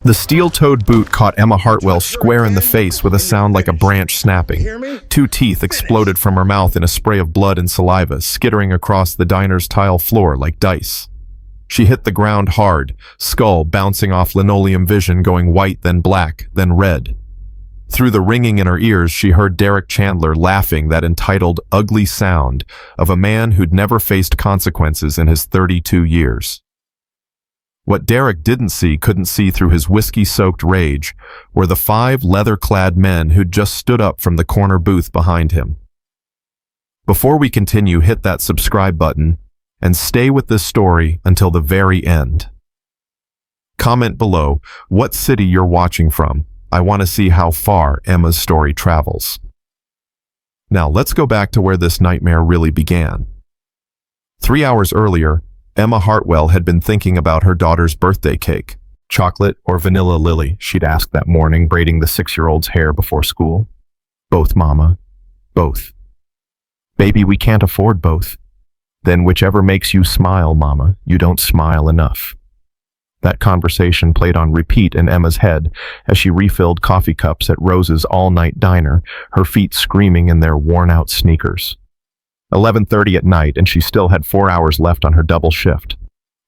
The steel-toed boot caught Emma Hartwell square in the face with a sound like a branch snapping. Two teeth exploded from her mouth in a spray of blood and saliva, skittering across the diner's tile floor like dice. She hit the ground hard, skull bouncing off linoleum, vision going white, then black, then red. Through the ringing in her ears, she heard Derek Chandler laughing that entitled, ugly sound of a man who'd never faced consequences in his 32 years. What Derek couldn't see through his whiskey-soaked rage were the 5 leather-clad men who'd just stood up from the corner booth behind him. Before we continue, hit that subscribe button and stay with this story until the very end. Comment below what city you're watching from. I want to see how far Emma's story travels. Now let's go back to where this nightmare really began. 3 hours earlier, Emma Hartwell had been thinking about her daughter's birthday cake. Chocolate or vanilla lily, she'd asked that morning, braiding the 6-year-old's hair before school. Both, Mama. Both. Baby, we can't afford both. Then whichever makes you smile, Mama. You don't smile enough. That conversation played on repeat in Emma's head as she refilled coffee cups at Rose's all-night diner, her feet screaming in their worn-out sneakers. 11:30 at night, and she still had 4 hours left on her double shift.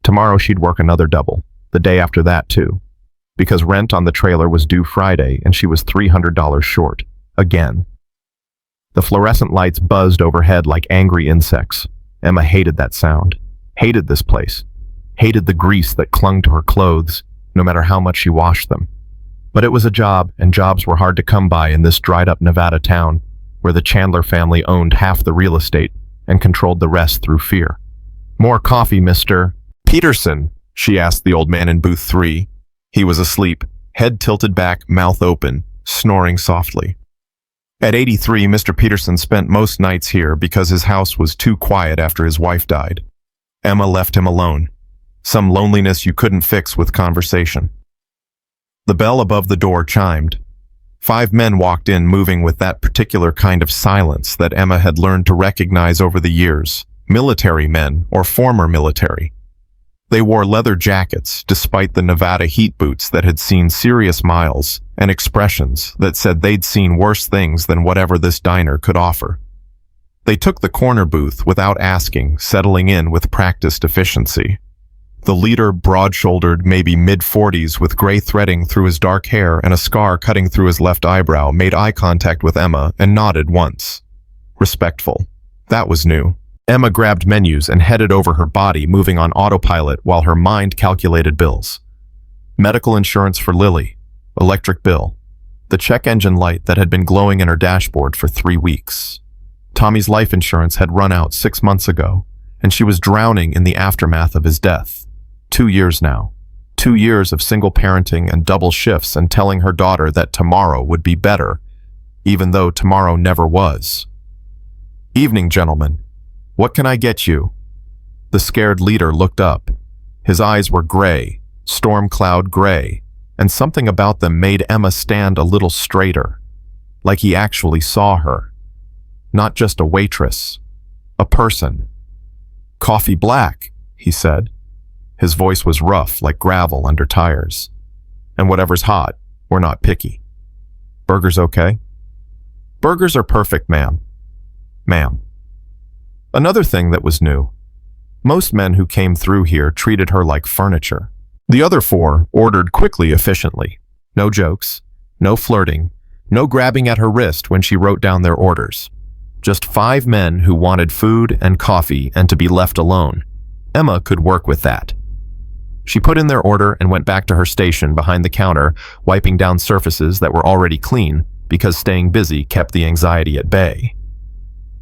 Tomorrow she'd work another double, the day after that too, because rent on the trailer was due Friday and she was $300 short, again. The fluorescent lights buzzed overhead like angry insects. Emma hated that sound, hated this place, hated the grease that clung to her clothes, no matter how much she washed them. But it was a job, and jobs were hard to come by in this dried-up Nevada town, where the Chandler family owned half the real estate and controlled the rest through fear. "More coffee, Mr. Peterson?" she asked the old man in booth 3. He was asleep, head tilted back, mouth open, snoring softly. At 83, Mr. Peterson spent most nights here because his house was too quiet after his wife died. Emma left him alone. Some loneliness you couldn't fix with conversation. The bell above the door chimed. 5 men walked in, moving with that particular kind of silence that Emma had learned to recognize over the years. Military men, or former military. They wore leather jackets, despite the Nevada heat boots that had seen serious miles, and expressions that said they'd seen worse things than whatever this diner could offer. They took the corner booth without asking, settling in with practiced efficiency. The leader, broad-shouldered, maybe mid-40s, with gray threading through his dark hair and a scar cutting through his left eyebrow, made eye contact with Emma and nodded once. Respectful. That was new. Emma grabbed menus and headed over her body, moving on autopilot while her mind calculated bills. Medical insurance for Lily. Electric bill. The check engine light that had been glowing in her dashboard for 3 weeks. Tommy's life insurance had run out 6 months ago, and she was drowning in the aftermath of his death. 2 years now. 2 years of single parenting and double shifts, and telling her daughter that tomorrow would be better, even though tomorrow never was. "Evening, gentlemen. What can I get you?" The scared leader looked up. His eyes were gray, storm cloud gray, and something about them made Emma stand a little straighter, like he actually saw her. Not just a waitress, a person. "Coffee black," he said. His voice was rough like gravel under tires. "And whatever's hot, we're not picky." "Burgers okay?" "Burgers are perfect, ma'am." "Ma'am." Another thing that was new. Most men who came through here treated her like furniture. The other 4 ordered quickly, efficiently. No jokes, no flirting, no grabbing at her wrist when she wrote down their orders. Just 5 men who wanted food and coffee and to be left alone. Emma could work with that. She put in their order and went back to her station behind the counter, wiping down surfaces that were already clean because staying busy kept the anxiety at bay.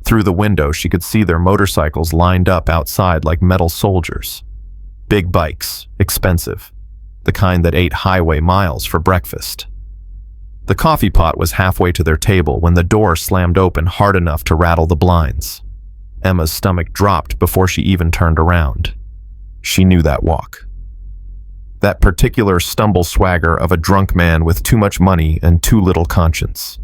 Through the window, she could see their motorcycles lined up outside like metal soldiers. Big bikes, expensive, the kind that ate highway miles for breakfast. The coffee pot was halfway to their table when the door slammed open hard enough to rattle the blinds. Emma's stomach dropped before she even turned around. She knew that walk. That particular stumble swagger of a drunk man with too much money and too little conscience.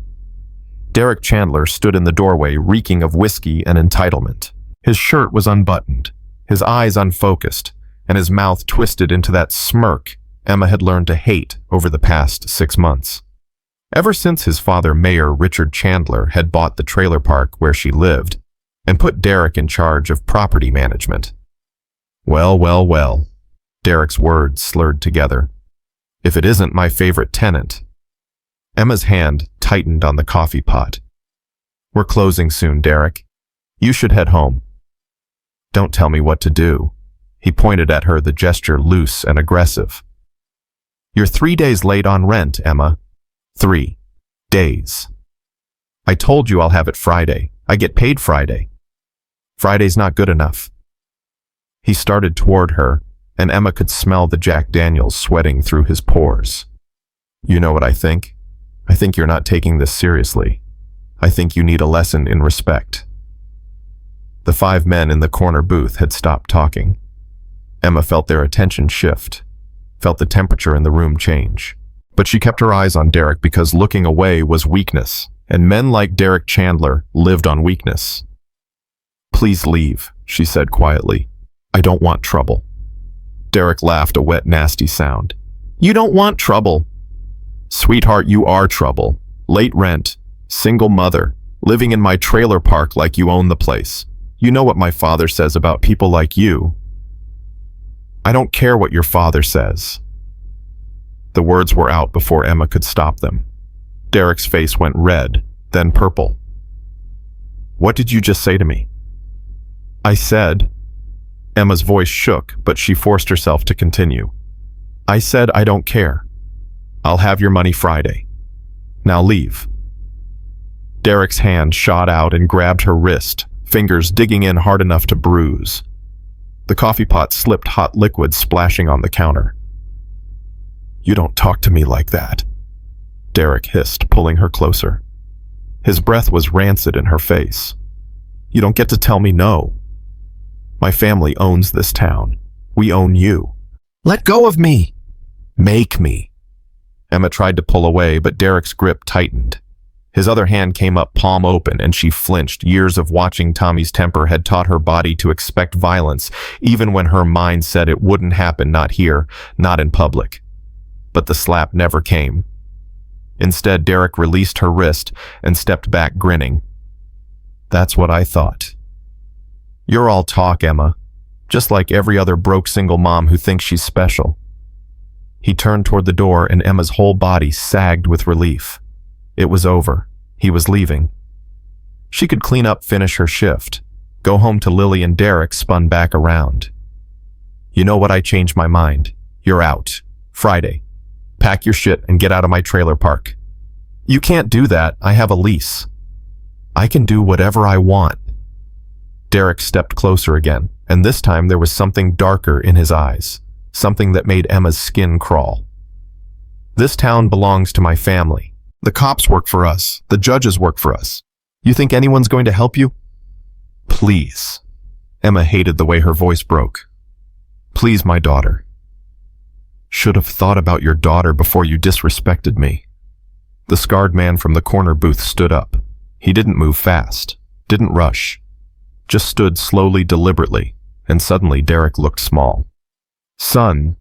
Derek Chandler stood in the doorway, reeking of whiskey and entitlement. His shirt was unbuttoned, his eyes unfocused, and his mouth twisted into that smirk Emma had learned to hate over the past 6 months. Ever since his father, Mayor Richard Chandler, had bought the trailer park where she lived and put Derek in charge of property management. Well, well, well, Derek's words slurred together. If it isn't my favorite tenant. Emma's hand tightened on the coffee pot. We're closing soon, Derek. You should head home. Don't tell me what to do. He pointed at her, the gesture loose and aggressive. You're 3 days late on rent, Emma. 3 days. I told you I'll have it Friday. I get paid Friday. Friday's not good enough. He started toward her, and Emma could smell the Jack Daniels sweating through his pores. You know what I think? I think you're not taking this seriously. I think you need a lesson in respect. The 5 men in the corner booth had stopped talking. Emma felt their attention shift, felt the temperature in the room change. But she kept her eyes on Derek because looking away was weakness, and men like Derek Chandler lived on weakness. Please leave, she said quietly. I don't want trouble. Derek laughed, a wet, nasty sound. You don't want trouble. Sweetheart, you are trouble. Late rent, single mother, living in my trailer park like you own the place. You know what my father says about people like you. I don't care what your father says. The words were out before Emma could stop them. Derek's face went red, then purple. What did you just say to me? I said... Emma's voice shook, but she forced herself to continue. I said I don't care. I'll have your money Friday. Now leave. Derek's hand shot out and grabbed her wrist, fingers digging in hard enough to bruise. The coffee pot slipped, hot liquid splashing on the counter. You don't talk to me like that, Derek hissed, pulling her closer. His breath was rancid in her face. You don't get to tell me no. My family owns this town. We own you. Let go of me. Make me. Emma tried to pull away, but Derek's grip tightened. His other hand came up, palm open, and she flinched. Years of watching Tommy's temper had taught her body to expect violence, even when her mind said it wouldn't happen, not here, not in public. But the slap never came. Instead, Derek released her wrist and stepped back, grinning. That's what I thought. You're all talk, Emma, just like every other broke single mom who thinks she's special. He turned toward the door, and Emma's whole body sagged with relief. It was over. He was leaving. She could clean up, finish her shift, go home to Lily, and Derek spun back around. You know what? I changed my mind. You're out. Friday. Pack your shit and get out of my trailer park. You can't do that. I have a lease. I can do whatever I want. Derek stepped closer again, and this time there was something darker in his eyes, something that made Emma's skin crawl. This town belongs to my family. The cops work for us. The judges work for us. You think anyone's going to help you? Please. Emma hated the way her voice broke. Please, my daughter. Should have thought about your daughter before you disrespected me. The scarred man from the corner booth stood up. He didn't move fast, didn't rush, just stood slowly, deliberately, and suddenly Derek looked small. Son,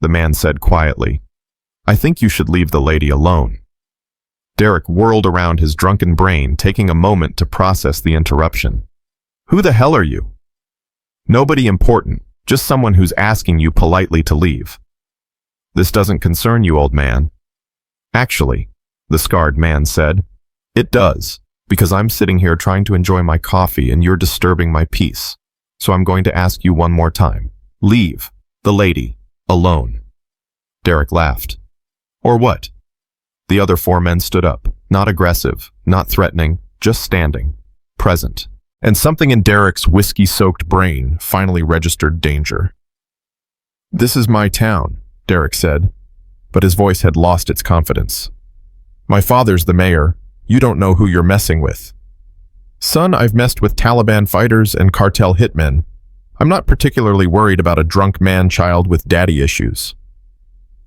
the man said quietly, I think you should leave the lady alone. Derek whirled around, his drunken brain taking a moment to process the interruption. Who the hell are you? Nobody important, just someone who's asking you politely to leave. This doesn't concern you, old man. Actually, the scarred man said, it does, because I'm sitting here trying to enjoy my coffee and you're disturbing my peace. So I'm going to ask you one more time. Leave the lady alone. Derek laughed. Or what? The other 4 men stood up, not aggressive, not threatening, just standing, present. And something in Derek's whiskey-soaked brain finally registered danger. This is my town, Derek said, but his voice had lost its confidence. My father's the mayor. You don't know who you're messing with. Son, I've messed with Taliban fighters and cartel hitmen. I'm not particularly worried about a drunk man-child with daddy issues.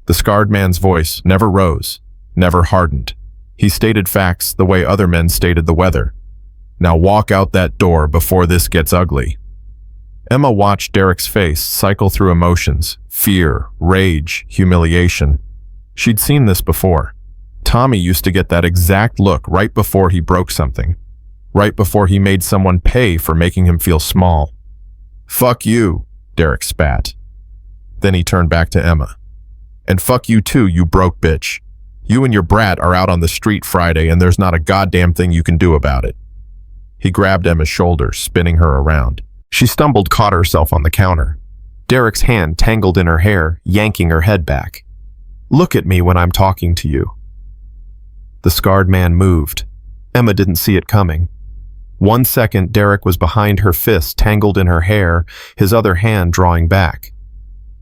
The scarred man's voice never rose, never hardened. He stated facts the way other men stated the weather. Now walk out that door before this gets ugly. Emma watched Derek's face cycle through emotions, fear, rage, humiliation. She'd seen this before. Tommy used to get that exact look right before he broke something, right before he made someone pay for making him feel small. "Fuck you," Derek spat. Then he turned back to Emma. "And fuck you too, you broke bitch. You and your brat are out on the street Friday and there's not a goddamn thing you can do about it." He grabbed Emma's shoulder, spinning her around. She stumbled, caught herself on the counter. Derek's hand tangled in her hair, yanking her head back. "Look at me when I'm talking to you." The scarred man moved. Emma didn't see it coming. 1 second, Derek was behind her fist, tangled in her hair, his other hand drawing back.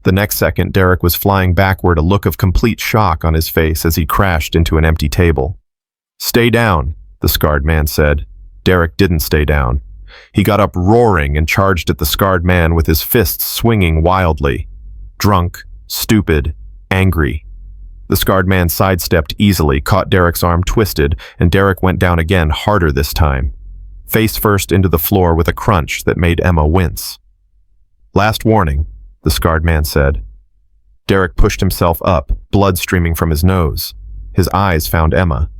The next second, Derek was flying backward, a look of complete shock on his face as he crashed into an empty table. "Stay down," the scarred man said. Derek didn't stay down. He got up roaring and charged at the scarred man with his fists swinging wildly. Drunk, stupid, angry. The scarred man sidestepped easily, caught Derek's arm twisted, and Derek went down again, harder this time. Face first into the floor with a crunch that made Emma wince. "Last warning," the scarred man said. Derek pushed himself up, blood streaming from his nose. His eyes found Emma,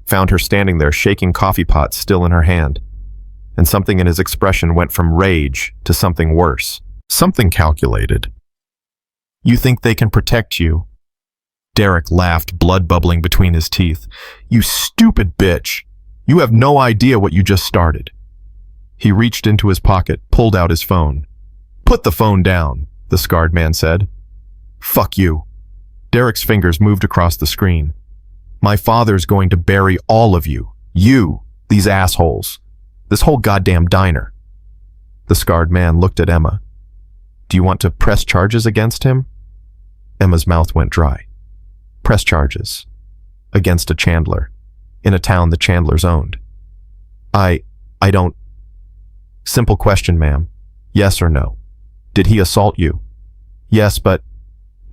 found her standing there, shaking coffee pot still in her hand. And something in his expression went from rage to something worse, something calculated. "You think they can protect you?" Derek laughed, blood bubbling between his teeth. "You stupid bitch! You have no idea what you just started." He reached into his pocket, pulled out his phone. "Put the phone down," the scarred man said. "Fuck you." Derek's fingers moved across the screen. "My father's going to bury all of you. You, these assholes. This whole goddamn diner." The scarred man looked at Emma. "Do you want to press charges against him?" Emma's mouth went dry. Press charges. Against a Chandler. In a town the Chandlers owned. I don't... Simple question, ma'am. Yes or no? Did he assault you? Yes, but...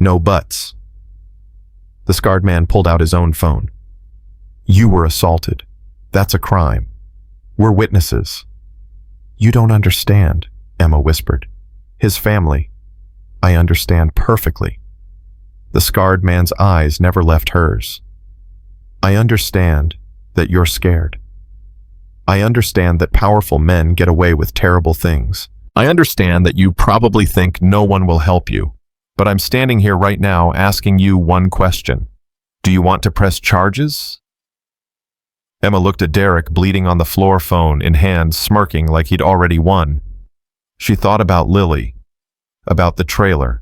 No buts. The scarred man pulled out his own phone. "You were assaulted. That's a crime. We're witnesses." "You don't understand," Emma whispered. "His family. I understand perfectly." The scarred man's eyes never left hers. "I understand that you're scared. I understand that powerful men get away with terrible things. I understand that you probably think no one will help you. But I'm standing here right now asking you one question. Do you want to press charges?" Emma looked at Derek, bleeding on the floor, phone in hand, smirking like he'd already won. She thought about Lily, about the trailer,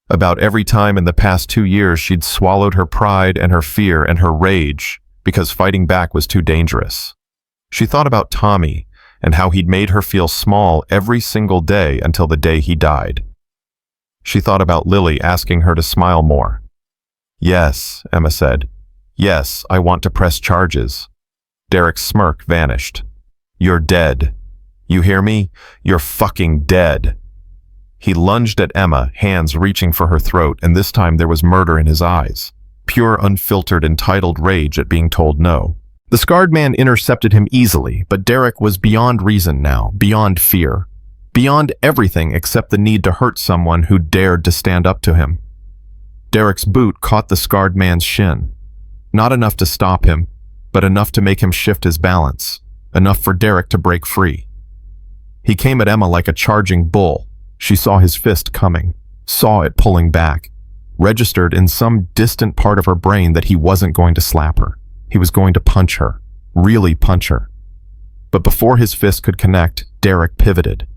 about every time in the past 2 years she'd swallowed her pride and her fear and her rage because fighting back was too dangerous. She thought about Tommy and how he'd made her feel small every single day until the day he died. She thought about Lily asking her to smile more. "Yes," Emma said. "Yes, I want to press charges." Derek's smirk vanished. "You're dead. You hear me? You're fucking dead." He lunged at Emma, hands reaching for her throat, and this time there was murder in his eyes. Pure, unfiltered, entitled rage at being told no. The scarred man intercepted him easily, but Derek was beyond reason now, beyond fear. Beyond everything except the need to hurt someone who dared to stand up to him. Derek's boot caught the scarred man's shin. Not enough to stop him, but enough to make him shift his balance, enough for Derek to break free. He came at Emma like a charging bull. She saw his fist coming, saw it pulling back, registered in some distant part of her brain that he wasn't going to slap her. He was going to punch her, really punch her. But before his fist could connect, Derek pivoted.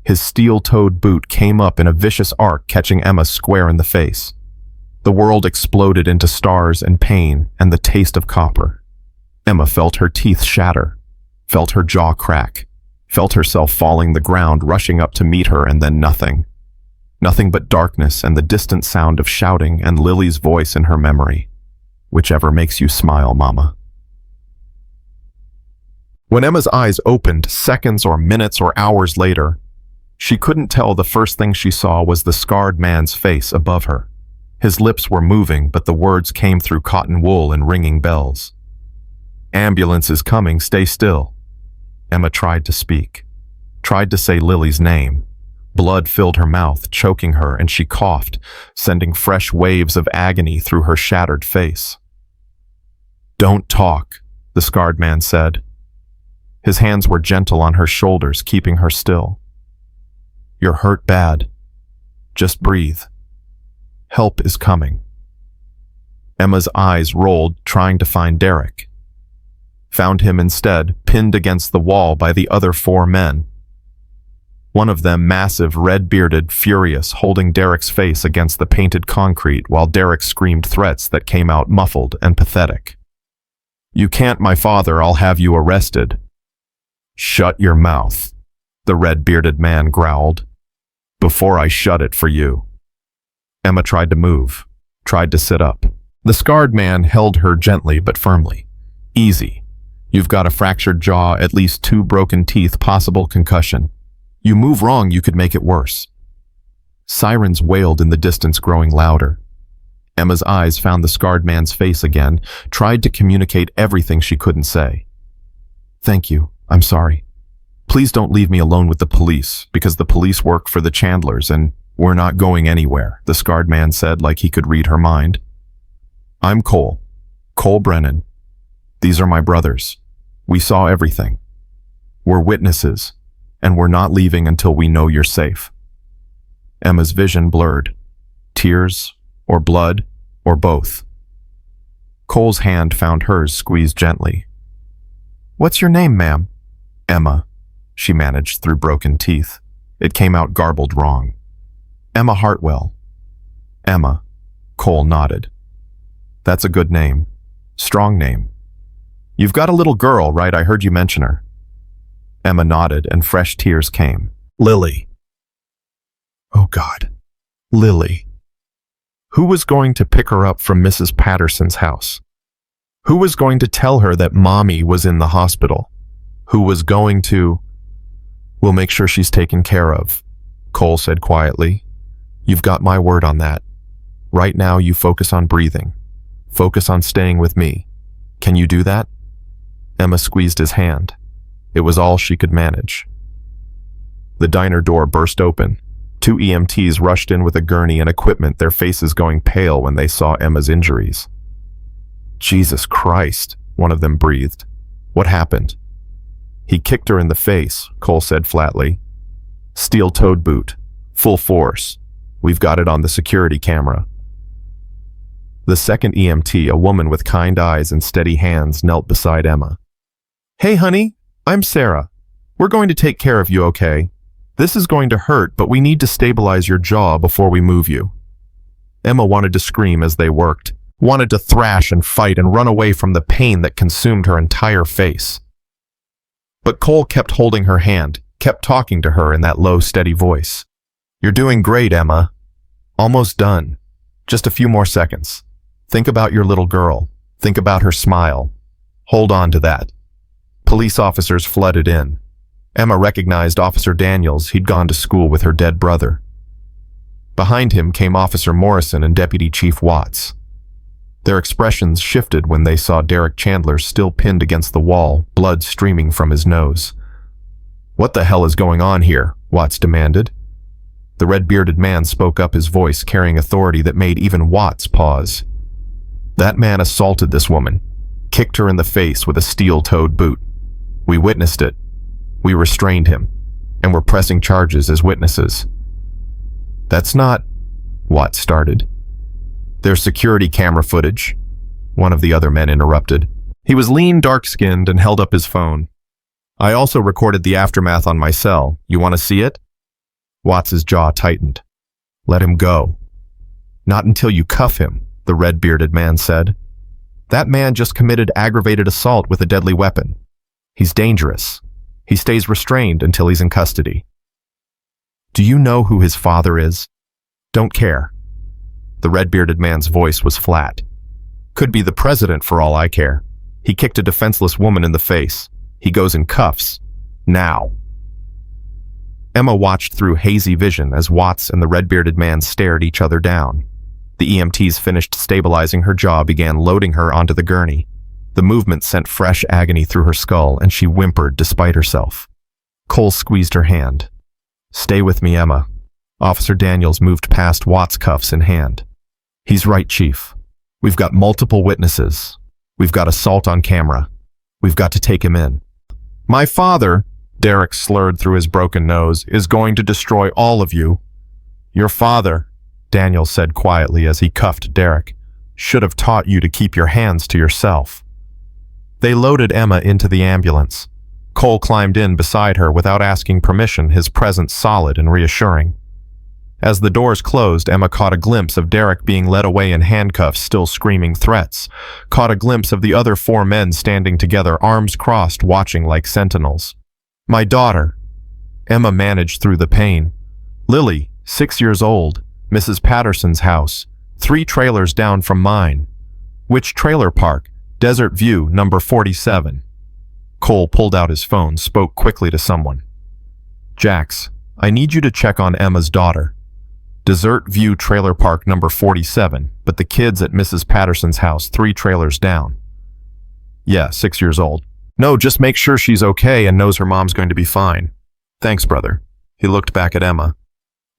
His steel-toed boot came up in a vicious arc, catching Emma square in the face. The world exploded into stars and pain and the taste of copper. Emma felt her teeth shatter, felt her jaw crack, felt herself falling the ground, rushing up to meet her, and then nothing. Nothing but darkness and the distant sound of shouting and Lily's voice in her memory. "Whichever makes you smile, Mama." When Emma's eyes opened, seconds or minutes or hours later, she couldn't tell the first thing she saw was the scarred man's face above her. His lips were moving, but the words came through cotton wool and ringing bells. "Ambulance is coming, stay still." Emma tried to speak, tried to say Lily's name. Blood filled her mouth, choking her, and she coughed, sending fresh waves of agony through her shattered face. "Don't talk," the scarred man said. His hands were gentle on her shoulders, keeping her still. "You're hurt bad. Just breathe. Help is coming." Emma's eyes rolled, trying to find Derek. Found him instead, pinned against the wall by the other 4 men. One of them massive, red-bearded, furious, holding Derek's face against the painted concrete while Derek screamed threats that came out muffled and pathetic. "You can't, my father, I'll have you arrested." "Shut your mouth," the red-bearded man growled, "before I shut it for you." Emma tried to move, tried to sit up. The scarred man held her gently but firmly. "Easy. You've got a fractured jaw, at least 2 broken teeth, possible concussion. You move wrong, you could make it worse." Sirens wailed in the distance, growing louder. Emma's eyes found the scarred man's face again, tried to communicate everything she couldn't say. "Thank you. I'm sorry. Please don't leave me alone with the police, because the police work for the Chandlers, and we're not going anywhere," the scarred man said like he could read her mind. "I'm Cole Brennan. These are my brothers. We saw everything. We're witnesses, and we're not leaving until we know you're safe." Emma's vision blurred. Tears, or blood, or both. Cole's hand found hers, squeezed gently. "What's your name, ma'am?" "Emma," she managed through broken teeth. It came out garbled wrong. "Emma Hartwell." "Emma," Cole nodded. "That's a good name. Strong name. You've got a little girl, right? I heard you mention her." Emma nodded, and fresh tears came. "Lily." Oh God. Lily. Who was going to pick her up from Mrs. Patterson's house? Who was going to tell her that Mommy was in the hospital? Who was going to... "We'll make sure she's taken care of," Cole said quietly. "You've got my word on that. Right now you focus on breathing. Focus on staying with me. Can you do that?" Emma squeezed his hand. It was all she could manage. The diner door burst open. 2 EMTs rushed in with a gurney and equipment, their faces going pale when they saw Emma's injuries. "Jesus Christ," one of them breathed. "What happened?" "He kicked her in the face," Cole said flatly. "Steel-toed boot. Full force. We've got it on the security camera." The second EMT, a woman with kind eyes and steady hands, knelt beside Emma. "Hey, honey, I'm Sarah. We're going to take care of you, okay? This is going to hurt, but we need to stabilize your jaw before we move you." Emma wanted to scream as they worked, wanted to thrash and fight and run away from the pain that consumed her entire face. But Cole kept holding her hand, kept talking to her in that low, steady voice. "You're doing great, Emma. Almost done. Just a few more seconds. Think about your little girl. Think about her smile. Hold on to that." Police officers flooded in. Emma recognized Officer Daniels. He'd gone to school with her dead brother. Behind him came Officer Morrison and Deputy Chief Watts. Their expressions shifted when they saw Derek Chandler still pinned against the wall, blood streaming from his nose. "What the hell is going on here?" Watts demanded. The red-bearded man spoke up, his voice carrying authority that made even Watts pause. "That man assaulted this woman, kicked her in the face with a steel-toed boot. We witnessed it. We restrained him, and we're pressing charges as witnesses." "That's not..." Watts started. "There's security camera footage," one of the other men interrupted. He was lean, dark-skinned, and held up his phone. "I also recorded the aftermath on my cell. You want to see it?" Watts's jaw tightened. "Let him go." "Not until you cuff him," the red-bearded man said. "That man just committed aggravated assault with a deadly weapon. He's dangerous. He stays restrained until he's in custody." "Do you know who his father is?" "Don't care." The red-bearded man's voice was flat. "Could be the president for all I care. He kicked a defenseless woman in the face. He goes in cuffs. Now." Emma watched through hazy vision as Watts and the red-bearded man stared each other down. The EMTs finished stabilizing her jaw, began loading her onto the gurney. The movement sent fresh agony through her skull, and she whimpered despite herself. Cole squeezed her hand. Stay with me, Emma. Officer Daniels moved past Watt's, cuffs in hand. He's right, Chief. We've got multiple witnesses. We've got assault on camera. We've got to take him in. My father, Derek slurred through his broken nose, is going to destroy all of you. Your father, Daniels said quietly as he cuffed Derek, should have taught you to keep your hands to yourself. They loaded Emma into the ambulance. Cole climbed in beside her without asking permission, his presence solid and reassuring. As the doors closed, Emma caught a glimpse of Derek being led away in handcuffs, still screaming threats, caught a glimpse of the other 4 men standing together, arms crossed, watching like sentinels. My daughter. Emma managed through the pain. Lily, 6 years old, Mrs. Patterson's house, 3 trailers down from mine. Which trailer park? Desert View, number 47. Cole pulled out his phone, spoke quickly to someone. Jax, I need you to check on Emma's daughter. Desert View Trailer Park number 47, but the kid's at Mrs. Patterson's house, 3 trailers down. Yeah, 6 years old. No, just make sure she's okay and knows her mom's going to be fine. Thanks, brother. He looked back at Emma.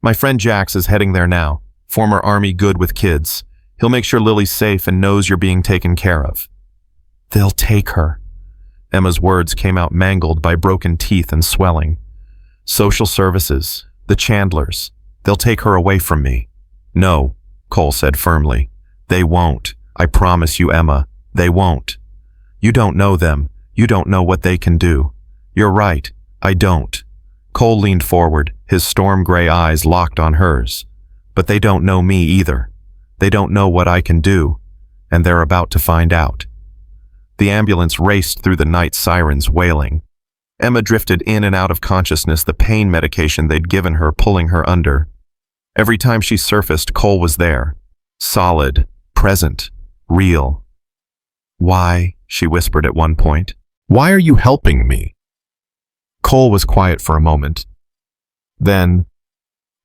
My friend Jax is heading there now. Former Army, good with kids. He'll make sure Lily's safe and knows you're being taken care of. They'll take her. Emma's words came out mangled by broken teeth and swelling. Social services, the Chandlers, they'll take her away from me. No, Cole said firmly. They won't. I promise you, Emma, they won't. You don't know them. You don't know what they can do. You're right, I don't. Cole leaned forward, his storm gray eyes locked on hers. But they don't know me either. They don't know what I can do, and they're about to find out. The ambulance raced through the night, sirens wailing. Emma drifted in and out of consciousness, the pain medication they'd given her pulling her under. Every time she surfaced, Cole was there. Solid, present, real. Why, she whispered at one point. Why are you helping me? Cole was quiet for a moment. Then,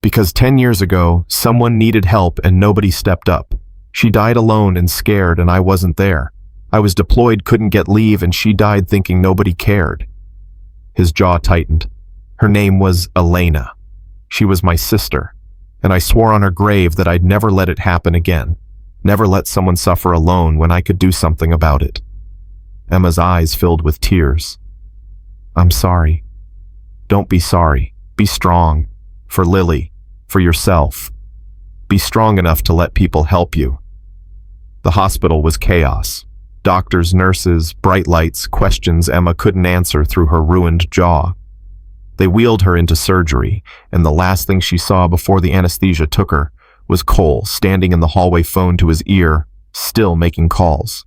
because 10 years ago, someone needed help and nobody stepped up. She died alone and scared, and I wasn't there. I was deployed, couldn't get leave, and she died thinking nobody cared. His jaw tightened. Her name was Elena. She was my sister, and I swore on her grave that I'd never let it happen again, never let someone suffer alone when I could do something about it. Emma's eyes filled with tears. I'm sorry. Don't be sorry. Be strong. For Lily. For yourself. Be strong enough to let people help you. The hospital was chaos. Doctors, nurses, bright lights, questions Emma couldn't answer through her ruined jaw. They wheeled her into surgery, and the last thing she saw before the anesthesia took her was Cole standing in the hallway, phone to his ear, still making calls,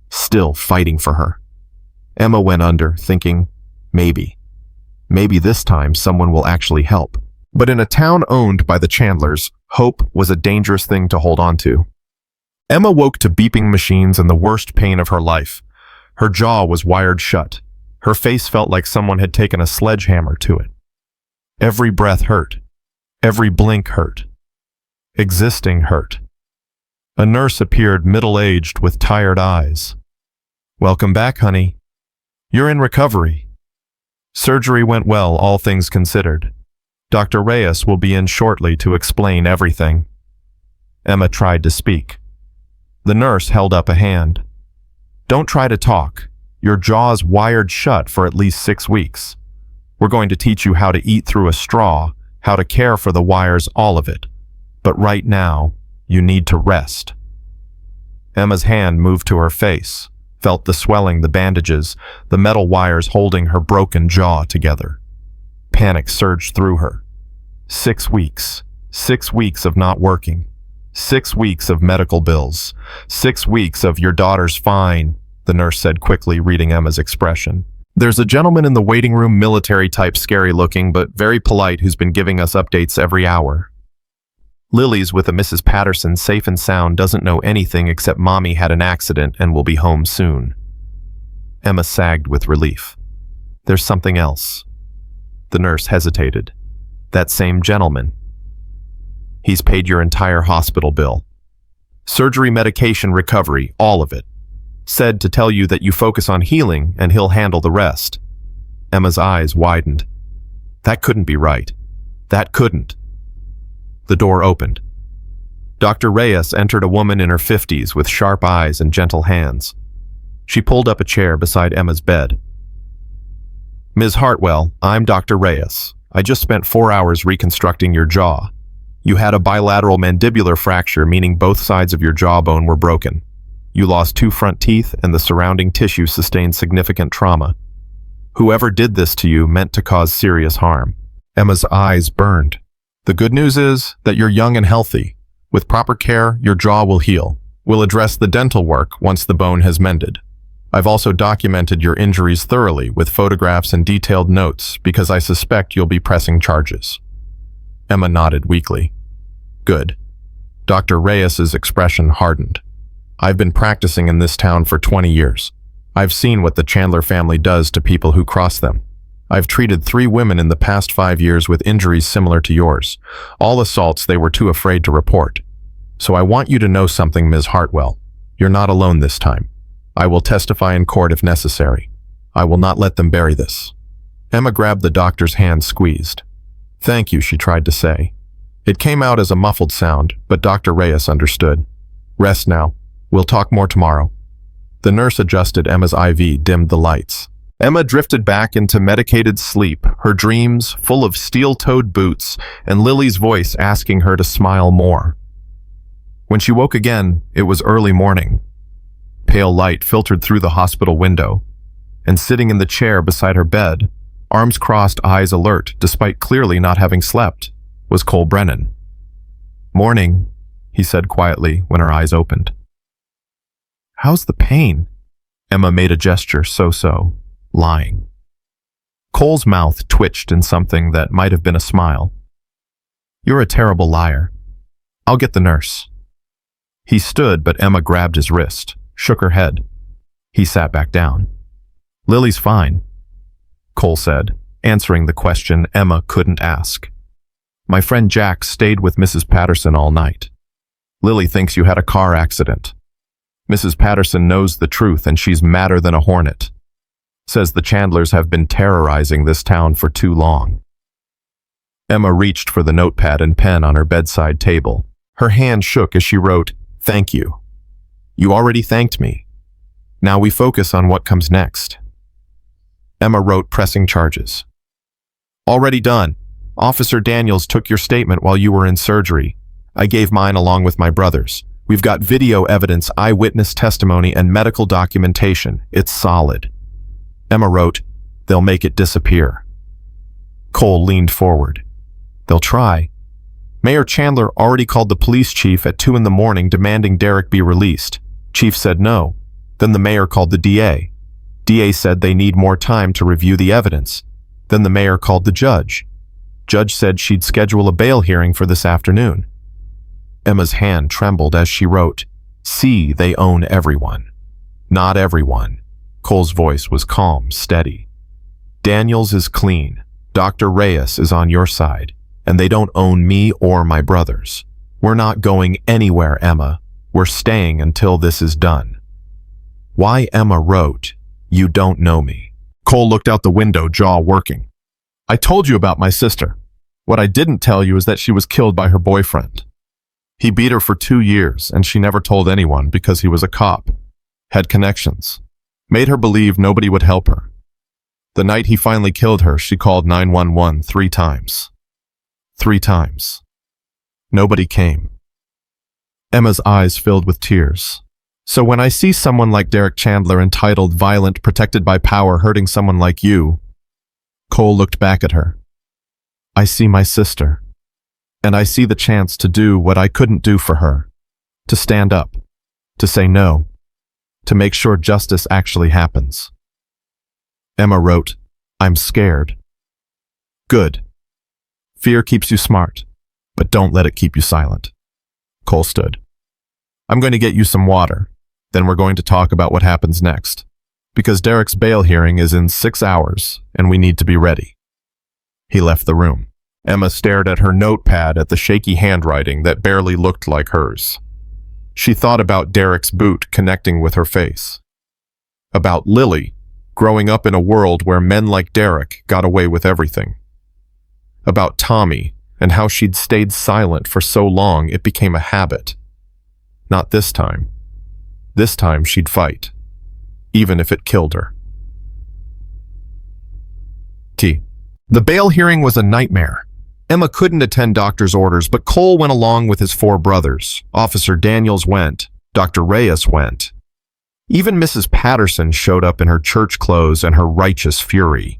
still fighting for her. Emma went under, thinking, maybe this time someone will actually help. But in a town owned by the Chandlers, hope was a dangerous thing to hold on to. Emma woke to beeping machines and the worst pain of her life. Her jaw was wired shut. Her face felt like someone had taken a sledgehammer to it. Every breath hurt. Every blink hurt. Existing hurt. A nurse appeared, middle-aged with tired eyes. Welcome back, honey. You're in recovery. Surgery went well, all things considered. Dr. Reyes will be in shortly to explain everything. Emma tried to speak. The nurse held up a hand. Don't try to talk. Your jaw's wired shut for at least 6 weeks. We're going to teach you how to eat through a straw, how to care for the wires, all of it. But right now, you need to rest. Emma's hand moved to her face, felt the swelling, the bandages, the metal wires holding her broken jaw together. Panic surged through her. 6 weeks. 6 weeks of not working. 6 weeks of medical bills. 6 weeks of your daughter's fine, the nurse said quickly, reading Emma's expression. There's a gentleman in the waiting room, military type, scary looking, but very polite, who's been giving us updates every hour. Lily's with a Mrs. Patterson, safe and sound, doesn't know anything except mommy had an accident and will be home soon. Emma sagged with relief. There's something else. The nurse hesitated. That same gentleman. He's paid your entire hospital bill. Surgery, medication, recovery, all of it. Said to tell you that you focus on healing and he'll handle the rest. Emma's eyes widened. That couldn't be right. That couldn't. The door opened. Dr. Reyes entered, a woman in her 50s with sharp eyes and gentle hands. She pulled up a chair beside Emma's bed. Ms. Hartwell, I'm Dr. Reyes. I just spent 4 hours reconstructing your jaw. You had a bilateral mandibular fracture, meaning both sides of your jawbone were broken. You lost 2 front teeth and the surrounding tissue sustained significant trauma. Whoever did this to you meant to cause serious harm. Emma's eyes burned. The good news is that you're young and healthy. With proper care, your jaw will heal. We'll address the dental work once the bone has mended. I've also documented your injuries thoroughly with photographs and detailed notes because I suspect you'll be pressing charges. Emma nodded weakly. Good. Dr. Reyes's expression hardened. I've been practicing in this town for 20 years. I've seen what the Chandler family does to people who cross them. I've treated 3 women in the past 5 years with injuries similar to yours, all assaults they were too afraid to report. So I want you to know something, Ms. Hartwell. You're not alone this time. I will testify in court if necessary. I will not let them bury this. Emma grabbed the doctor's hand, squeezed. Thank you, she tried to say. It came out as a muffled sound, but Dr. Reyes understood. Rest now. We'll talk more tomorrow. The nurse adjusted Emma's IV, dimmed the lights. Emma drifted back into medicated sleep, her dreams full of steel-toed boots and Lily's voice asking her to smile more. When she woke again, it was early morning. Pale light filtered through the hospital window, and sitting in the chair beside her bed, arms crossed, eyes alert, despite clearly not having slept, was Cole Brennan. Morning, he said quietly when her eyes opened. How's the pain? Emma made a gesture, so, lying. Cole's mouth twitched in something that might have been a smile. You're a terrible liar. I'll get the nurse. He stood, but Emma grabbed his wrist, shook her head. He sat back down. Lily's fine, Cole said, answering the question Emma couldn't ask. My friend Jack stayed with Mrs. Patterson all night. Lily thinks you had a car accident. Mrs. Patterson knows the truth and she's madder than a hornet. Says the Chandlers have been terrorizing this town for too long. Emma reached for the notepad and pen on her bedside table. Her hand shook as she wrote, Thank you. You already thanked me. Now we focus on what comes next. Emma wrote, pressing charges. Already done. Officer Daniels took your statement while you were in surgery. I gave mine along with my brother's. We've got video evidence, eyewitness testimony, and medical documentation. It's solid. Emma wrote, They'll make it disappear. Cole leaned forward. They'll try. Mayor Chandler already called the police chief at 2 a.m. demanding Derek be released. Chief said no. Then the mayor called the DA. DA said they need more time to review the evidence. Then the mayor called the judge. Judge said she'd schedule a bail hearing for this afternoon. Emma's hand trembled as she wrote, See, they own everyone. Not everyone. Cole's voice was calm, steady. Daniels is clean. Dr. Reyes is on your side. And they don't own me or my brothers. We're not going anywhere, Emma. We're staying until this is done. Why Emma wrote, You don't know me. Cole looked out the window, jaw working. I told you about my sister. What I didn't tell you is that she was killed by her boyfriend. He beat her for 2 years, and she never told anyone because he was a cop. Had connections. Made her believe nobody would help her. The night he finally killed her, she called 911 3 times. 3 times. Nobody came. Emma's eyes filled with tears. So when I see someone like Derek Chandler, entitled, violent, protected by power, hurting someone like you, Cole looked back at her. I see my sister. And I see the chance to do what I couldn't do for her. To stand up. To say no. To make sure justice actually happens. Emma wrote, I'm scared. Good. Fear keeps you smart, but don't let it keep you silent. Cole stood. I'm going to get you some water. Then we're going to talk about what happens next. Because Derek's bail hearing is in 6 hours, and we need to be ready. He left the room. Emma stared at her notepad at the shaky handwriting that barely looked like hers. She thought about Derek's boot connecting with her face. About Lily, growing up in a world where men like Derek got away with everything. About Tommy, and how she'd stayed silent for so long it became a habit. Not this time. This time she'd fight, even if it killed her. The bail hearing was a nightmare. Emma couldn't attend doctor's orders, but Cole went along with his 4 brothers. Officer Daniels went. Dr. Reyes went. Even Mrs. Patterson showed up in her church clothes and her righteous fury.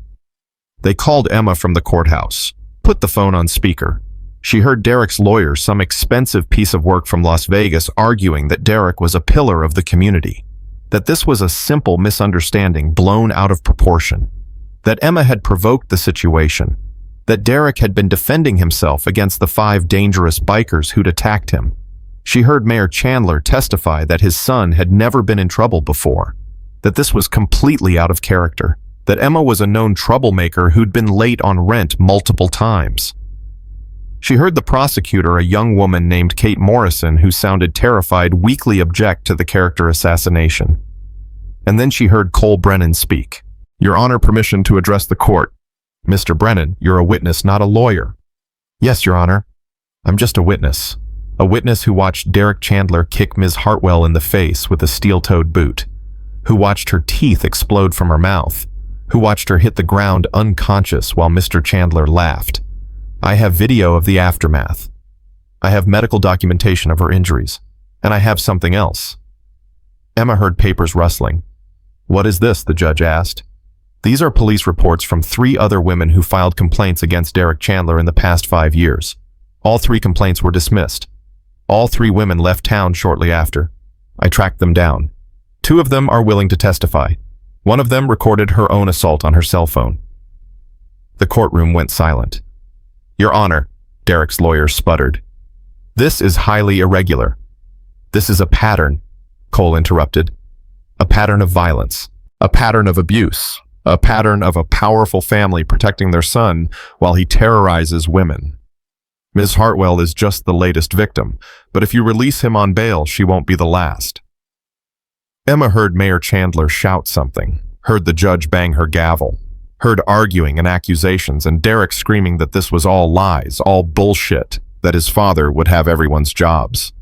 They called Emma from the courthouse, put the phone on speaker. She heard Derek's lawyer, some expensive piece of work from Las Vegas, arguing that Derek was a pillar of the community, that this was a simple misunderstanding blown out of proportion, that Emma had provoked the situation, that Derek had been defending himself against the 5 dangerous bikers who'd attacked him. She heard Mayor Chandler testify that his son had never been in trouble before, that this was completely out of character, that Emma was a known troublemaker who'd been late on rent multiple times. She heard the prosecutor, a young woman named Kate Morrison, who sounded terrified, weakly object to the character assassination. And then she heard Cole Brennan speak. "Your Honor, permission to address the court." "Mr. Brennan, you're a witness, not a lawyer." "Yes, Your Honor. I'm just a witness. A witness who watched Derek Chandler kick Ms. Hartwell in the face with a steel-toed boot, who watched her teeth explode from her mouth, who watched her hit the ground unconscious while Mr. Chandler laughed. I have video of the aftermath. I have medical documentation of her injuries. And I have something else." Emma heard papers rustling. "What is this?" the judge asked. "These are police reports from 3 other women who filed complaints against Derek Chandler in the past 5 years. All 3 complaints were dismissed. All 3 women left town shortly after. I tracked them down. 2 of them are willing to testify. One of them recorded her own assault on her cell phone." The courtroom went silent. "Your Honor," Derek's lawyer sputtered. "This is highly irregular." "This is a pattern," Cole interrupted. "A pattern of violence. A pattern of abuse. A pattern of a powerful family protecting their son while he terrorizes women. Ms. Hartwell is just the latest victim, but if you release him on bail, she won't be the last." Emma heard Mayor Chandler shout something, heard the judge bang her gavel, heard arguing and accusations, and Derek screaming that this was all lies, all bullshit, that his father would have everyone's jobs.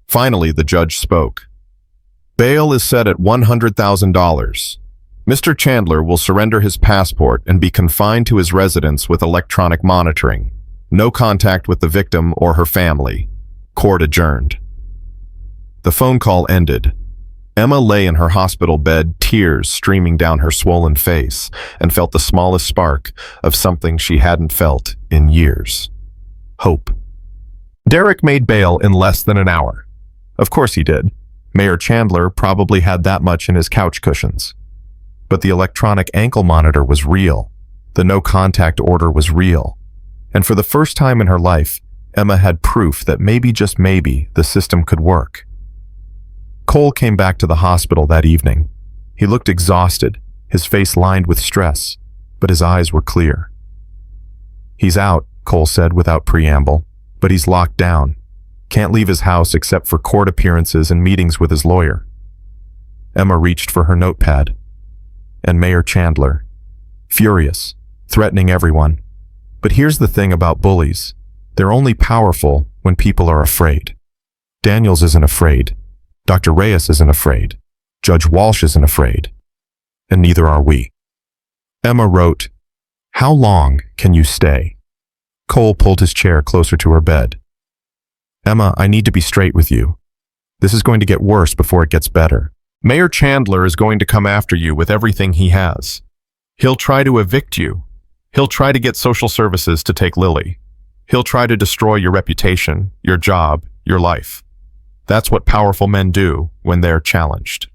Finally, the judge spoke. "Bail is set at $100,000. Mr. Chandler will surrender his passport and be confined to his residence with electronic monitoring. No contact with the victim or her family. Court adjourned." The phone call ended. Emma lay in her hospital bed, tears streaming down her swollen face, and felt the smallest spark of something she hadn't felt in years. Hope. Derek made bail in less than an hour. Of course he did. Mayor Chandler probably had that much in his couch cushions. But the electronic ankle monitor was real. The no-contact order was real. And for the first time in her life, Emma had proof that maybe, just maybe, the system could work. Cole came back to the hospital that evening. He looked exhausted, his face lined with stress, but his eyes were clear. "He's out," Cole said without preamble, "but he's locked down. Can't leave his house except for court appearances and meetings with his lawyer." Emma reached for her notepad. And Mayor Chandler, furious, threatening everyone. But here's the thing about bullies. They're only powerful when people are afraid. Daniels isn't afraid. Dr. Reyes isn't afraid. Judge Walsh isn't afraid. And neither are we. Emma wrote, "How long can you stay?" Cole pulled his chair closer to her bed. "Emma, I need to be straight with you. This is going to get worse before it gets better. Mayor Chandler is going to come after you with everything he has. He'll try to evict you. He'll try to get social services to take Lily. He'll try to destroy your reputation, your job, your life. That's what powerful men do when they're challenged."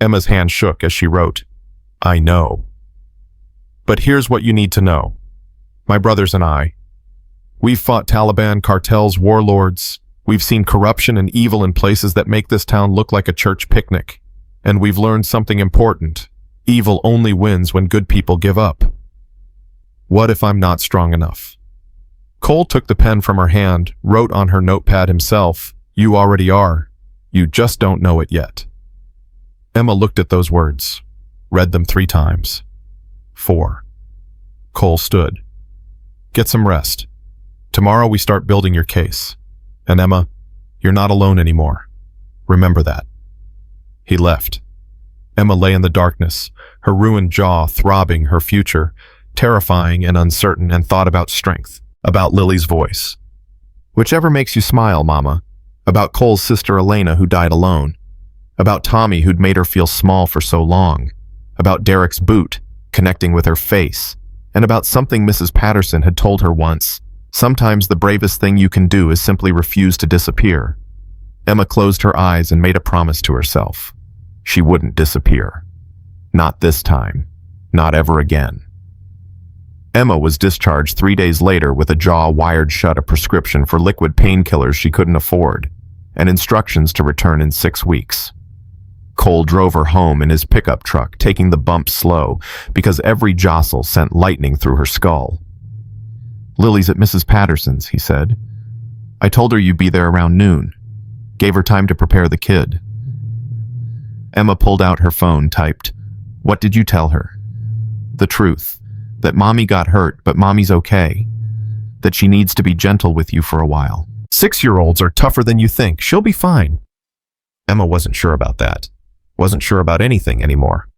Emma's hand shook as she wrote, "I know. But here's what you need to know. My brothers and I, we've fought Taliban, cartels, warlords. We've seen corruption and evil in places that make this town look like a church picnic. And we've learned something important. Evil only wins when good people give up. What if I'm not strong enough?" Cole took the pen from her hand, wrote on her notepad himself, "You already are. You just don't know it yet." Emma looked at those words, read them 3 times. 4. Cole stood. "Get some rest. Tomorrow we start building your case. And Emma, you're not alone anymore. Remember that." He left. Emma lay in the darkness, her ruined jaw throbbing her future, terrifying and uncertain, and thought about strength, about Lily's voice. "Whichever makes you smile, Mama." About Cole's sister Elena, who died alone. About Tommy, who'd made her feel small for so long. About Derek's boot, connecting with her face. And about something Mrs. Patterson had told her once: sometimes the bravest thing you can do is simply refuse to disappear. Emma closed her eyes and made a promise to herself. She wouldn't disappear. Not this time. Not ever again. Emma was discharged 3 days later with a jaw wired shut, a prescription for liquid painkillers she couldn't afford, and instructions to return in 6 weeks. Cole drove her home in his pickup truck, taking the bumps slow because every jostle sent lightning through her skull. "Lily's at Mrs. Patterson's," he said. "I told her you'd be there around noon. Gave her time to prepare the kid." Emma pulled out her phone, typed, "What did you tell her?" "The truth. That Mommy got hurt, but Mommy's okay. That she needs to be gentle with you for a while. 6-year-olds are tougher than you think. She'll be fine." Emma wasn't sure about that. Wasn't sure about anything anymore.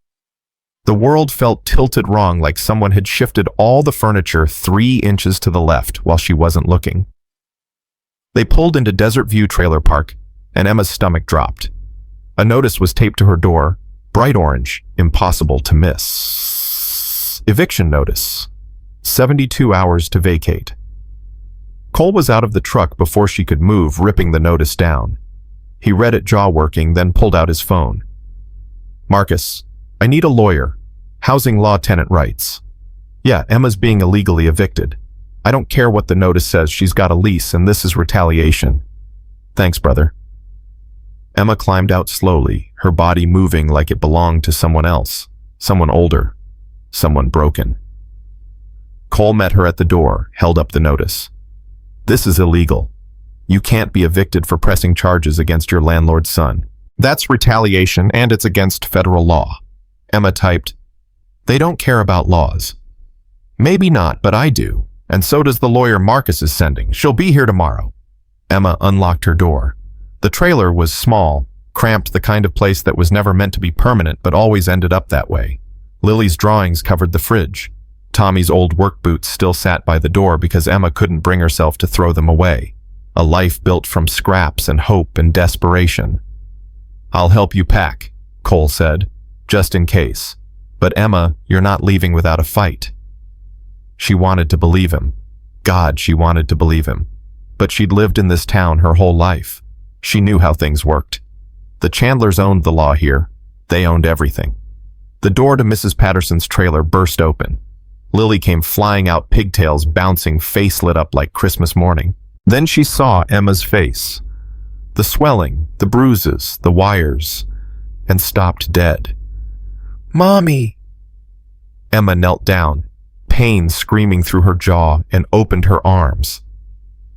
The world felt tilted wrong, like someone had shifted all the furniture 3 inches to the left while she wasn't looking. They pulled into Desert View Trailer Park, and Emma's stomach dropped. A notice was taped to her door, bright orange, impossible to miss. Eviction notice. 72 hours to vacate. Cole was out of the truck before she could move, ripping the notice down. He read it, jaw working, then pulled out his phone. "Marcus, I need a lawyer. Housing law, tenant rights. Yeah, Emma's being illegally evicted. I don't care what the notice says, she's got a lease and this is retaliation. Thanks, brother." Emma climbed out slowly, her body moving like it belonged to someone else, someone older, someone broken. Cole met her at the door, held up the notice. "This is illegal. You can't be evicted for pressing charges against your landlord's son. That's retaliation and it's against federal law." Emma typed, "They don't care about laws." "Maybe not, but I do. And so does the lawyer Marcus is sending. She'll be here tomorrow." Emma unlocked her door. The trailer was small, cramped, the kind of place that was never meant to be permanent but always ended up that way. Lily's drawings covered the fridge. Tommy's old work boots still sat by the door because Emma couldn't bring herself to throw them away. A life built from scraps and hope and desperation. "I'll help you pack," Cole said, "just in case. But Emma, you're not leaving without a fight." She wanted to believe him. God, she wanted to believe him. But she'd lived in this town her whole life. She knew how things worked. The Chandlers owned the law here. They owned everything. The door to Mrs. Patterson's trailer burst open. Lily came flying out, pigtails bouncing, face lit up like Christmas morning. Then she saw Emma's face. The swelling, the bruises, the wires, and stopped dead. "Mommy!" Emma knelt down, pain screaming through her jaw, and opened her arms.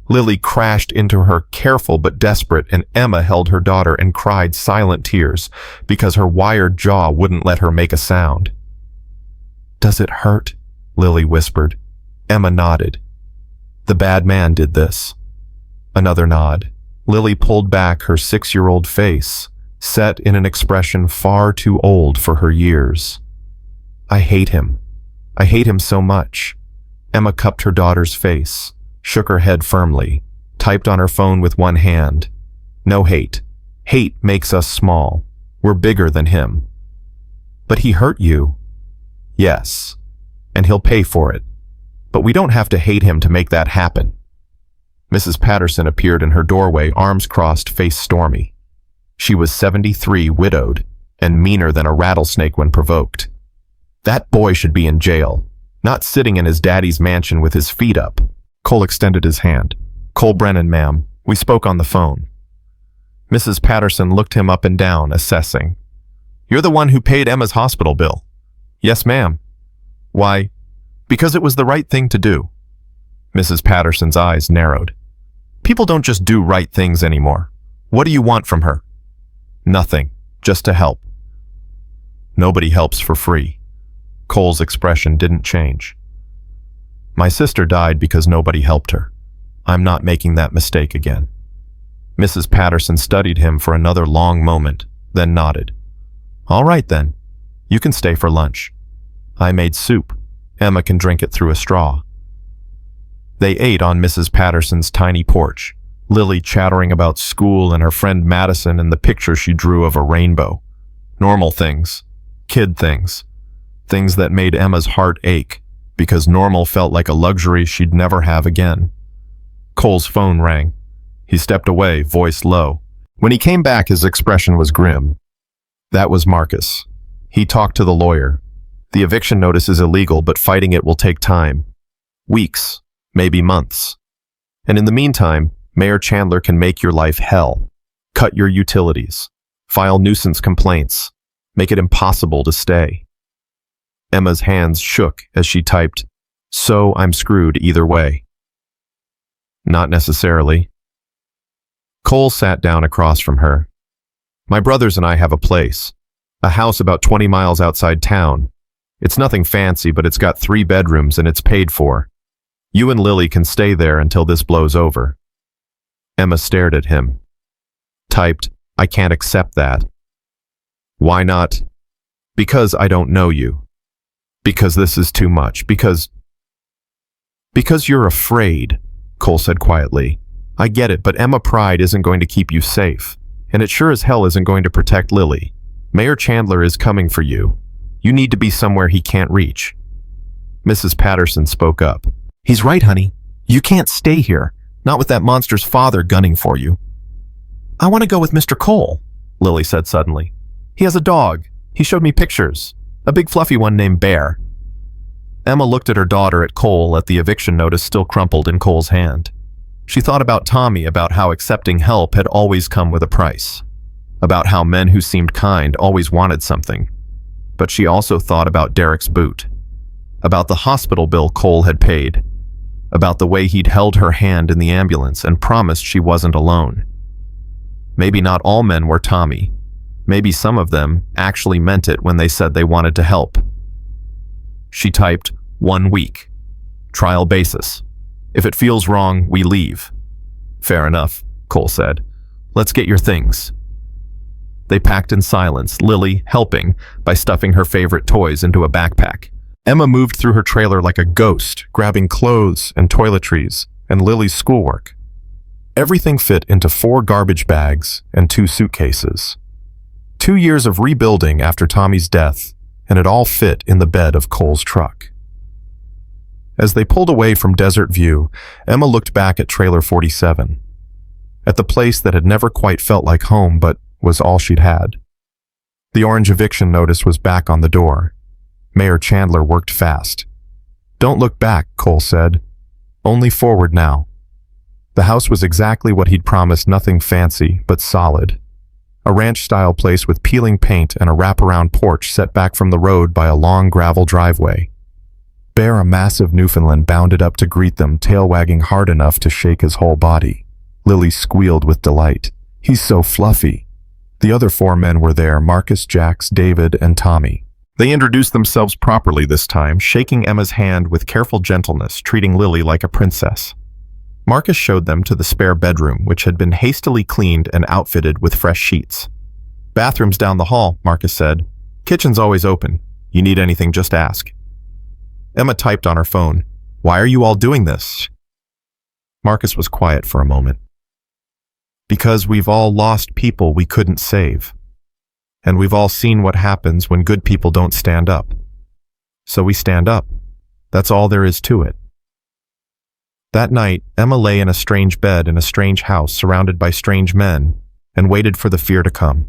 Lily crashed into her, careful but desperate, and Emma held her daughter and cried silent tears because her wired jaw wouldn't let her make a sound. "Does it hurt?" Lily whispered. Emma nodded. "The bad man did this." Another nod. Lily pulled back her 6-year-old face, set in an expression far too old for her years. "I hate him. I hate him so much." Emma cupped her daughter's face, shook her head firmly, typed on her phone with one hand. "No hate. Hate makes us small. We're bigger than him." "But he hurt you." "Yes. And he'll pay for it. But we don't have to hate him to make that happen." Mrs. Patterson appeared in her doorway, arms crossed, face stormy. She was 73, widowed, and meaner than a rattlesnake when provoked. That boy should be in jail, not sitting in his daddy's mansion with his feet up. Cole extended his hand. "Cole Brennan, ma'am. We spoke on the phone." Mrs. Patterson looked him up and down, assessing. "You're the one who paid Emma's hospital bill." "Yes, ma'am." "Why?" "Because it was the right thing to do." Mrs. Patterson's eyes narrowed. "People don't just do right things anymore. What do you want from her?" "Nothing. Just to help." "Nobody helps for free." Cole's expression didn't change. "My sister died because nobody helped her. I'm not making that mistake again. Mrs. Patterson studied him for another long moment, then nodded. All right then. You can stay for lunch. I made soup. Emma can drink it through a straw. They ate on Mrs. Patterson's tiny porch, Lily chattering about school and her friend Madison and the picture she drew of a rainbow. Normal things. Kid things. Things that made Emma's heart ache, because normal felt like a luxury she'd never have again. Cole's phone rang. He stepped away, voice low. When he came back, his expression was grim. That was Marcus. He talked to the lawyer. The eviction notice is illegal, but fighting it will take time. Weeks, maybe months. And in the meantime, Mayor Chandler can make your life hell. Cut your utilities. File nuisance complaints. Make it impossible to stay. Emma's hands shook as she typed, "So I'm screwed either way." Not necessarily. Cole sat down across from her. My brothers and I have a place. A house about 20 miles outside town. It's nothing fancy, but it's got 3 bedrooms and it's paid for. You and Lily can stay there until this blows over. Emma stared at him. Typed, "I can't accept that." Why not? Because I don't know you. Because this is too much. Because you're afraid, Cole said quietly. I get it, but Emma Pride isn't going to keep you safe. And it sure as hell isn't going to protect Lily. Mayor Chandler is coming for you. You need to be somewhere he can't reach. Mrs. Patterson spoke up. He's right, honey. You can't stay here. Not with that monster's father gunning for you. I want to go with Mr. Cole, Lily said suddenly. He has a dog. He showed me pictures. A big fluffy one named Bear. Emma looked at her daughter at Cole at the eviction notice still crumpled in Cole's hand. She thought about Tommy, about how accepting help had always come with a price. About how men who seemed kind always wanted something. But she also thought about Derek's boot. About the hospital bill Cole had paid. About the way he'd held her hand in the ambulance and promised she wasn't alone. Maybe not all men were Tommy. Maybe some of them actually meant it when they said they wanted to help. She typed, 1 week. Trial basis. If it feels wrong, we leave. Fair enough, Cole said. Let's get your things. They packed in silence, Lily helping by stuffing her favorite toys into a backpack. Emma moved through her trailer like a ghost, grabbing clothes and toiletries and Lily's schoolwork. Everything fit into 4 garbage bags and 2 suitcases. 2 years of rebuilding after Tommy's death, and it all fit in the bed of Cole's truck. As they pulled away from Desert View, Emma looked back at Trailer 47. At the place that had never quite felt like home, but was all she'd had. The orange eviction notice was back on the door. Mayor Chandler worked fast. Don't look back, Cole said. Only forward now. The house was exactly what he'd promised, nothing fancy, but solid. A ranch-style place with peeling paint and a wraparound porch set back from the road by a long gravel driveway. Bear, a massive Newfoundland, bounded up to greet them, tail wagging hard enough to shake his whole body. Lily squealed with delight. He's so fluffy. The other 4 men were there, Marcus, Jax, David, and Tommy. They introduced themselves properly this time, shaking Emma's hand with careful gentleness, treating Lily like a princess. Marcus showed them to the spare bedroom, which had been hastily cleaned and outfitted with fresh sheets. Bathroom's down the hall, Marcus said. Kitchen's always open. You need anything, just ask. Emma typed on her phone. Why are you all doing this? Marcus was quiet for a moment. Because we've all lost people we couldn't save. And we've all seen what happens when good people don't stand up. So we stand up. That's all there is to it. That night, Emma lay in a strange bed in a strange house surrounded by strange men and waited for the fear to come.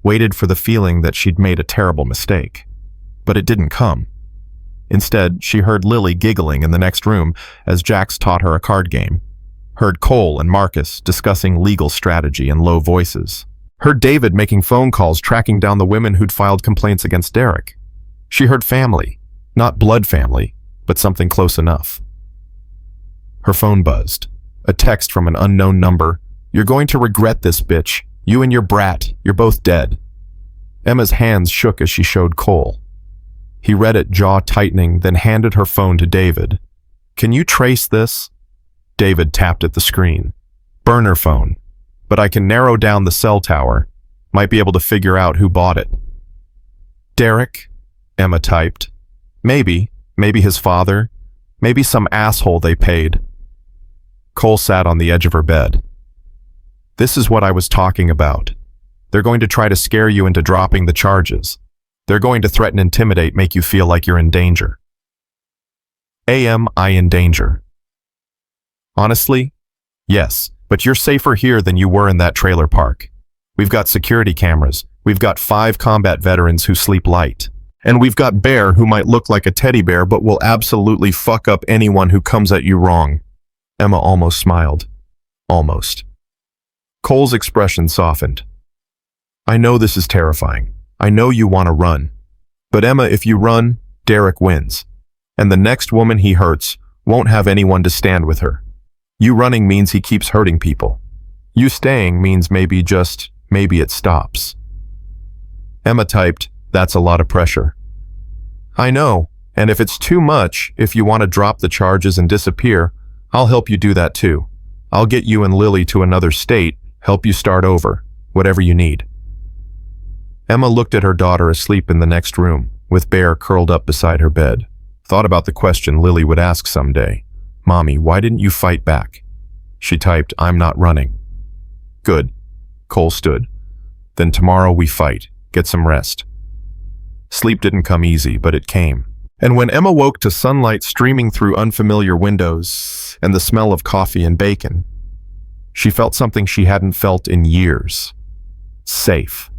Waited for the feeling that she'd made a terrible mistake. But it didn't come. Instead, she heard Lily giggling in the next room as Jax taught her a card game. Heard Cole and Marcus discussing legal strategy in low voices. Heard David making phone calls tracking down the women who'd filed complaints against Derek. She heard family. Not blood family, but something close enough. Her phone buzzed. A text from an unknown number. You're going to regret this, bitch. You and your brat. You're both dead. Emma's hands shook as she showed Cole. He read it, jaw tightening, then handed her phone to David. Can you trace this? David tapped at the screen. Burner phone. But I can narrow down the cell tower. Might be able to figure out who bought it. Derek? Emma typed. Maybe his father. Maybe some asshole they paid. Cole sat on the edge of her bed. This is what I was talking about. They're going to try to scare you into dropping the charges. They're going to threaten, intimidate, make you feel like you're in danger. Am I in danger? Honestly, yes, but you're safer here than you were in that trailer park. We've got security cameras. We've got 5 combat veterans who sleep light. And we've got Bear, who might look like a teddy bear but will absolutely fuck up anyone who comes at you wrong. Emma almost smiled. Almost. Cole's expression softened. I know this is terrifying. I know you want to run. But Emma, if you run, Derek wins. And the next woman he hurts won't have anyone to stand with her. You running means he keeps hurting people. You staying means maybe it stops. Emma typed, that's a lot of pressure. I know, and if it's too much, if you want to drop the charges and disappear, I'll help you do that too. I'll get you and Lily to another state, help you start over, whatever you need. Emma looked at her daughter asleep in the next room, with Bear curled up beside her bed. Thought about the question Lily would ask someday. Mommy, why didn't you fight back? She typed, I'm not running. Good. Cole stood. Then tomorrow we fight. Get some rest. Sleep didn't come easy, but it came. And when Emma woke to sunlight streaming through unfamiliar windows and the smell of coffee and bacon, she felt something she hadn't felt in years. Safe.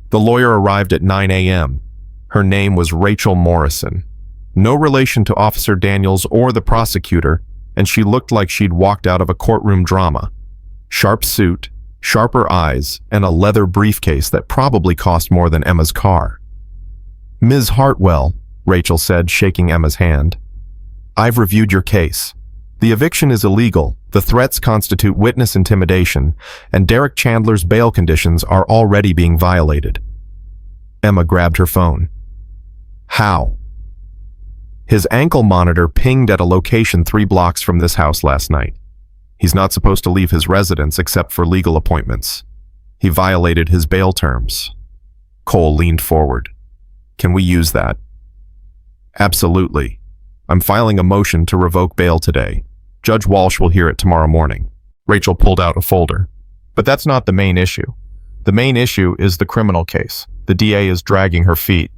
The lawyer arrived at 9 a.m. Her name was Rachel Morrison. No relation to Officer Daniels or the prosecutor, and she looked like she'd walked out of a courtroom drama. Sharp suit, sharper eyes, and a leather briefcase that probably cost more than Emma's car. Ms. Hartwell, Rachel said, shaking Emma's hand. I've reviewed your case. The eviction is illegal, the threats constitute witness intimidation, and Derek Chandler's bail conditions are already being violated. Emma grabbed her phone. How? His ankle monitor pinged at a location 3 blocks from this house last night. He's not supposed to leave his residence except for legal appointments. He violated his bail terms. Cole leaned forward. Can we use that? Absolutely. I'm filing a motion to revoke bail today. Judge Walsh will hear it tomorrow morning. Rachel pulled out a folder. But that's not the main issue. The main issue is the criminal case. The DA is dragging her feet.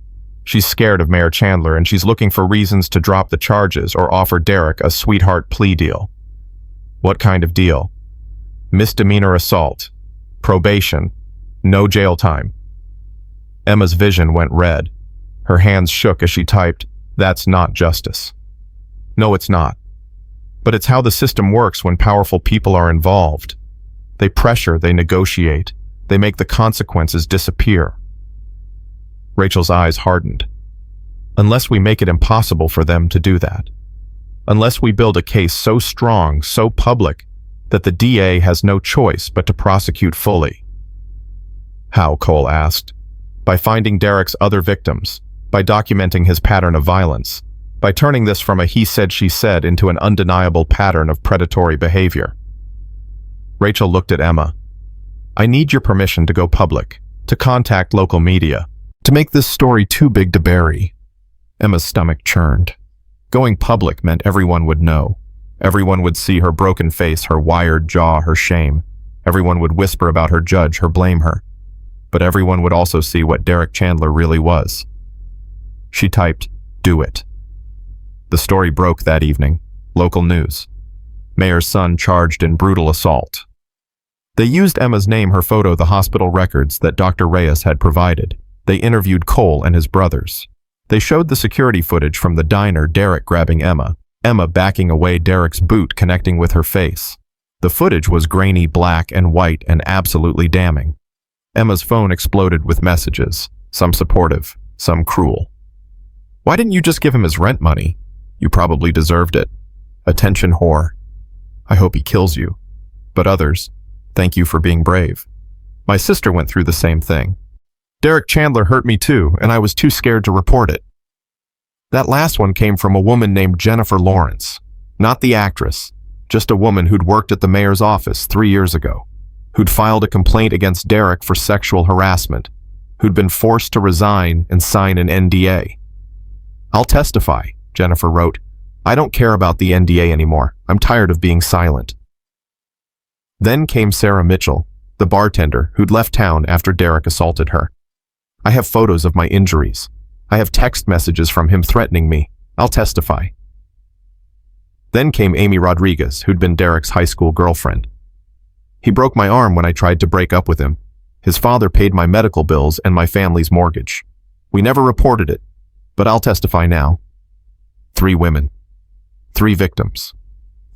She's scared of Mayor Chandler, and she's looking for reasons to drop the charges or offer Derek a sweetheart plea deal. What kind of deal? Misdemeanor assault. Probation. No jail time. Emma's vision went red. Her hands shook as she typed, "That's not justice." No, it's not. But it's how the system works when powerful people are involved. They pressure, they negotiate, they make the consequences disappear. Rachel's eyes hardened. Unless we make it impossible for them to do that. Unless we build a case so strong, so public, that the DA has no choice but to prosecute fully. How, Cole asked. By finding Derek's other victims, by documenting his pattern of violence, by turning this from a he said she said into an undeniable pattern of predatory behavior. Rachel looked at Emma. I need your permission to go public, to contact local media, to make this story too big to bury. Emma's stomach churned. Going public meant everyone would know. Everyone would see her broken face, her wired jaw, her shame. Everyone would whisper about her, judge her, blame her. But everyone would also see what Derek Chandler really was. She typed, do it. The story broke that evening. Local news. Mayor's son charged in brutal assault. They used Emma's name, her photo, the hospital records that Dr. Reyes had provided. They interviewed Cole and his brothers. They showed the security footage from the diner, Derek grabbing Emma, Emma backing away Derek's boot connecting with her face. The footage was grainy black and white and absolutely damning. Emma's phone exploded with messages, some supportive, some cruel. Why didn't you just give him his rent money? You probably deserved it. Attention whore. I hope he kills you. But others, thank you for being brave. My sister went through the same thing. Derek Chandler hurt me too, and I was too scared to report it. That last one came from a woman named Jennifer Lawrence. Not the actress. Just a woman who'd worked at the mayor's office 3 years ago, who'd filed a complaint against Derek for sexual harassment, who'd been forced to resign and sign an NDA. "I'll testify," Jennifer wrote. "I don't care about the NDA anymore. I'm tired of being silent." Then came Sarah Mitchell, the bartender who'd left town after Derek assaulted her. "I have photos of my injuries. I have text messages from him threatening me. I'll testify." Then came Amy Rodriguez, who'd been Derek's high school girlfriend. "He broke my arm when I tried to break up with him. His father paid my medical bills and my family's mortgage. We never reported it, but I'll testify now." 3 women. 3 victims.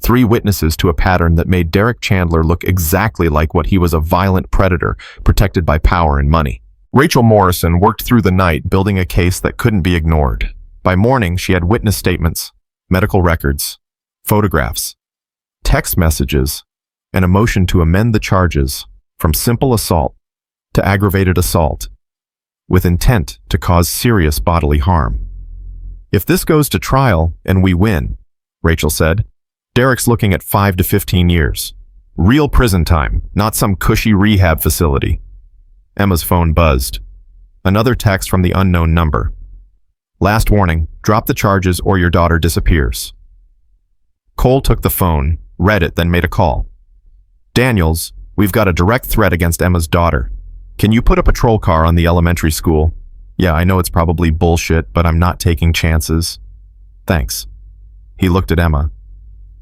3 witnesses to a pattern that made Derek Chandler look exactly like what he was, a violent predator protected by power and money. Rachel Morrison worked through the night building a case that couldn't be ignored. By morning, she had witness statements, medical records, photographs, text messages, and a motion to amend the charges from simple assault to aggravated assault, with intent to cause serious bodily harm. "If this goes to trial and we win," Rachel said, "Derek's looking at 5 to 15 years. Real prison time, not some cushy rehab facility." Emma's phone buzzed. Another text from the unknown number. "Last warning, drop the charges or your daughter disappears." Cole took the phone, read it, then made a call. "Daniels, we've got a direct threat against Emma's daughter. Can you put a patrol car on the elementary school? Yeah, I know it's probably bullshit, but I'm not taking chances. Thanks." He looked at Emma.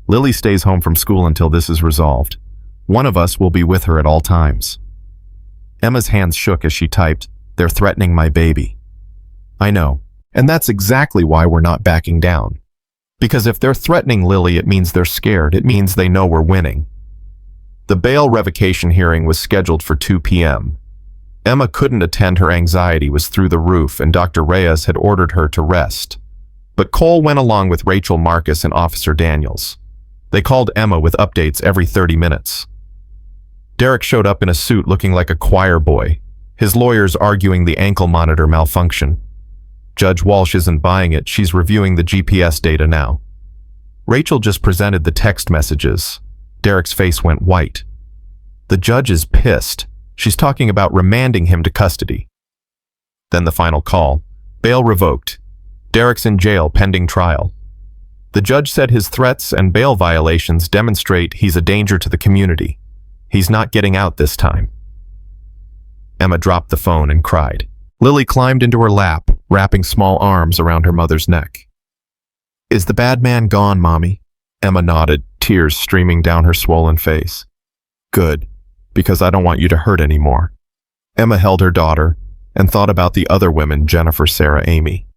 "Lily stays home from school until this is resolved. One of us will be with her at all times." Emma's hands shook as she typed, "They're threatening my baby." "I know, and that's exactly why we're not backing down. Because if they're threatening Lily, it means they're scared. It means they know we're winning." The bail revocation hearing was scheduled for 2 p.m. Emma couldn't attend. Her anxiety was through the roof, and Dr. Reyes had ordered her to rest. But Cole went along with Rachel Marcus and Officer Daniels. They called Emma with updates every 30 minutes. Derek showed up in a suit looking like a choir boy, his lawyers arguing the ankle monitor malfunction. Judge Walsh isn't buying it. She's reviewing the GPS data now. Rachel just presented the text messages. Derek's face went white. The judge is pissed. She's talking about remanding him to custody. Then the final call. Bail revoked. Derek's in jail pending trial. The judge said his threats and bail violations demonstrate he's a danger to the community. He's not getting out this time. Emma dropped the phone and cried. Lily climbed into her lap, wrapping small arms around her mother's neck. "Is the bad man gone, Mommy?" Emma nodded, tears streaming down her swollen face. "Good, because I don't want you to hurt anymore." Emma held her daughter and thought about the other women, Jennifer, Sarah, Amy.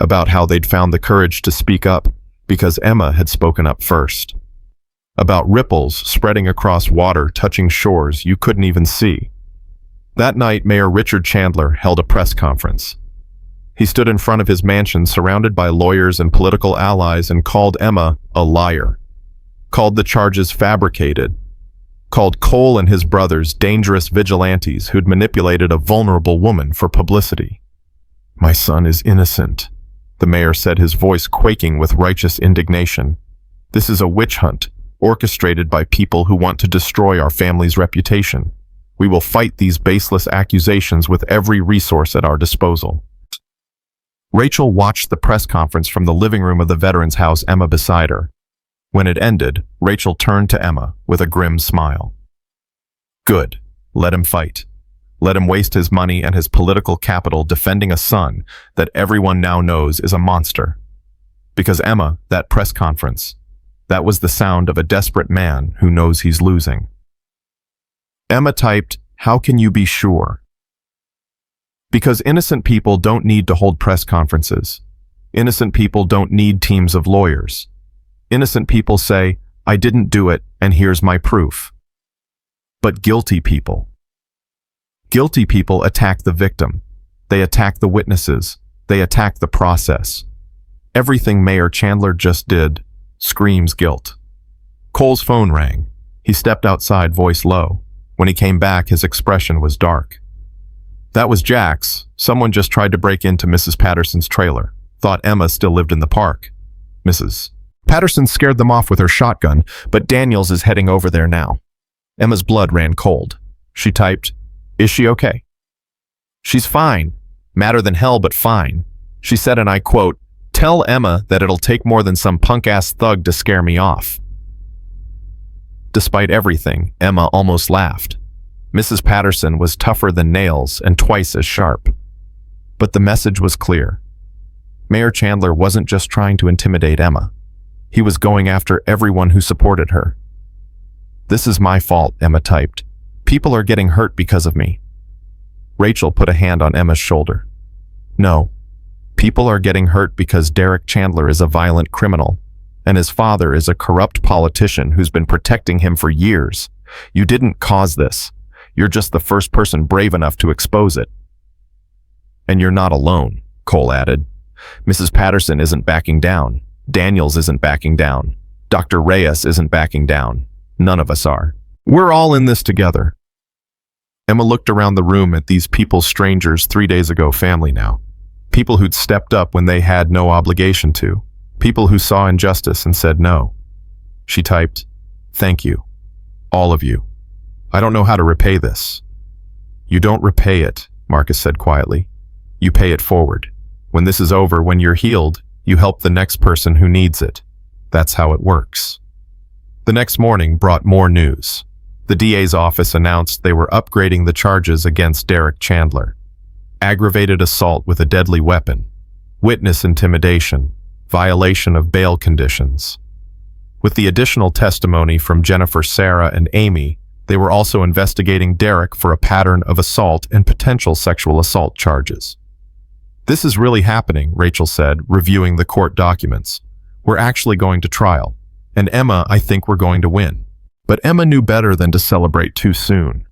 About how they'd found the courage to speak up because Emma had spoken up first. About ripples spreading across water, touching shores you couldn't even see. That night, Mayor Richard Chandler held a press conference. He stood in front of his mansion surrounded by lawyers and political allies and called Emma a liar. Called the charges fabricated. Called Cole and his brothers dangerous vigilantes who'd manipulated a vulnerable woman for publicity. "My son is innocent," the mayor said, his voice quaking with righteous indignation. "This is a witch hunt, orchestrated by people who want to destroy our family's reputation. We will fight these baseless accusations with every resource at our disposal." Rachel watched the press conference from the living room of the veteran's house, Emma beside her. When it ended, Rachel turned to Emma with a grim smile. "Good. Let him fight. Let him waste his money and his political capital defending a son that everyone now knows is a monster. Because Emma, that press conference, that was the sound of a desperate man who knows he's losing." Emma typed, "How can you be sure?" Because innocent people don't need to hold press conferences. Innocent people don't need teams of lawyers. Innocent people say, "I didn't do it, and here's my proof." But guilty people attack the victim. They attack the witnesses. They attack the process. Everything Mayor Chandler just did screams guilt. Cole's phone rang. He stepped outside, voice low. When he came back, his expression was dark. "That was Jax. Someone just tried to break into Mrs. Patterson's trailer. Thought Emma still lived in the park." "Mrs. Patterson scared them off with her shotgun, but Daniels is heading over there now. Emma's blood ran cold. She typed, "Is she okay?" "She's fine. Madder than hell, but fine." She said, and I quote, "Tell Emma that it'll take more than some punk-ass thug to scare me off." Despite everything, Emma almost laughed. Mrs. Patterson was tougher than nails and twice as sharp. But the message was clear. Mayor Chandler wasn't just trying to intimidate Emma. He was going after everyone who supported her. "This is my fault," Emma typed. "People are getting hurt because of me." Rachel put a hand on Emma's shoulder. "No. People are getting hurt because Derek Chandler is a violent criminal, and his father is a corrupt politician who's been protecting him for years. You didn't cause this. You're just the first person brave enough to expose it." "And you're not alone," Cole added. "Mrs. Patterson isn't backing down. Daniels isn't backing down. Dr. Reyes isn't backing down. None of us are. We're all in this together." Emma looked around the room at these people, strangers 3 days ago, family now. People who'd stepped up when they had no obligation to. People who saw injustice and said no. She typed, "Thank you. All of you. I don't know how to repay this." "You don't repay it," Marcus said quietly. "You pay it forward. When this is over, when you're healed, you help the next person who needs it. That's how it works." The next morning brought more news. The DA's office announced they were upgrading the charges against Derek Chandler. Aggravated assault with a deadly weapon, witness intimidation, violation of bail conditions. With the additional testimony from Jennifer, Sarah, and Amy, they were also investigating Derek for a pattern of assault and potential sexual assault charges. "This is really happening," Rachel said, reviewing the court documents. "We're actually going to trial. And Emma, I think we're going to win." But Emma knew better than to celebrate too soon.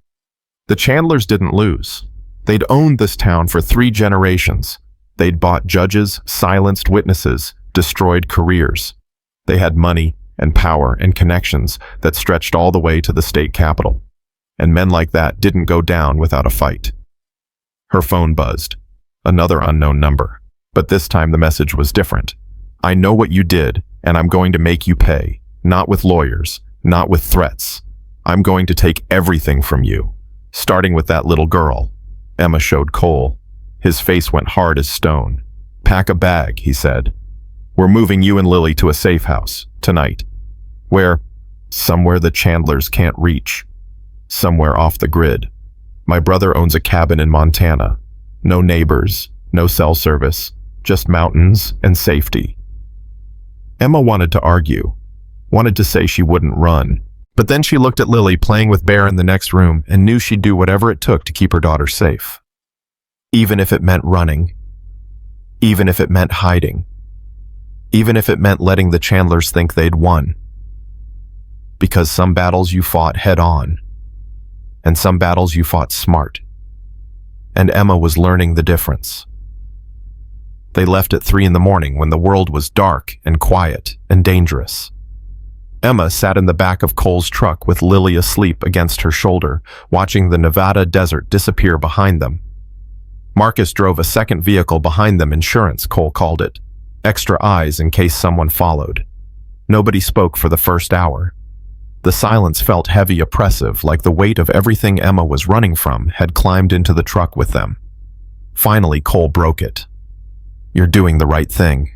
The Chandlers didn't lose. They'd owned this town for 3 generations. They'd bought judges, silenced witnesses, destroyed careers. They had money and power and connections that stretched all the way to the state capitol. And men like that didn't go down without a fight. Her phone buzzed. Another unknown number. But this time the message was different. "I know what you did, and I'm going to make you pay. Not with lawyers, not with threats. I'm going to take everything from you. Starting with that little girl." Emma showed Cole. His face went hard as stone. "Pack a bag," he said. "We're moving you and Lily to a safe house, tonight. Where? Somewhere the Chandlers can't reach. Somewhere off the grid. My brother owns a cabin in Montana. No neighbors, no cell service, just mountains and safety." Emma wanted to argue, wanted to say she wouldn't run, but then she looked at Lily playing with Bear in the next room and knew she'd do whatever it took to keep her daughter safe. Even if it meant running, even if it meant hiding, even if it meant letting the Chandlers think they'd won. Because some battles you fought head on, and some battles you fought smart. And Emma was learning the difference. They left at 3 in the morning when the world was dark and quiet and dangerous. Emma sat in the back of Cole's truck with Lily asleep against her shoulder, watching the Nevada desert disappear behind them. Marcus drove a second vehicle behind them, insurance, Cole called it. Extra eyes in case someone followed. Nobody spoke for the first hour. The silence felt heavy, oppressive, like the weight of everything Emma was running from had climbed into the truck with them. Finally, Cole broke it. "You're doing the right thing."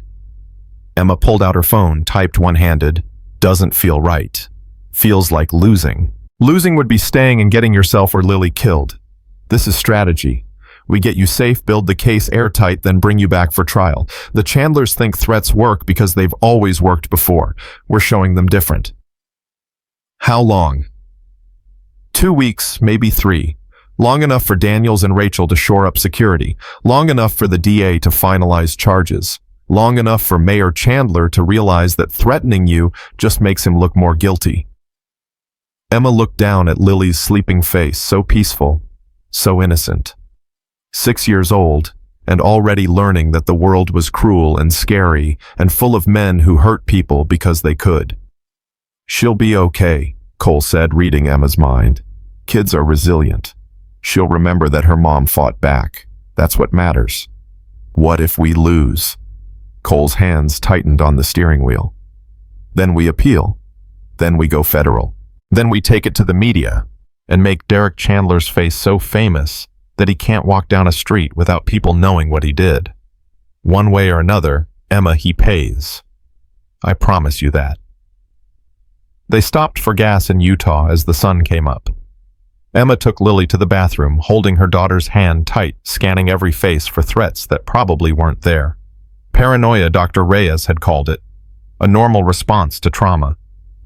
Emma pulled out her phone, typed one-handed, "Doesn't feel right. Feels like losing." Losing would be staying and getting yourself or Lily killed. This is strategy. We get you safe, build the case airtight, then bring you back for trial. The Chandlers think threats work because they've always worked before. We're showing them different. How long? 2 weeks, maybe 3. Long enough for Daniels and Rachel to shore up security. Long enough for the DA to finalize charges. Long enough for Mayor Chandler to realize that threatening you just makes him look more guilty. Emma looked down at Lily's sleeping face, so peaceful, so innocent. 6 years old, and already learning that the world was cruel and scary and full of men who hurt people because they could. "She'll be okay," Cole said, reading Emma's mind. "Kids are resilient. She'll remember that her mom fought back. That's what matters." "What if we lose?" Cole's hands tightened on the steering wheel. Then we appeal. Then we go federal. Then we take it to the media and make Derek Chandler's face so famous that he can't walk down a street without people knowing what he did. One way or another, Emma, he pays. I promise you that. They stopped for gas in Utah as the sun came up. Emma took Lily to the bathroom, holding her daughter's hand tight, scanning every face for threats that probably weren't there. Paranoia, Dr. Reyes had called it. A normal response to trauma.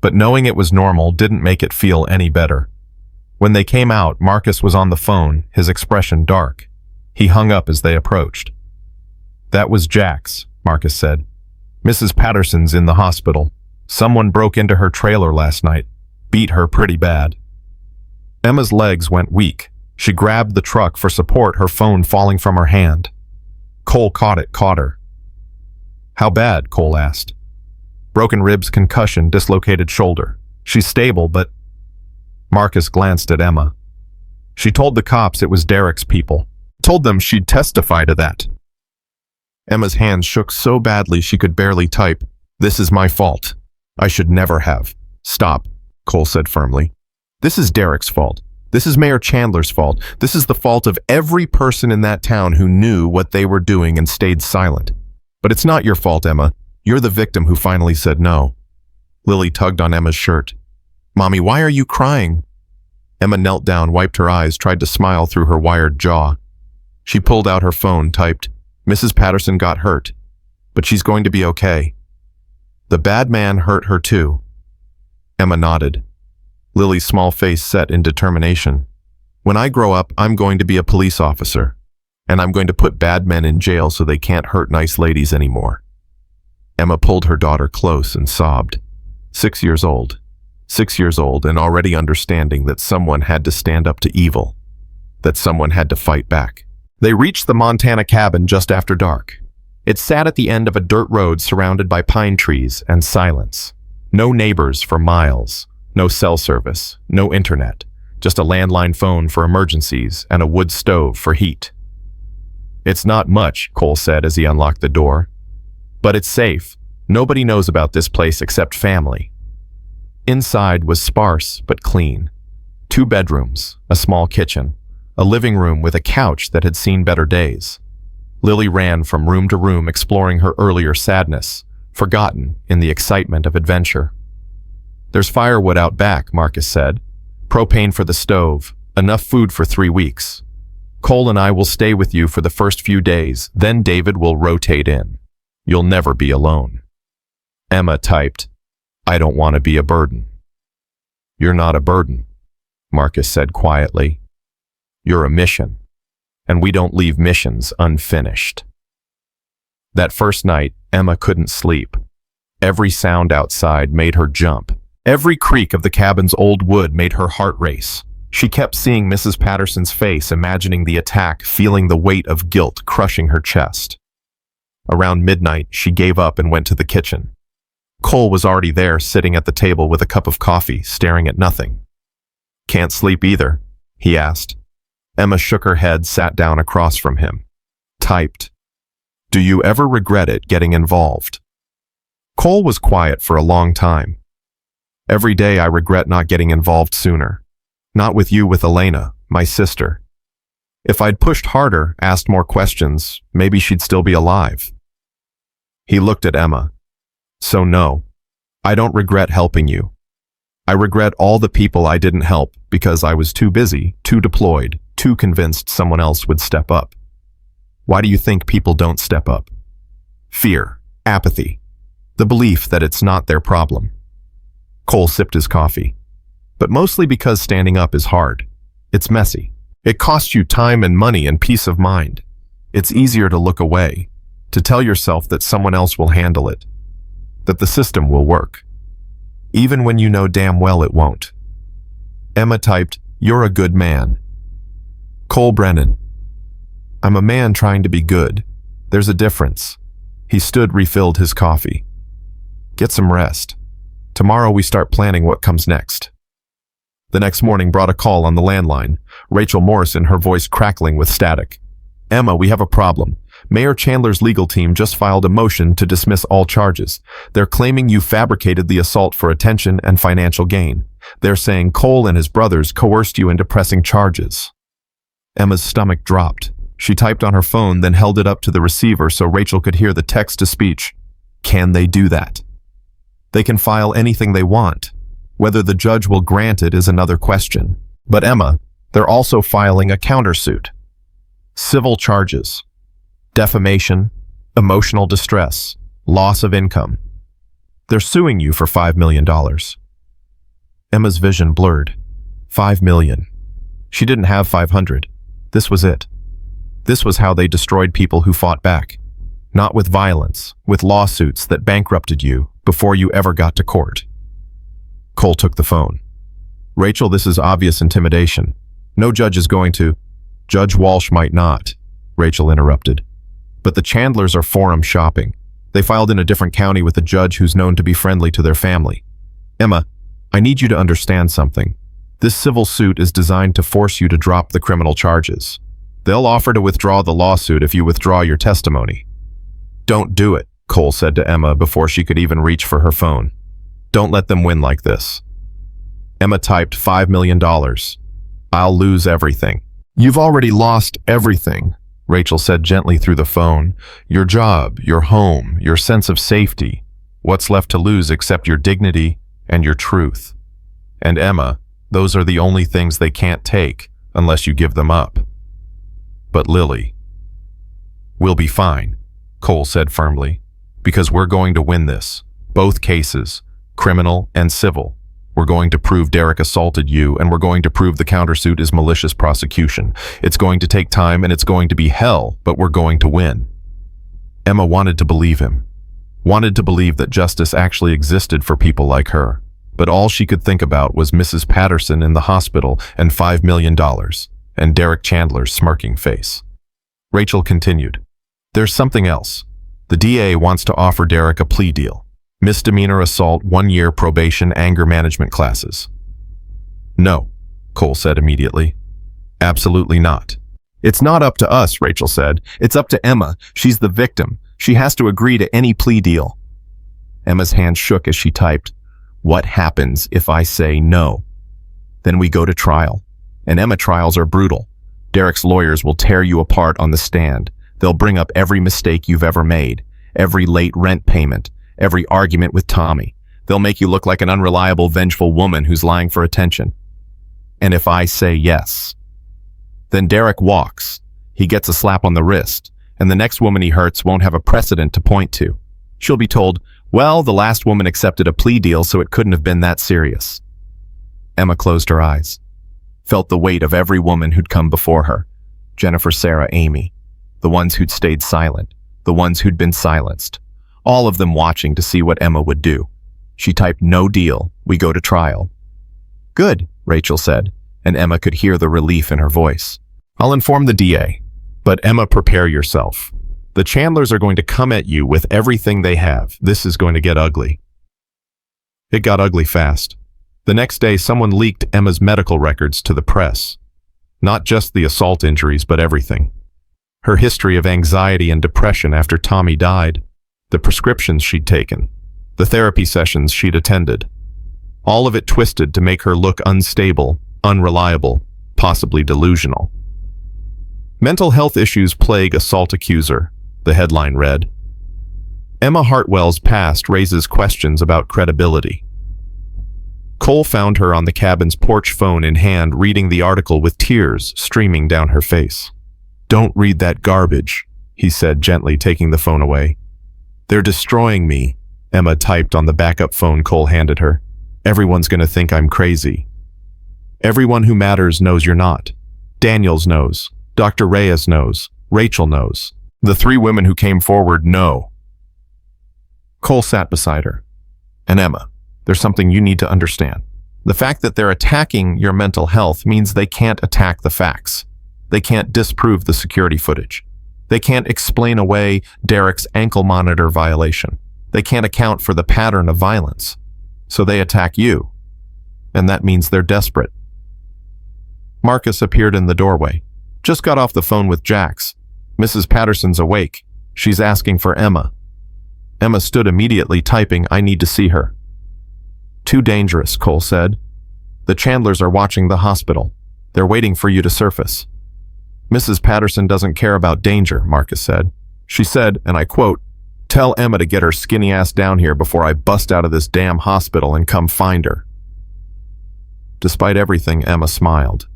But knowing it was normal didn't make it feel any better. When they came out, Marcus was on the phone, his expression dark. He hung up as they approached. That was Jax, Marcus said. Mrs. Patterson's in the hospital. Someone broke into her trailer last night. Beat her pretty bad. Emma's legs went weak. She grabbed the truck for support, her phone falling from her hand. Cole caught her. How bad? Cole asked. Broken ribs, concussion, dislocated shoulder. She's stable, but... Marcus glanced at Emma. She told the cops it was Derek's people. Told them she'd testify to that. Emma's hands shook so badly she could barely type. This is my fault. I should never have. Stop, Cole said firmly. This is Derek's fault. This is Mayor Chandler's fault. This is the fault of every person in that town who knew what they were doing and stayed silent. But it's not your fault, Emma. You're the victim who finally said no. Lily tugged on Emma's shirt. Mommy, why are you crying? Emma knelt down, wiped her eyes, tried to smile through her wired jaw. She pulled out her phone, typed, Mrs. Patterson got hurt, but she's going to be okay. The bad man hurt her too. Emma nodded. Lily's small face set in determination. When I grow up, I'm going to be a police officer, and I'm going to put bad men in jail so they can't hurt nice ladies anymore. Emma pulled her daughter close and sobbed. 6 years old. 6 years old and already understanding that someone had to stand up to evil, that someone had to fight back. They reached the Montana cabin just after dark. It sat at the end of a dirt road surrounded by pine trees and silence. No neighbors for miles, no cell service, no internet, just a landline phone for emergencies and a wood stove for heat. It's not much, Cole said as he unlocked the door. But it's safe. Nobody knows about this place except family. Inside was sparse but clean. 2 bedrooms, a small kitchen, a living room with a couch that had seen better days. Lily ran from room to room exploring her earlier sadness, forgotten in the excitement of adventure. There's firewood out back, Marcus said. Propane for the stove, enough food for 3 weeks. Cole and I will stay with you for the first few days, then David will rotate in. You'll never be alone. Emma typed, I don't want to be a burden. You're not a burden, Marcus said quietly. You're a mission, and we don't leave missions unfinished. That first night, Emma couldn't sleep. Every sound outside made her jump. Every creak of the cabin's old wood made her heart race. She kept seeing Mrs. Patterson's face, imagining the attack, feeling the weight of guilt crushing her chest. Around midnight, she gave up and went to the kitchen. Cole was already there, sitting at the table with a cup of coffee, staring at nothing. Can't sleep either, he asked. Emma shook her head, sat down across from him. Typed, Do you ever regret it getting involved? Cole was quiet for a long time. Every day I regret not getting involved sooner. Not with you, with Elena, my sister. If I'd pushed harder, asked more questions, maybe she'd still be alive. He looked at Emma. So no, I don't regret helping you. I regret all the people I didn't help because I was too busy, too deployed, too convinced someone else would step up. Why do you think people don't step up? Fear, apathy, the belief that it's not their problem. Cole sipped his coffee. But mostly because standing up is hard. It's messy. It costs you time and money and peace of mind. It's easier to look away, to tell yourself that someone else will handle it, that the system will work, even when you know damn well it won't. Emma typed, You're a good man. Cole Brennan. I'm a man trying to be good. There's a difference. He stood, refilled his coffee. Get some rest. Tomorrow we start planning what comes next. The next morning brought a call on the landline. Rachel Morrison, her voice crackling with static. Emma, we have a problem. Mayor Chandler's legal team just filed a motion to dismiss all charges. They're claiming you fabricated the assault for attention and financial gain. They're saying Cole and his brothers coerced you into pressing charges. Emma's stomach dropped. She typed on her phone, then held it up to the receiver so Rachel could hear the text-to-speech. Can they do that? They can file anything they want. Whether the judge will grant it is another question. But Emma, they're also filing a countersuit. Civil charges. Defamation, emotional distress, loss of income. They're suing you for $5 million. Emma's vision blurred. $5 million. She didn't have 500. This was it. This was how they destroyed people who fought back. Not with violence, with lawsuits that bankrupted you before you ever got to court. Cole took the phone. Rachel, this is obvious intimidation. No judge is going to. Judge Walsh might not, Rachel interrupted. But the Chandlers are forum shopping. They filed in a different county with a judge who's known to be friendly to their family. Emma, I need you to understand something. This civil suit is designed to force you to drop the criminal charges. They'll offer to withdraw the lawsuit if you withdraw your testimony. Don't do it, Cole said to Emma before she could even reach for her phone. Don't let them win like this. Emma typed $5 million. I'll lose everything. You've already lost everything, Rachel said gently through the phone. Your job, your home, your sense of safety. What's left to lose except your dignity and your truth? And Emma, those are the only things they can't take unless you give them up. But Lily. We'll be fine, Cole said firmly, because we're going to win this. Both cases, criminal and civil. We're going to prove Derek assaulted you, and we're going to prove the countersuit is malicious prosecution. It's going to take time and it's going to be hell, but we're going to win. Emma wanted to believe him, wanted to believe that justice actually existed for people like her. But all she could think about was Mrs. Patterson in the hospital and $5 million, and Derek Chandler's smirking face. Rachel continued. There's something else. The DA wants to offer Derek a plea deal. Misdemeanor assault, 1-year probation, anger management classes. No, Cole said immediately. Absolutely not. It's not up to us, Rachel said. It's up to Emma. She's the victim. She has to agree to any plea deal. Emma's hand shook as she typed, What happens if I say no? Then we go to trial. And Emma, trials are brutal. Derek's lawyers will tear you apart on the stand. They'll bring up every mistake you've ever made, every late rent payment, every argument with Tommy. They'll make you look like an unreliable, vengeful woman who's lying for attention. And if I say yes, then Derek walks. He gets a slap on the wrist, and the next woman he hurts won't have a precedent to point to. She'll be told, well, the last woman accepted a plea deal, so it couldn't have been that serious. Emma closed her eyes, felt the weight of every woman who'd come before her. Jennifer, Sarah, Amy. The ones who'd stayed silent. The ones who'd been silenced. All of them watching to see what Emma would do. She typed, no deal. We go to trial. Good, Rachel said, and Emma could hear the relief in her voice. I'll inform the DA. But Emma, prepare yourself. The Chandlers are going to come at you with everything they have. This is going to get ugly. It got ugly fast. The next day, someone leaked Emma's medical records to the press. Not just the assault injuries, but everything. Her history of anxiety and depression after Tommy died. The prescriptions she'd taken. The therapy sessions she'd attended. All of it twisted to make her look unstable, unreliable, possibly delusional. Mental health issues plague assault accuser, the headline read. Emma Hartwell's past raises questions about credibility. Cole found her on the cabin's porch, phone in hand, reading the article with tears streaming down her face. Don't read that garbage, he said gently, taking the phone away. They're destroying me, Emma typed on the backup phone Cole handed her. Everyone's going to think I'm crazy. Everyone who matters knows you're not. Daniels knows. Dr. Reyes knows. Rachel knows. The 3 women who came forward know. Cole sat beside her. And Emma, there's something you need to understand. The fact that they're attacking your mental health means they can't attack the facts. They can't disprove the security footage. They can't explain away Derek's ankle monitor violation. They can't account for the pattern of violence. So they attack you. And that means they're desperate. Marcus appeared in the doorway. Just got off the phone with Jax. Mrs. Patterson's awake. She's asking for Emma. Emma stood immediately, typing, "I need to see her." "Too dangerous," Cole said. "The Chandlers are watching the hospital. They're waiting for you to surface." "Mrs. Patterson doesn't care about danger," Marcus said. She said, and I quote, "Tell Emma to get her skinny ass down here before I bust out of this damn hospital and come find her." Despite everything, Emma smiled.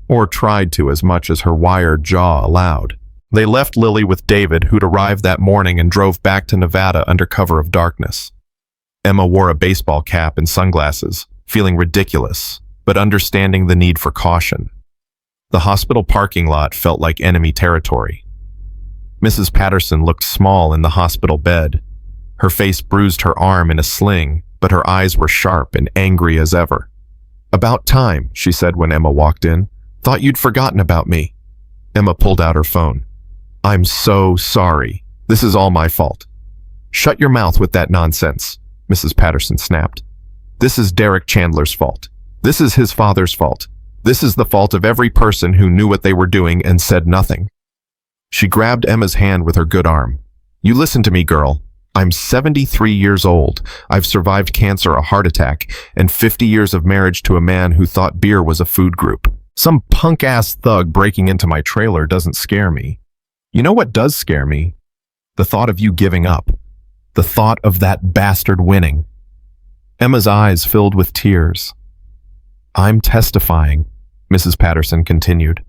Or tried to, as much as her wired jaw allowed. They left Lily with David, who'd arrived that morning, and drove back to Nevada under cover of darkness. Emma wore a baseball cap and sunglasses, feeling ridiculous, but understanding the need for caution. The hospital parking lot felt like enemy territory. Mrs. Patterson looked small in the hospital bed. Her face bruised her arm in a sling, but her eyes were sharp and angry as ever. "About time," she said when Emma walked in. "Thought you'd forgotten about me." Emma pulled out her phone. "I'm so sorry. This is all my fault." "Shut your mouth with that nonsense," Mrs. Patterson snapped. "This is Derek Chandler's fault. This is his father's fault. This is the fault of every person who knew what they were doing and said nothing." She grabbed Emma's hand with her good arm. "You listen to me, girl. I'm 73 years old. I've survived cancer, a heart attack, and 50 years of marriage to a man who thought beer was a food group. Some punk-ass thug breaking into my trailer doesn't scare me. You know what does scare me? The thought of you giving up. The thought of that bastard winning." Emma's eyes filled with tears. "I'm testifying," Mrs. Patterson continued.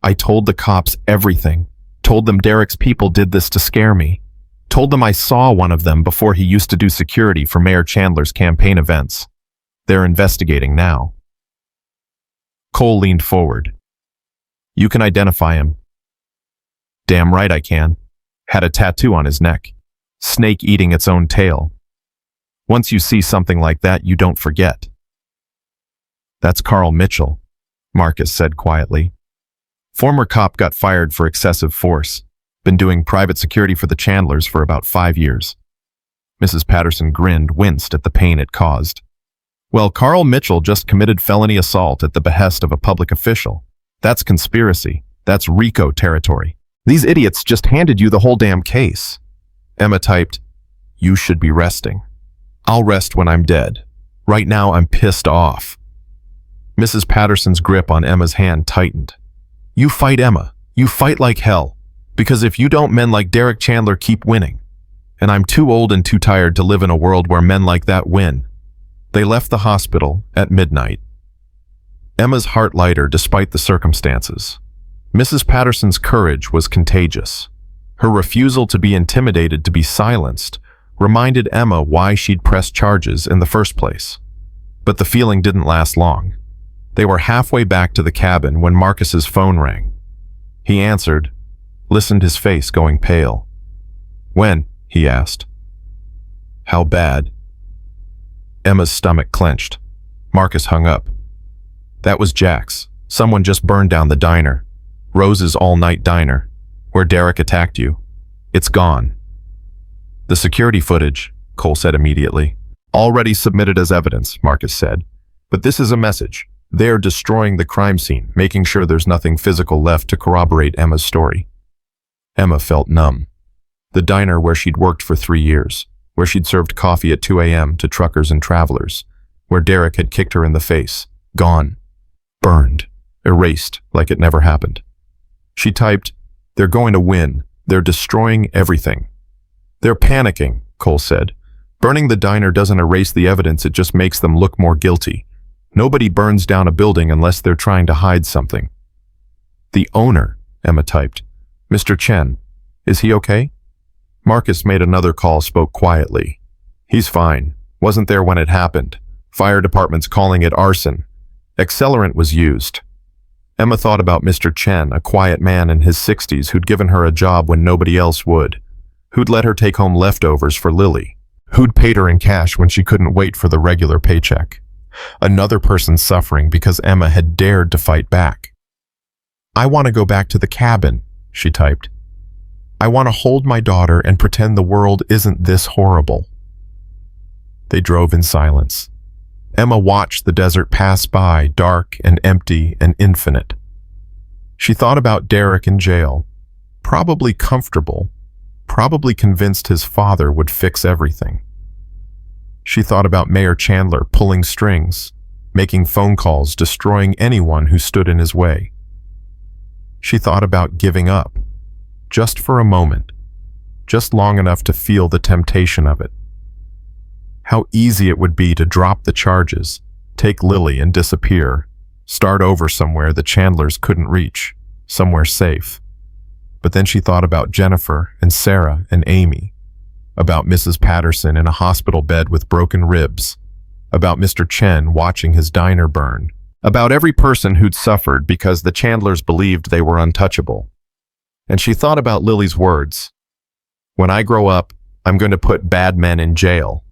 "I told the cops everything. Told them Derek's people did this to scare me. Told them I saw one of them before he used to do security for Mayor Chandler's campaign events. They're investigating now." Cole leaned forward. "You can identify him." "Damn right I can." Had a tattoo on his neck. Snake eating its own tail. Once you see something like that, you don't forget. "That's Carl Mitchell," Marcus said quietly. "Former cop, got fired for excessive force. Been doing private security for the Chandlers for about 5 years. Mrs. Patterson grinned, winced at the pain it caused. "Well, Carl Mitchell just committed felony assault at the behest of a public official. That's conspiracy. That's RICO territory. These idiots just handed you the whole damn case." Emma typed, "You should be resting." "I'll rest when I'm dead. Right now I'm pissed off." Mrs. Patterson's grip on Emma's hand tightened. "You fight, Emma. You fight like hell. Because if you don't, men like Derek Chandler keep winning. And I'm too old and too tired to live in a world where men like that win." They left the hospital at midnight. Emma's heart lighter despite the circumstances. Mrs. Patterson's courage was contagious. Her refusal to be intimidated, to be silenced, reminded Emma why she'd pressed charges in the first place. But the feeling didn't last long. They were halfway back to the cabin when Marcus's phone rang. He answered, listened, his face going pale. "When?" he asked. "How bad?" Emma's stomach clenched. Marcus hung up. "That was Jack's. Someone just burned down the diner. Rose's all-night diner, where Derek attacked you. It's gone." "The security footage," Cole said immediately. "Already submitted as evidence," Marcus said. "But this is a message. They're destroying the crime scene, making sure there's nothing physical left to corroborate Emma's story." Emma felt numb. The diner where she'd worked for 3 years, where she'd served coffee at 2 a.m. to truckers and travelers, where Derek had kicked her in the face, gone, burned, erased like it never happened. She typed, "They're going to win. They're destroying everything." "They're panicking," Cole said. "Burning the diner doesn't erase the evidence, it just makes them look more guilty. Nobody burns down a building unless they're trying to hide something." "The owner," Emma typed. "Mr. Chen. Is he okay?" Marcus made another call, spoke quietly. "He's fine. Wasn't there when it happened. Fire department's calling it arson. Accelerant was used." Emma thought about Mr. Chen, a quiet man in his 60s who'd given her a job when nobody else would, who'd let her take home leftovers for Lily, who'd paid her in cash when she couldn't wait for the regular paycheck. Another person suffering because Emma had dared to fight back. "I want to go back to the cabin," she typed. "I want to hold my daughter and pretend the world isn't this horrible." They drove in silence. Emma watched the desert pass by, dark and empty and infinite. She thought about Derek in jail, probably comfortable, probably convinced his father would fix everything. She thought about Mayor Chandler pulling strings, making phone calls, destroying anyone who stood in his way. She thought about giving up, just for a moment, just long enough to feel the temptation of it. How easy it would be to drop the charges, take Lily and disappear, start over somewhere the Chandlers couldn't reach, somewhere safe. But then she thought about Jennifer and Sarah and Amy, about Mrs. Patterson in a hospital bed with broken ribs, about Mr. Chen watching his diner burn, about every person who'd suffered because the Chandlers believed they were untouchable. And she thought about Lily's words, "When I grow up, I'm going to put bad men in jail."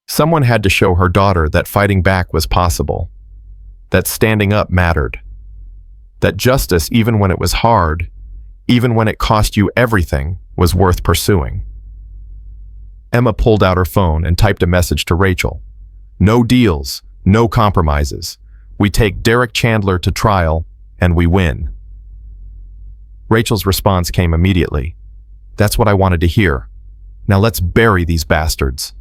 Someone had to show her daughter that fighting back was possible, that standing up mattered, that justice, even when it was hard, even when it cost you everything, was worth pursuing. Emma pulled out her phone and typed a message to Rachel. "No deals, no compromises. We take Derek Chandler to trial, and we win." Rachel's response came immediately. "That's what I wanted to hear. Now let's bury these bastards."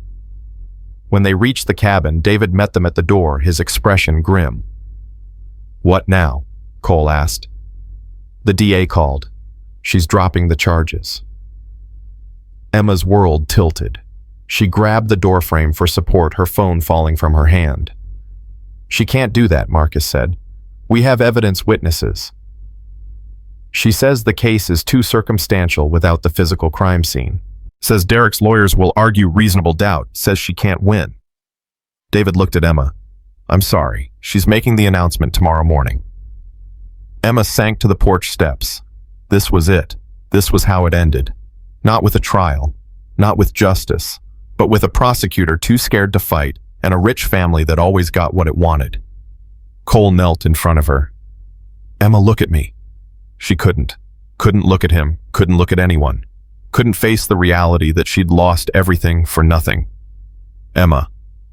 When they reached the cabin, David met them at the door, his expression grim. "What now?" Cole asked. "The DA called. She's dropping the charges." Emma's world tilted. She grabbed the doorframe for support, her phone falling from her hand. "She can't do that," Marcus said. "We have evidence, witnesses." "She says the case is too circumstantial without the physical crime scene. Says Derek's lawyers will argue reasonable doubt, says she can't win." David looked at Emma. "I'm sorry. She's making the announcement tomorrow morning." Emma sank to the porch steps. This was it. This was how it ended. Not with a trial, not with justice, but with a prosecutor too scared to fight and a rich family that always got what it wanted. Cole knelt in front of her. "Emma, look at me." She couldn't. Couldn't look at him, couldn't look at anyone. Couldn't face the reality that she'd lost everything for nothing. "Emma,"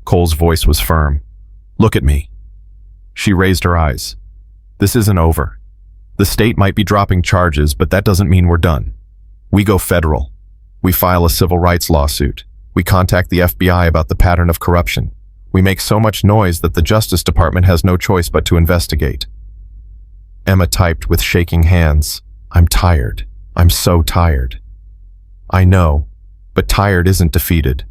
Cole's voice was firm. "Look at me." She raised her eyes. "This isn't over. The state might be dropping charges, but that doesn't mean we're done. We go federal. We file a civil rights lawsuit. We contact the FBI about the pattern of corruption. We make so much noise that the Justice Department has no choice but to investigate." Emma typed with shaking hands. "I'm tired. I'm so tired." "I know, but tired isn't defeated.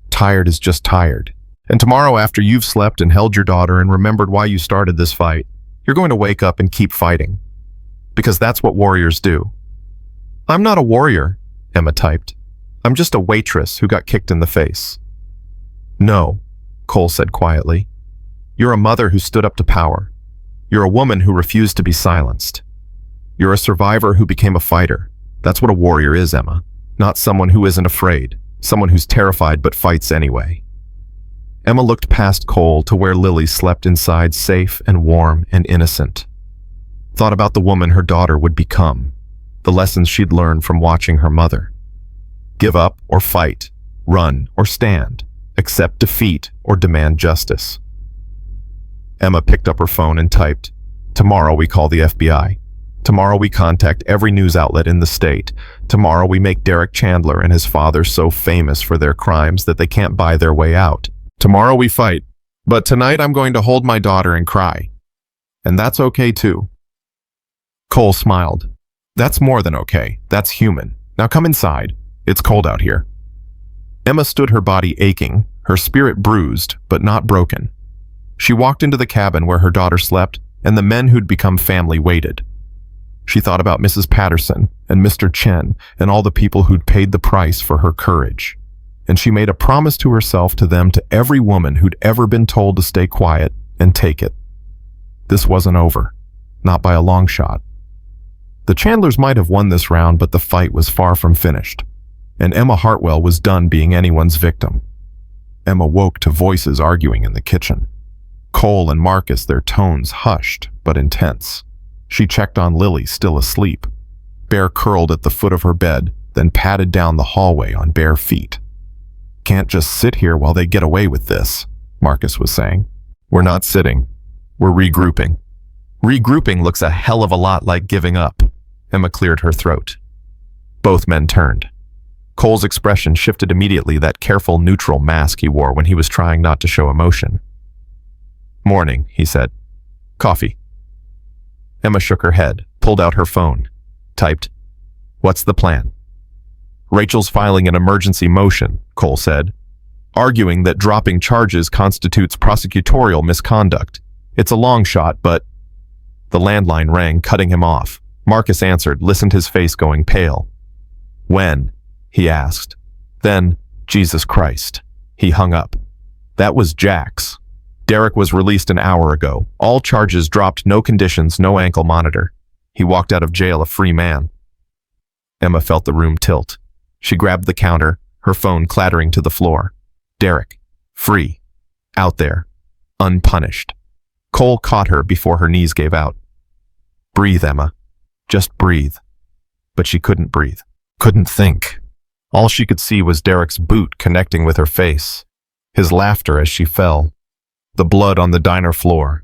Tired is just tired. And tomorrow, after you've slept and held your daughter and remembered why you started this fight, you're going to wake up and keep fighting. Because that's what warriors do." "I'm not a warrior," Emma typed. "I'm just a waitress who got kicked in the face." "No," Cole said quietly. "You're a mother who stood up to power. You're a woman who refused to be silenced. You're a survivor who became a fighter. That's what a warrior is, Emma. Not someone who isn't afraid, someone who's terrified but fights anyway." Emma looked past Cole to where Lily slept inside, safe and warm and innocent. Thought about the woman her daughter would become, the lessons she'd learned from watching her mother. Give up or fight, run or stand, accept defeat or demand justice. Emma picked up her phone and typed, "Tomorrow we call the FBI. Tomorrow we contact every news outlet in the state. Tomorrow we make Derek Chandler and his father so famous for their crimes that they can't buy their way out. Tomorrow we fight. But tonight I'm going to hold my daughter and cry. And that's okay too." Cole smiled. "That's more than okay. That's human. Now come inside. It's cold out here." Emma stood, her body aching, her spirit bruised, but not broken. She walked into the cabin where her daughter slept, and the men who'd become family waited. She thought about Mrs. Patterson and Mr. Chen and all the people who'd paid the price for her courage. And she made a promise to herself, to them, to every woman who'd ever been told to stay quiet and take it. This wasn't over. Not by a long shot. The Chandlers might have won this round, but the fight was far from finished. And Emma Hartwell was done being anyone's victim. Emma woke to voices arguing in the kitchen. Cole and Marcus, their tones hushed but intense. She checked on Lily, still asleep. Bear curled at the foot of her bed, then padded down the hallway on bare feet. "Can't just sit here while they get away with this," Marcus was saying. "We're not sitting. We're regrouping." "Regrouping looks a hell of a lot like giving up," Emma cleared her throat. Both men turned. Cole's expression shifted immediately, that careful, neutral mask he wore when he was trying not to show emotion. "Morning," he said. "Coffee." Emma shook her head, pulled out her phone, typed, "What's the plan?" "Rachel's filing an emergency motion," Cole said, "arguing that dropping charges constitutes prosecutorial misconduct. It's a long shot, but—" The landline rang, cutting him off. Marcus answered, listened, his face going pale. "When?" he asked. Then, Jesus Christ. He hung up. That was Jack's. Derek was released an hour ago. All charges dropped, no conditions, no ankle monitor. He walked out of jail a free man. Emma felt the room tilt. She grabbed the counter, her phone clattering to the floor. Derek. Free. Out there. Unpunished. Cole caught her before her knees gave out. "Breathe, Emma. Just breathe." But she couldn't breathe. Couldn't think. All she could see was Derek's boot connecting with her face, his laughter as she fell, the blood on the diner floor.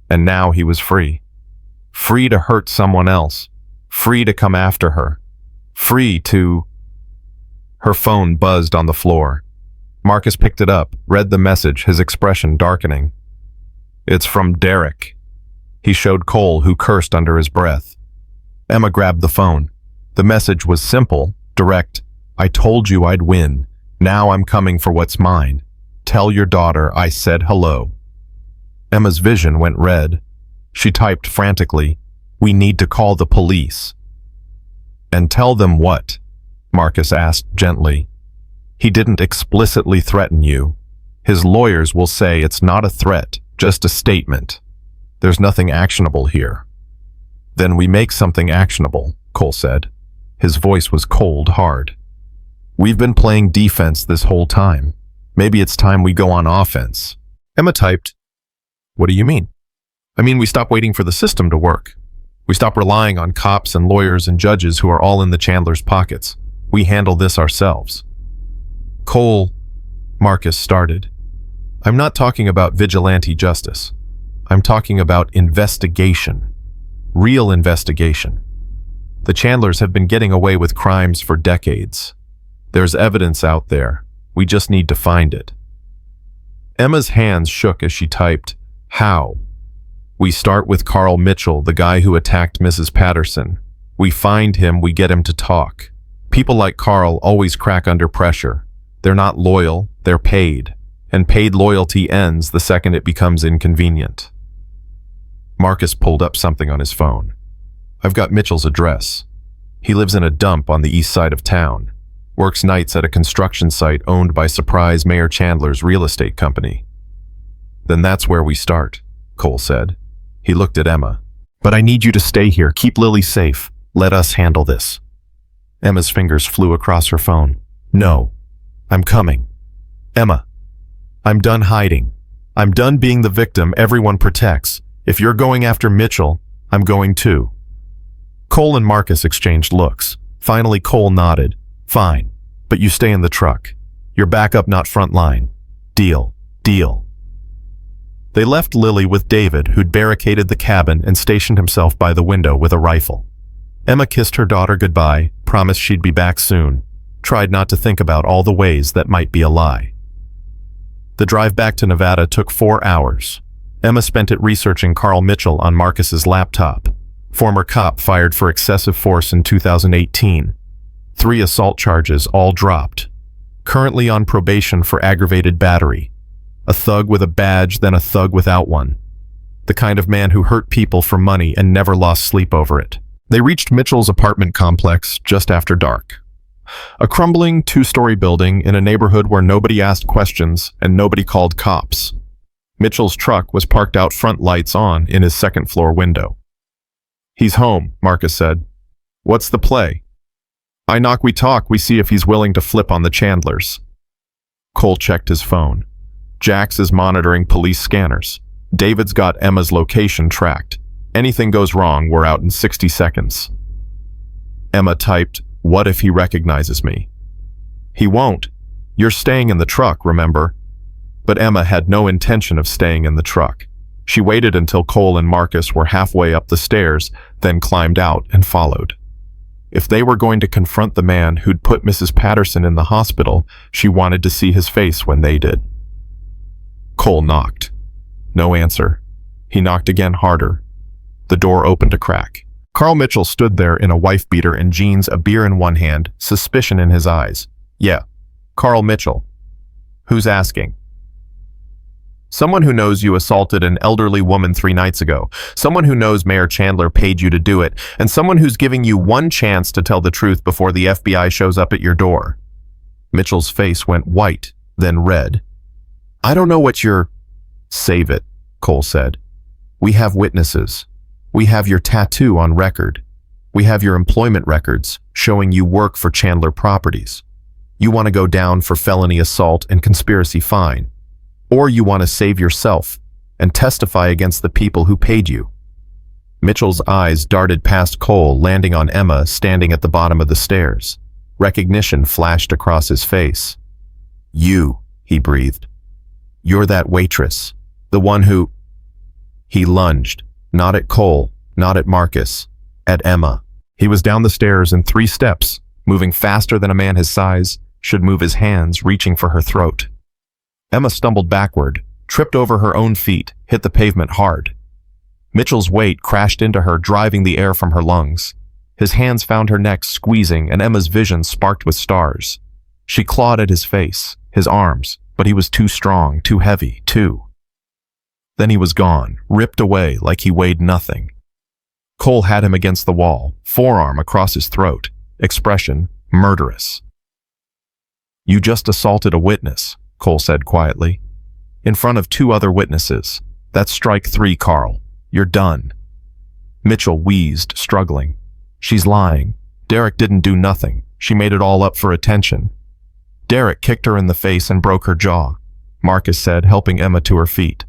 And now he was free. Free to hurt someone else. Free to come after her. Free to... Her phone buzzed on the floor. Marcus picked it up, read the message, his expression darkening. "It's from Derek." He showed Cole, who cursed under his breath. Emma grabbed the phone. The message was simple, direct. "I told you I'd win. Now I'm coming for what's mine. Tell your daughter I said hello." Emma's vision went red. She typed frantically, "We need to call the police." "And tell them what?" Marcus asked gently. "He didn't explicitly threaten you. His lawyers will say it's not a threat, just a statement. There's nothing actionable here." "Then we make something actionable," Cole said. His voice was cold, hard. "We've been playing defense this whole time. Maybe it's time we go on offense." Emma typed, "What do you mean?" "I mean, we stop waiting for the system to work. We stop relying on cops and lawyers and judges who are all in the Chandlers' pockets. We handle this ourselves." "Cole," Marcus started, "I'm not talking about vigilante justice. I'm talking about investigation. Real investigation. The Chandlers have been getting away with crimes for decades. There's evidence out there. We just need to find it." Emma's hands shook as she typed, "How?" "We start with Carl Mitchell, the guy who attacked Mrs. Patterson. We find him, we get him to talk. People like Carl always crack under pressure. They're not loyal, they're paid. And paid loyalty ends the second it becomes inconvenient." Marcus pulled up something on his phone. "I've got Mitchell's address. He lives in a dump on the east side of town. Works nights at a construction site owned by Surprise Mayor Chandler's real estate company." "Then that's where we start," Cole said. He looked at Emma. "But I need you to stay here. Keep Lily safe. Let us handle this." Emma's fingers flew across her phone. "No. I'm coming. Emma. I'm done hiding. I'm done being the victim everyone protects. If you're going after Mitchell, I'm going too." Cole and Marcus exchanged looks. Finally, Cole nodded. "Fine, but you stay in the truck. You're backup, not front line. Deal. Deal." They left Lily with David, who'd barricaded the cabin and stationed himself by the window with a rifle. Emma kissed her daughter goodbye, promised she'd be back soon, tried not to think about all the ways that might be a lie. The drive back to Nevada took 4 hours. Emma spent it researching Carl Mitchell on Marcus's laptop. Former cop fired for excessive force in 2018. 3 assault charges, all dropped. Currently on probation for aggravated battery. A thug with a badge, then a thug without one. The kind of man who hurt people for money and never lost sleep over it. They reached Mitchell's apartment complex just after dark. A crumbling 2-story building in a neighborhood where nobody asked questions and nobody called cops. Mitchell's truck was parked out front, lights on, in his second-floor window. "He's home," Marcus said. "What's the play?" "I knock, we talk, we see if he's willing to flip on the Chandlers." Cole checked his phone. Jax is monitoring police scanners. David's got Emma's location tracked. Anything goes wrong, we're out in 60 seconds. Emma typed, "What if he recognizes me?" "He won't. You're staying in the truck, remember?" But Emma had no intention of staying in the truck. She waited until Cole and Marcus were halfway up the stairs, then climbed out and followed. If they were going to confront the man who'd put Mrs. Patterson in the hospital, she wanted to see his face when they did. Cole knocked. No answer. He knocked again harder. The door opened a crack. Carl Mitchell stood there in a wife-beater and jeans, a beer in one hand, suspicion in his eyes. Yeah, Carl Mitchell. Who's asking? Someone who knows you assaulted an elderly woman 3 nights ago, someone who knows Mayor Chandler paid you to do it, and someone who's giving you one chance to tell the truth before the FBI shows up at your door. Mitchell's face went white, then red. I don't know what you're... Save it, Cole said. We have witnesses. We have your tattoo on record. We have your employment records showing you work for Chandler Properties. You want to go down for felony assault and conspiracy, fine. Or you want to save yourself and testify against the people who paid you. Mitchell's eyes darted past Cole, landing on Emma standing at the bottom of the stairs. Recognition flashed across his face. You, he breathed. You're that waitress, the one who... He lunged, not at Cole, not at Marcus, at Emma. He was down the stairs in 3 steps, moving faster than a man his size should move his hands, reaching for her throat. Emma stumbled backward, tripped over her own feet, hit the pavement hard. Mitchell's weight crashed into her, driving the air from her lungs. His hands found her neck, squeezing, and Emma's vision sparked with stars. She clawed at his face, his arms, but he was too strong, too heavy, too. Then he was gone, ripped away like he weighed nothing. Cole had him against the wall, forearm across his throat, expression murderous. You just assaulted a witness, Cole said quietly. In front of 2 other witnesses. That's strike 3, Carl. You're done. Mitchell wheezed, struggling. She's lying. Derek didn't do nothing. She made it all up for attention. Derek kicked her in the face and broke her jaw, Marcus said, helping Emma to her feet.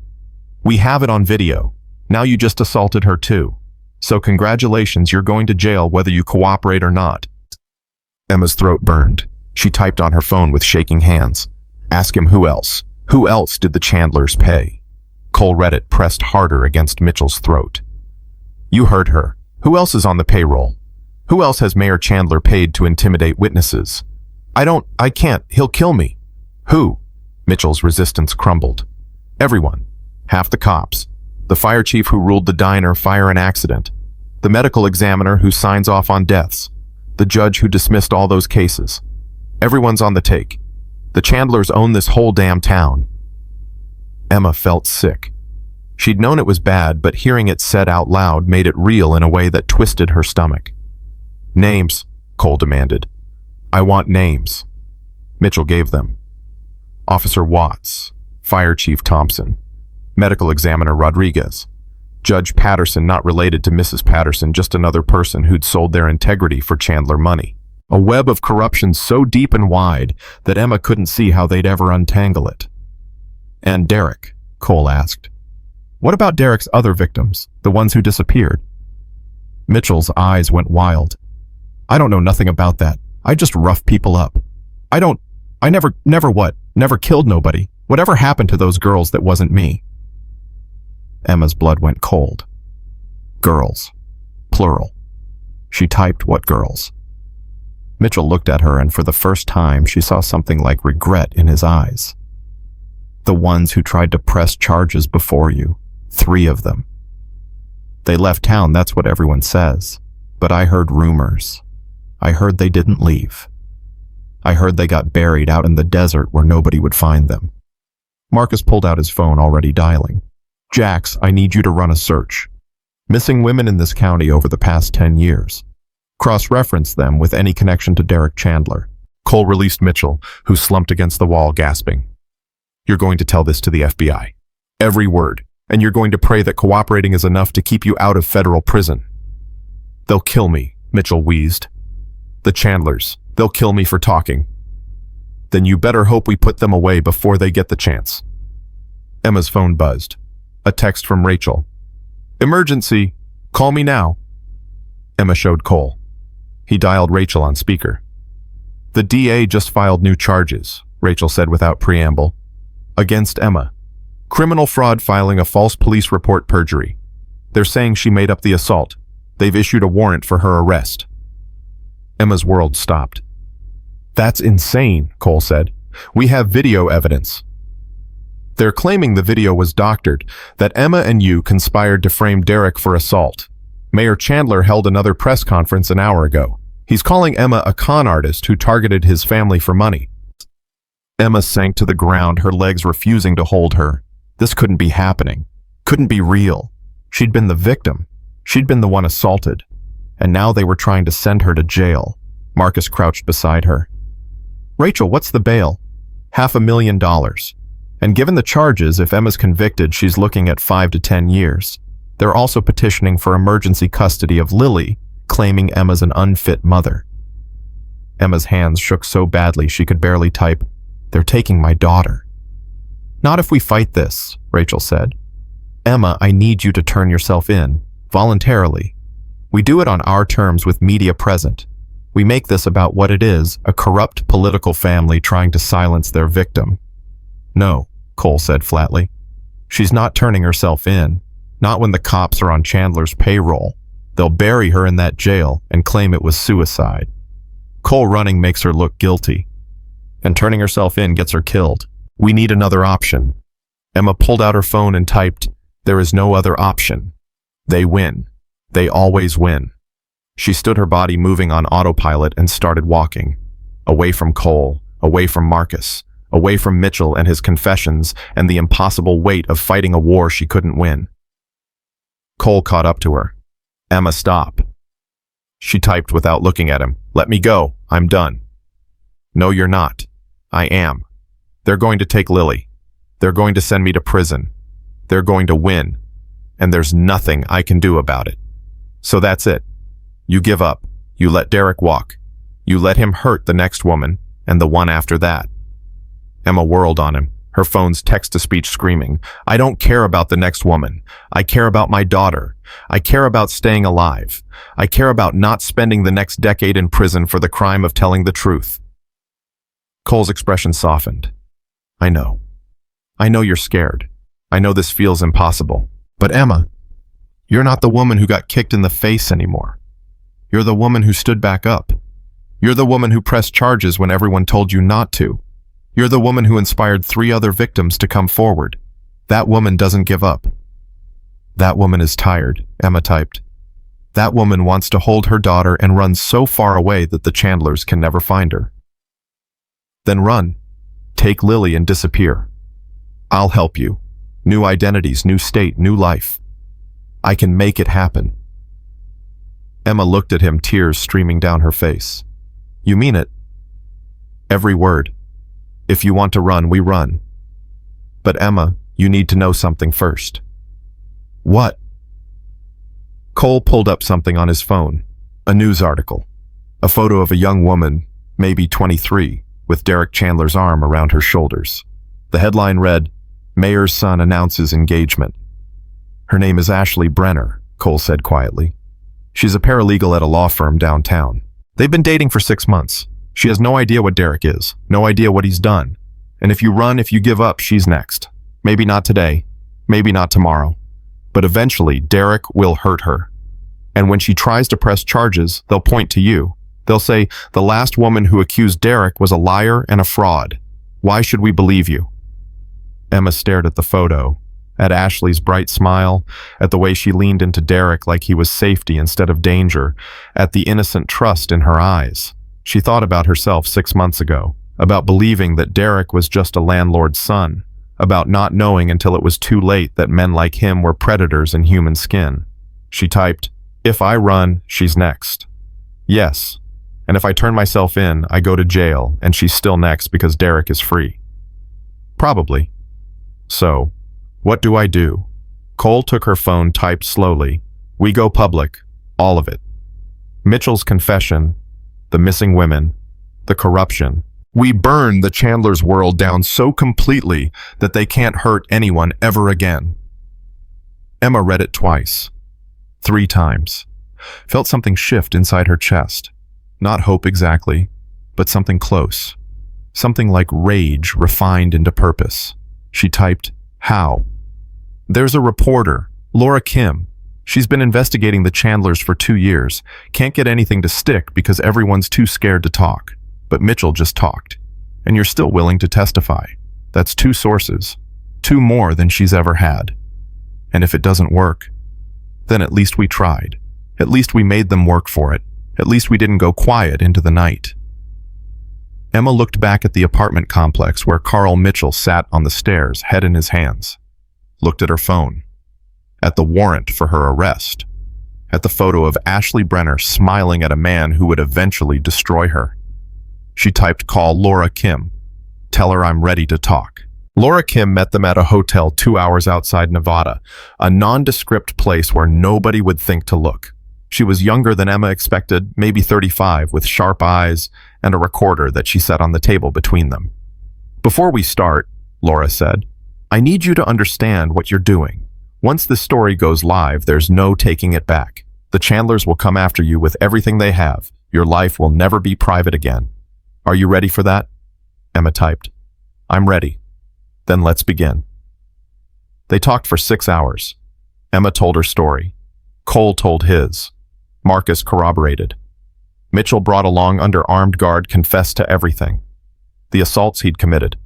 We have it on video. Now you just assaulted her too. So congratulations, you're going to jail whether you cooperate or not. Emma's throat burned. She typed on her phone with shaking hands. Ask him who else. Who else did the Chandlers pay? Cole read it, pressed harder against Mitchell's throat. You heard her. Who else is on the payroll? Who else has Mayor Chandler paid to intimidate witnesses? I can't. He'll kill me. Who? Mitchell's resistance crumbled. Everyone. Half the cops. The fire chief who ruled the diner fire and accident. The medical examiner who signs off on deaths. The judge who dismissed all those cases. Everyone's on the take. The Chandlers own this whole damn town. Emma felt sick. She'd known it was bad, but hearing it said out loud made it real in a way that twisted her stomach. Names, Cole demanded. I want names. Mitchell gave them. Officer Watts, Fire Chief Thompson, Medical Examiner Rodriguez, Judge Patterson, not related to Mrs. Patterson, just another person who'd sold their integrity for Chandler money. A web of corruption so deep and wide that Emma couldn't see how they'd ever untangle it. And Derek, Cole asked. What about Derek's other victims, the ones who disappeared? Mitchell's eyes went wild. I don't know nothing about that. I just rough people up. I never killed nobody. Whatever happened to those girls that wasn't me? Emma's blood went cold. Girls. Plural. She typed, what girls? Mitchell looked at her, and for the first time she saw something like regret in his eyes. The ones who tried to press charges before you. 3 of them. They left town, that's what everyone says. But I heard rumors. I heard they didn't leave. I heard they got buried out in the desert where nobody would find them. Marcus pulled out his phone, already dialing. Jax, I need you to run a search. Missing women in this county over the past 10 years. Cross-reference them with any connection to Derek Chandler. Cole released Mitchell, who slumped against the wall, gasping. You're going to tell this to the FBI. Every word. And you're going to pray that cooperating is enough to keep you out of federal prison. They'll kill me, Mitchell wheezed. The Chandlers. They'll kill me for talking. Then you better hope we put them away before they get the chance. Emma's phone buzzed. A text from Rachel. Emergency. Call me now. Emma showed Cole. He dialed Rachel on speaker. The DA just filed new charges, Rachel said without preamble. Against Emma. Criminal fraud, filing a false police report, perjury. They're saying she made up the assault. They've issued a warrant for her arrest. Emma's world stopped. That's insane, Cole said. We have video evidence. They're claiming the video was doctored, that Emma and you conspired to frame Derek for assault. Mayor Chandler held another press conference an hour ago. He's calling Emma a con artist who targeted his family for money. Emma sank to the ground, her legs refusing to hold her. This couldn't be happening. Couldn't be real. She'd been the victim. She'd been the one assaulted. And now they were trying to send her to jail. Marcus crouched beside her. Rachel, what's the bail? $500,000. And given the charges, if Emma's convicted, she's looking at 5 to 10 years. They're also petitioning for emergency custody of Lily, claiming Emma's an unfit mother. Emma's hands shook so badly she could barely type, "They're taking my daughter." Not if we fight this, Rachel said. Emma, I need you to turn yourself in, voluntarily. We do it on our terms with media present. We make this about what it is, a corrupt political family trying to silence their victim. No, Cole said flatly. She's not turning herself in, not when the cops are on Chandler's payroll. They'll bury her in that jail and claim it was suicide. Cole running makes her look guilty, and turning herself in gets her killed. We need another option. Emma pulled out her phone and typed, "There is no other option. They win. They always win." She stood her body moving on autopilot and started walking. Away from Cole, away from Marcus, away from Mitchell and his confessions and the impossible weight of fighting a war she couldn't win. Cole caught up to her. "Emma, stop." She typed without looking at him, "Let me go. I'm done." "No, you're not. I am. They're going to take Lily. They're going to send me to prison. They're going to win. And there's nothing I can do about it. So that's it. You give up. You let Derek walk. You let him hurt the next woman and the one after that." Emma whirled on him, her phone's text-to-speech screaming, "I don't care about the next woman. I care about my daughter. I care about staying alive. I care about not spending the next decade in prison for the crime of telling the truth." Cole's expression softened. "I know. I know you're scared. I know this feels impossible. But Emma, you're not the woman who got kicked in the face anymore. You're the woman who stood back up. You're the woman who pressed charges when everyone told you not to. You're the woman who inspired 3 other victims to come forward. That woman doesn't give up." "That woman is tired," Emma typed. "That woman wants to hold her daughter and run so far away that the Chandlers can never find her." "Then run. Take Lily and disappear. I'll help you. New identities, new state, new life. I can make it happen." Emma looked at him, tears streaming down her face. "You mean it?" "Every word. If you want to run, we run. But Emma, you need to know something first." "What?" Cole pulled up something on his phone. A news article. A photo of a young woman, maybe 23, with Derek Chandler's arm around her shoulders. The headline read, "Mayor's son announces engagement." "Her name is Ashley Brenner," Cole said quietly. "She's a paralegal at a law firm downtown. They've been dating for 6 months. She has no idea what Derek is, no idea what he's done. And if you run, if you give up, she's next. Maybe not today, maybe not tomorrow. But eventually, Derek will hurt her. And when she tries to press charges, they'll point to you. They'll say, the last woman who accused Derek was a liar and a fraud. Why should we believe you?" Emma stared at the photo, at Ashley's bright smile, at the way she leaned into Derek like he was safety instead of danger, at the innocent trust in her eyes. She thought about herself 6 months ago, about believing that Derek was just a landlord's son, about not knowing until it was too late that men like him were predators in human skin. She typed, "If I run, she's next. Yes. And if I turn myself in, I go to jail, and she's still next because Derek is free." "Probably. So, what do I do?" Cole took her phone, typed slowly, "We go public, all of it. Mitchell's confession, the missing women, the corruption. We burn the Chandler's world down so completely that they can't hurt anyone ever again." Emma read it twice, 3 times, felt something shift inside her chest. Not hope exactly, but something close. Something like rage refined into purpose. She typed, "How?" "There's a reporter, Laura Kim. She's been investigating the Chandlers for 2 years. Can't get anything to stick because everyone's too scared to talk. But Mitchell just talked. And you're still willing to testify. That's 2 sources. 2 more than she's ever had. And if it doesn't work, then at least we tried. At least we made them work for it. At least we didn't go quiet into the night. Emma looked back at the apartment complex where Carl Mitchell sat on the stairs, head in his hands. Looked at her phone. At the warrant for her arrest. At the photo of Ashley Brenner smiling at a man who would eventually destroy her. She typed, "Call Laura Kim. Tell her I'm ready to talk." Laura Kim met them at a hotel 2 hours outside Nevada, a nondescript place where nobody would think to look. She was younger than Emma expected, maybe 35, with sharp eyes and a recorder that she set on the table between them. "Before we start," Laura said, "I need you to understand what you're doing. Once this story goes live, there's no taking it back. The Chandlers will come after you with everything they have. Your life will never be private again. Are you ready for that?" Emma typed, "I'm ready." "Then let's begin." They talked for 6 hours. Emma told her story. Cole told his. Marcus corroborated. Mitchell, brought along under armed guard, confessed to everything. The assaults he'd committed.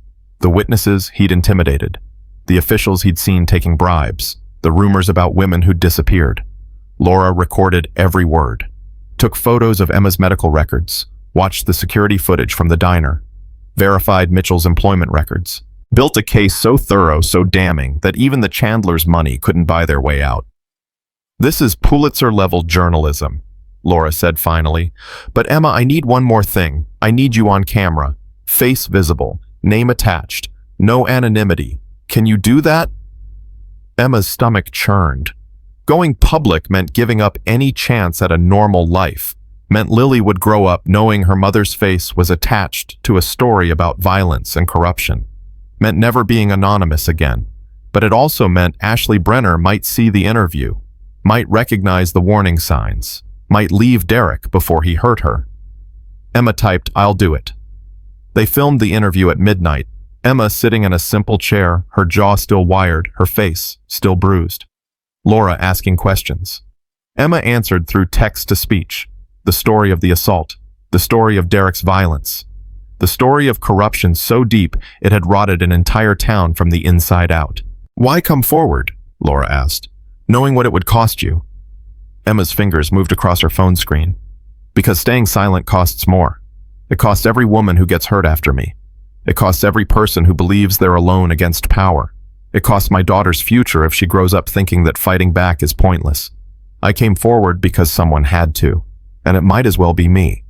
The witnesses he'd intimidated. The officials he'd seen taking bribes. The rumors about women who'd disappeared. Laura recorded every word. Took photos of Emma's medical records. Watched the security footage from the diner. Verified Mitchell's employment records. Built a case so thorough, so damning, that even the Chandlers' money couldn't buy their way out. "This is Pulitzer-level journalism," Laura said finally. "But Emma, I need one more thing. I need you on camera. Face visible. Name attached. No anonymity. Can you do that?" Emma's stomach churned. Going public meant giving up any chance at a normal life. Meant Lily would grow up knowing her mother's face was attached to a story about violence and corruption. Meant never being anonymous again. But it also meant Ashley Brenner might see the interview, might recognize the warning signs, might leave Derek before he hurt her. Emma typed, "I'll do it." They filmed the interview at midnight, Emma sitting in a simple chair, her jaw still wired, her face still bruised. Laura asking questions. Emma answered through text-to-speech. The story of the assault, the story of Derek's violence, the story of corruption so deep it had rotted an entire town from the inside out. "Why come forward?" Laura asked, "knowing what it would cost you?" Emma's fingers moved across her phone screen. "Because staying silent costs more. It costs every woman who gets hurt after me. It costs every person who believes they're alone against power. It costs my daughter's future if she grows up thinking that fighting back is pointless. I came forward because someone had to, and it might as well be me."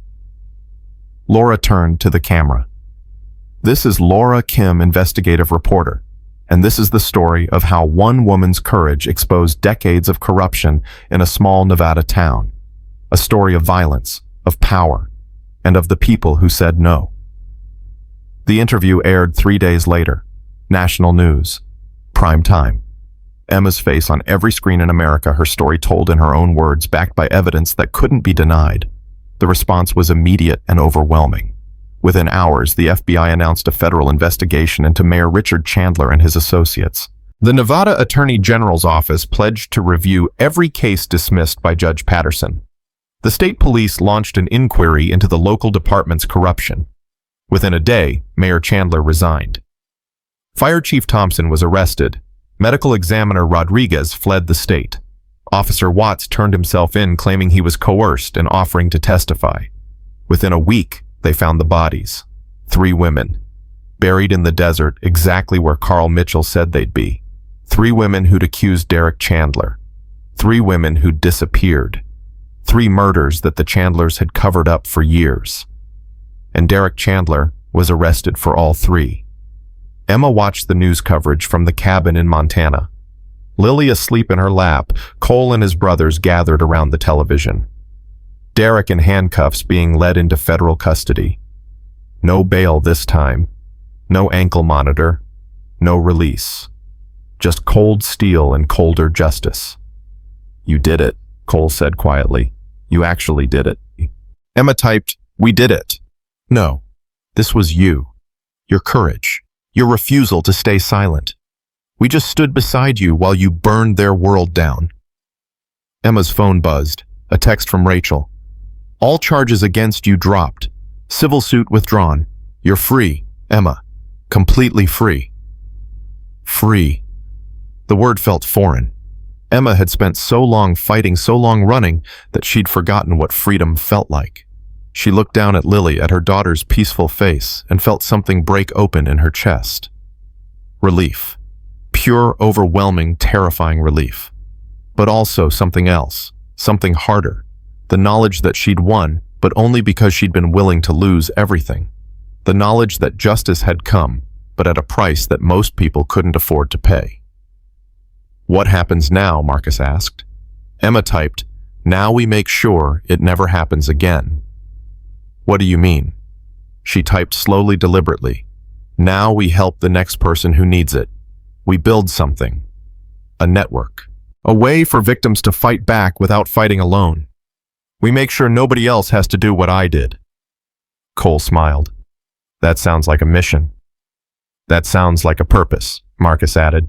Laura turned to the camera. "This is Laura Kim, investigative reporter, and this is the story of how one woman's courage exposed decades of corruption in a small Nevada town. A story of violence, of power, and of the people who said no." The interview aired 3 days later. National news. Prime time. Emma's face on every screen in America, her story told in her own words, backed by evidence that couldn't be denied. The response was immediate and overwhelming. Within hours, the FBI announced a federal investigation into Mayor Richard Chandler and his associates. The Nevada Attorney General's office pledged to review every case dismissed by Judge Patterson. The state police launched an inquiry into the local department's corruption. Within a day, Mayor Chandler resigned. Fire Chief Thompson was arrested. Medical examiner Rodriguez fled the state. Officer Watts turned himself in, claiming he was coerced and offering to testify. Within a week, they found the bodies. 3 women, buried in the desert exactly where Carl Mitchell said they'd be. 3 women who'd accused Derek Chandler. 3 women who'd disappeared. 3 murders that the Chandlers had covered up for years. And Derek Chandler was arrested for all 3. Emma watched the news coverage from the cabin in Montana. Lily asleep in her lap, Cole and his brothers gathered around the television. Derek in handcuffs being led into federal custody. No bail this time. No ankle monitor. No release. Just cold steel and colder justice. "You did it," Cole said quietly. "You actually did it." Emma typed, "We did it." No, this was you. Your courage. Your refusal to stay silent. We just stood beside you while you burned their world down. Emma's phone buzzed. A text from Rachel. All charges against you dropped. Civil suit withdrawn. You're free, Emma. Completely free. Free. The word felt foreign. Emma had spent so long fighting, so long running, that she'd forgotten what freedom felt like. She looked down at Lily, at her daughter's peaceful face, and felt something break open in her chest. Relief. Pure, overwhelming, terrifying relief. But also something else, something harder. The knowledge that she'd won, but only because she'd been willing to lose everything. The knowledge that justice had come, but at a price that most people couldn't afford to pay. What happens now? Marcus asked. Emma typed, now we make sure it never happens again. What do you mean? She typed slowly, deliberately. Now we help the next person who needs it. We build something. A network. A way for victims to fight back without fighting alone. We make sure nobody else has to do what I did. Cole smiled. That sounds like a mission. That sounds like a purpose, Marcus added.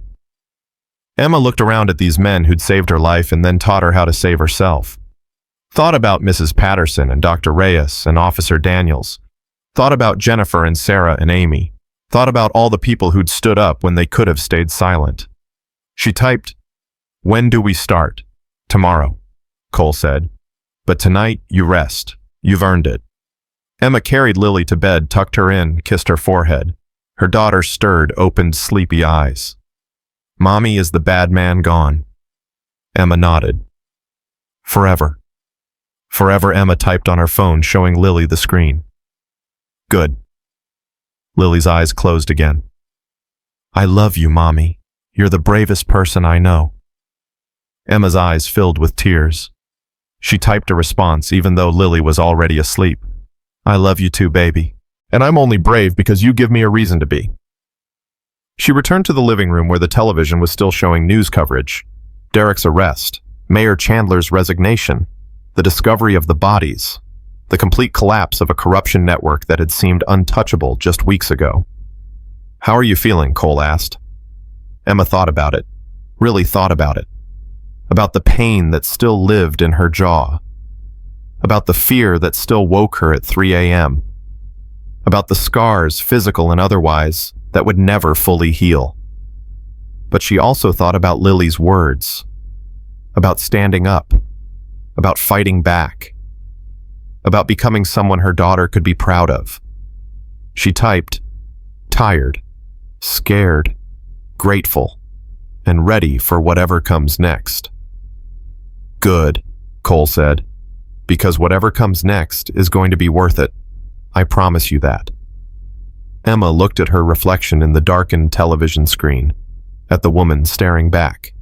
Emma looked around at these men who'd saved her life and then taught her how to save herself. Thought about Mrs. Patterson and Dr. Reyes and Officer Daniels. Thought about Jennifer and Sarah and Amy. Thought about all the people who'd stood up when they could have stayed silent. She typed, when do we start? Tomorrow, Cole said. But tonight, you rest. You've earned it. Emma carried Lily to bed, tucked her in, kissed her forehead. Her daughter stirred, opened sleepy eyes. Mommy, is the bad man gone? Emma nodded. Forever. Forever, Emma typed on her phone, showing Lily the screen. Good. Lily's eyes closed again. I love you, Mommy. You're the bravest person I know. Emma's eyes filled with tears. She typed a response even though Lily was already asleep. I love you too, baby. And I'm only brave because you give me a reason to be. She returned to the living room where the television was still showing news coverage. Derek's arrest, Mayor Chandler's resignation, the discovery of the bodies, the complete collapse of a corruption network that had seemed untouchable just weeks ago. How are you feeling? Cole asked. Emma thought about it, really thought about it. About the pain that still lived in her jaw. About the fear that still woke her at 3 a.m. About the scars, physical and otherwise, that would never fully heal. But she also thought about Lily's words. About standing up. About fighting back. About becoming someone her daughter could be proud of. She typed, tired, scared, grateful, and ready for whatever comes next. Good, Cole said, because whatever comes next is going to be worth it. I promise you that. Emma looked at her reflection in the darkened television screen, at the woman staring back.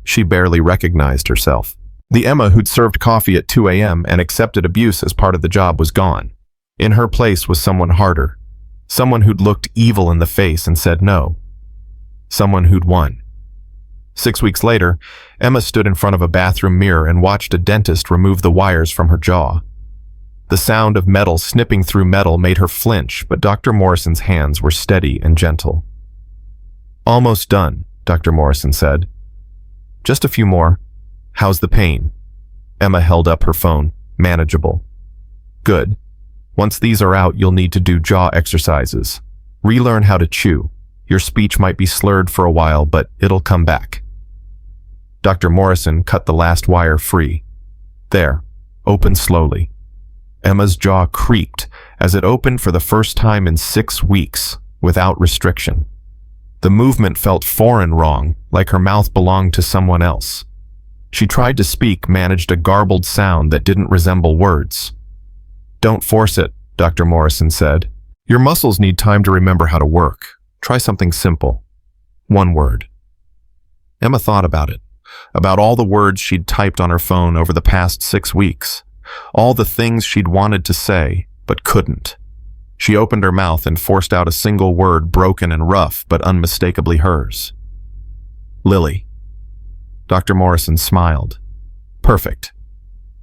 She barely recognized herself. The Emma who'd served coffee at 2 a.m. and accepted abuse as part of the job was gone. In her place was someone harder, someone who'd looked evil in the face and said no, someone who'd won. 6 weeks later, Emma stood in front of a bathroom mirror and watched a dentist remove the wires from her jaw. The sound of metal snipping through metal made her flinch, but Dr. Morrison's hands were steady and gentle. Almost done, Dr. Morrison said. Just a few more. How's the pain? Emma held up her phone. Manageable. Good. Once these are out, you'll need to do jaw exercises. Relearn how to chew. Your speech might be slurred for a while, but it'll come back. Dr. Morrison cut the last wire free. There. Open slowly. Emma's jaw creaked as it opened for the first time in 6 weeks, without restriction. The movement felt foreign wrong, like her mouth belonged to someone else. She tried to speak, managed a garbled sound that didn't resemble words. Don't force it, Dr. Morrison said. Your muscles need time to remember how to work. Try something simple. 1 word. Emma thought about it, about all the words she'd typed on her phone over the past 6 weeks, all the things she'd wanted to say, but couldn't. She opened her mouth and forced out a single word, broken and rough, but unmistakably hers. Lily. Dr. Morrison smiled. Perfect.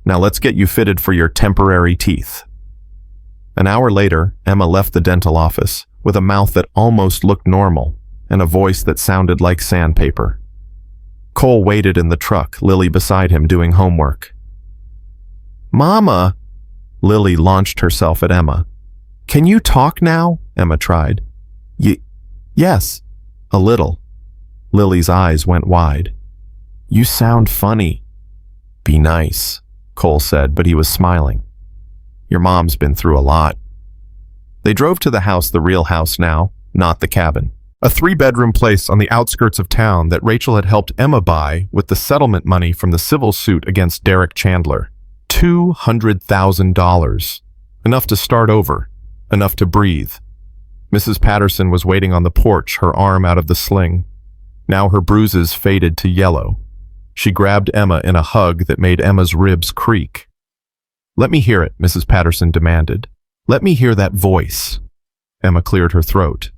Now let's get you fitted for your temporary teeth. An hour later, Emma left the dental office with a mouth that almost looked normal and a voice that sounded like sandpaper. Cole waited in the truck, Lily beside him doing homework. "Mama!" Lily launched herself at Emma. "Can you talk now?" Emma tried. Yes, a little." Lily's eyes went wide. "You sound funny." "Be nice," Cole said, but he was smiling. "Your mom's been through a lot." They drove to the house, the real house now, not the cabin. A 3-bedroom place on the outskirts of town that Rachel had helped Emma buy with the settlement money from the civil suit against Derek Chandler. $200,000. Enough to start over. Enough to breathe. Mrs. Patterson was waiting on the porch, her arm out of the sling. Now her bruises faded to yellow. She grabbed Emma in a hug that made Emma's ribs creak. "Let me hear it," Mrs. Patterson demanded. "Let me hear that voice." Emma cleared her throat.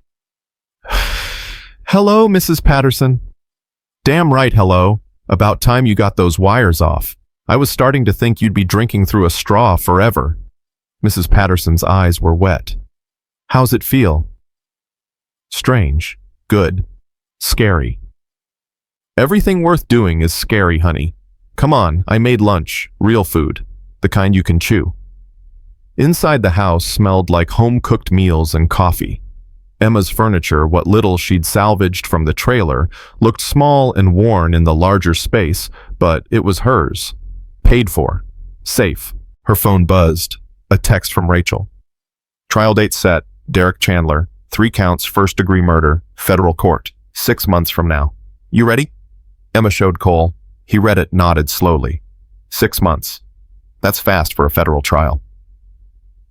"Hello, Mrs. Patterson." "Damn right, hello. About time you got those wires off. I was starting to think you'd be drinking through a straw forever." Mrs. Patterson's eyes were wet. "How's it feel?" "Strange. Good. Scary." "Everything worth doing is scary, honey. Come on, I made lunch. Real food. The kind you can chew." Inside the house smelled like home-cooked meals and coffee. Emma's furniture, what little she'd salvaged from the trailer, looked small and worn in the larger space, but it was hers. Paid for. Safe. Her phone buzzed. A text from Rachel. "Trial date set. Derek Chandler. 3 counts, first-degree murder. Federal court. 6 months from now. You ready?" Emma showed Cole. He read it, nodded slowly. 6 months. That's fast for a federal trial.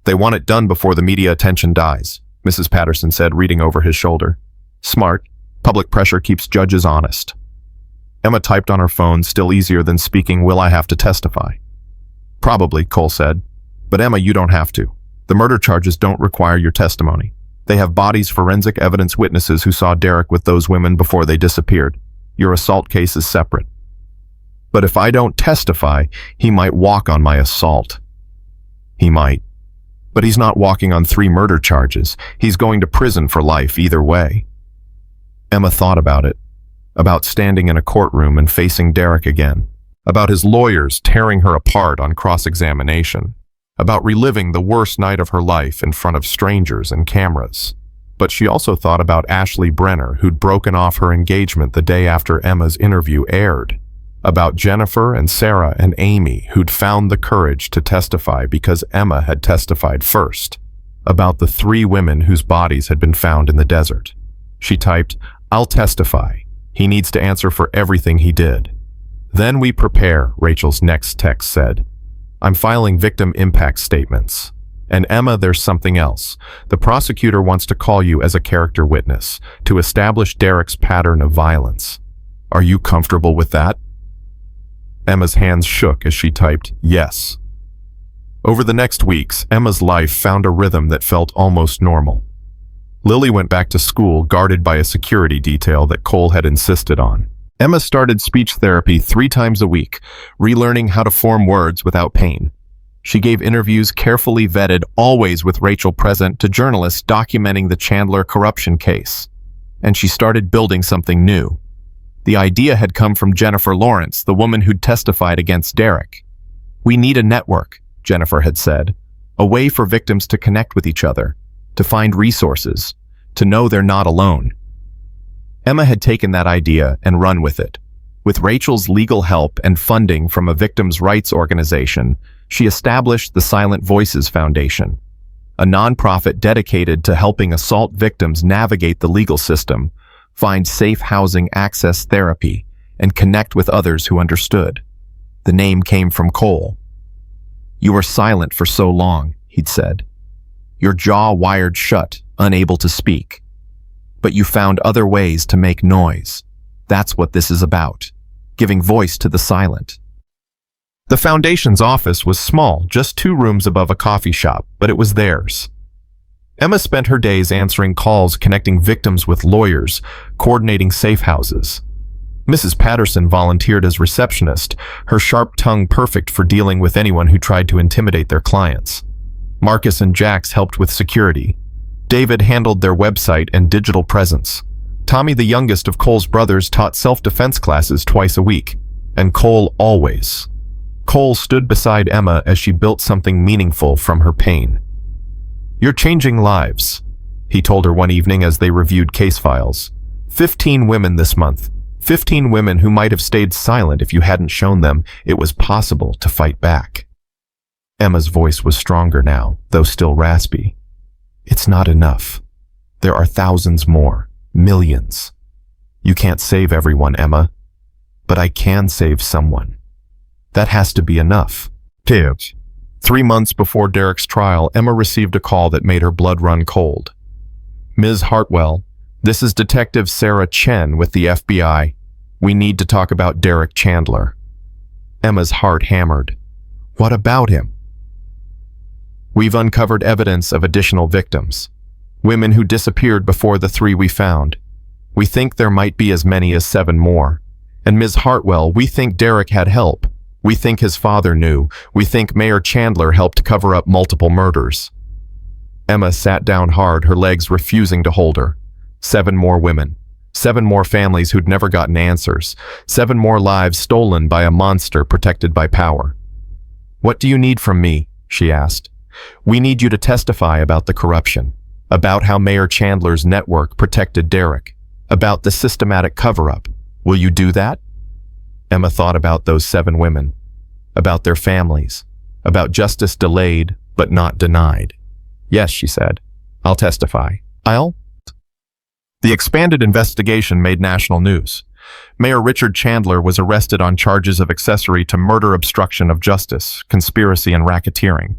"They want it done before the media attention dies," Mrs. Patterson said, reading over his shoulder. "Smart. Public pressure keeps judges honest." Emma typed on her phone, still easier than speaking, "Will I have to testify?" "Probably," Cole said. "But Emma, you don't have to. The murder charges don't require your testimony. They have bodies, forensic evidence, witnesses who saw Derek with those women before they disappeared. Your assault case is separate." "But if I don't testify, he might walk on my assault." "He might. But he's not walking on 3 murder charges. He's going to prison for life either way." Emma thought about it. About standing in a courtroom and facing Derek again. About his lawyers tearing her apart on cross-examination. About reliving the worst night of her life in front of strangers and cameras. But she also thought about Ashley Brenner, who'd broken off her engagement the day after Emma's interview aired. About Jennifer and Sarah and Amy, who'd found the courage to testify because Emma had testified first. About the 3 women whose bodies had been found in the desert. She typed, "I'll testify. He needs to answer for everything he did." "Then we prepare," Rachel's next text said. "I'm filing victim impact statements. And Emma, there's something else. The prosecutor wants to call you as a character witness to establish Derek's pattern of violence. Are you comfortable with that?" Emma's hands shook as she typed, "Yes." Over the next weeks, Emma's life found a rhythm that felt almost normal. Lily went back to school, guarded by a security detail that Cole had insisted on. Emma started speech therapy 3 times a week, relearning how to form words without pain. She gave interviews carefully vetted, always with Rachel present, to journalists documenting the Chandler corruption case. And she started building something new. The idea had come from Jennifer Lawrence, the woman who'd testified against Derek. "We need a network," Jennifer had said, "a way for victims to connect with each other, to find resources, to know they're not alone." Emma had taken that idea and run with it. With Rachel's legal help and funding from a victims' rights organization, she established the Silent Voices Foundation, a nonprofit dedicated to helping assault victims navigate the legal system, find safe housing, access therapy, and connect with others who understood. The name came from Cole. "You were silent for so long," he'd said. "Your jaw wired shut, unable to speak. But you found other ways to make noise. That's what this is about, giving voice to the silent." The foundation's office was small, just 2 rooms above a coffee shop, but it was theirs. Emma spent her days answering calls, connecting victims with lawyers, coordinating safe houses. Mrs. Patterson volunteered as receptionist, her sharp tongue perfect for dealing with anyone who tried to intimidate their clients. Marcus and Jax helped with security. David handled their website and digital presence. Tommy, the youngest of Cole's brothers, taught self-defense classes twice a week, and Cole always. Cole stood beside Emma as she built something meaningful from her pain. "You're changing lives," he told her one evening as they reviewed case files. 15 women this month. 15 women who might have stayed silent if you hadn't shown them it was possible to fight back. Emma's voice was stronger now, though still raspy. "It's not enough. There are thousands more. Millions. You can't save everyone, Emma. But I can save someone. That has to be enough." Tibbs. 3 months before Derek's trial, Emma received a call that made her blood run cold. "Ms. Hartwell, this is Detective Sarah Chen with the FBI. We need to talk about Derek Chandler." Emma's heart hammered. "What about him?" "We've uncovered evidence of additional victims. Women who disappeared before the 3 we found. We think there might be as many as 7 more. And Ms. Hartwell, we think Derek had help. We think his father knew. We think Mayor Chandler helped cover up multiple murders." Emma sat down hard, her legs refusing to hold her. 7 more women. 7 more families who'd never gotten answers. 7 more lives stolen by a monster protected by power. "What do you need from me?" she asked. "We need you to testify about the corruption, about how Mayor Chandler's network protected Derek, about the systematic cover-up. Will you do that?" Emma thought about those 7 women, about their families, about justice delayed but not denied. "Yes," she said. "I'll testify. The expanded investigation made national news. Mayor Richard Chandler was arrested on charges of accessory to murder, obstruction of justice, conspiracy, and racketeering.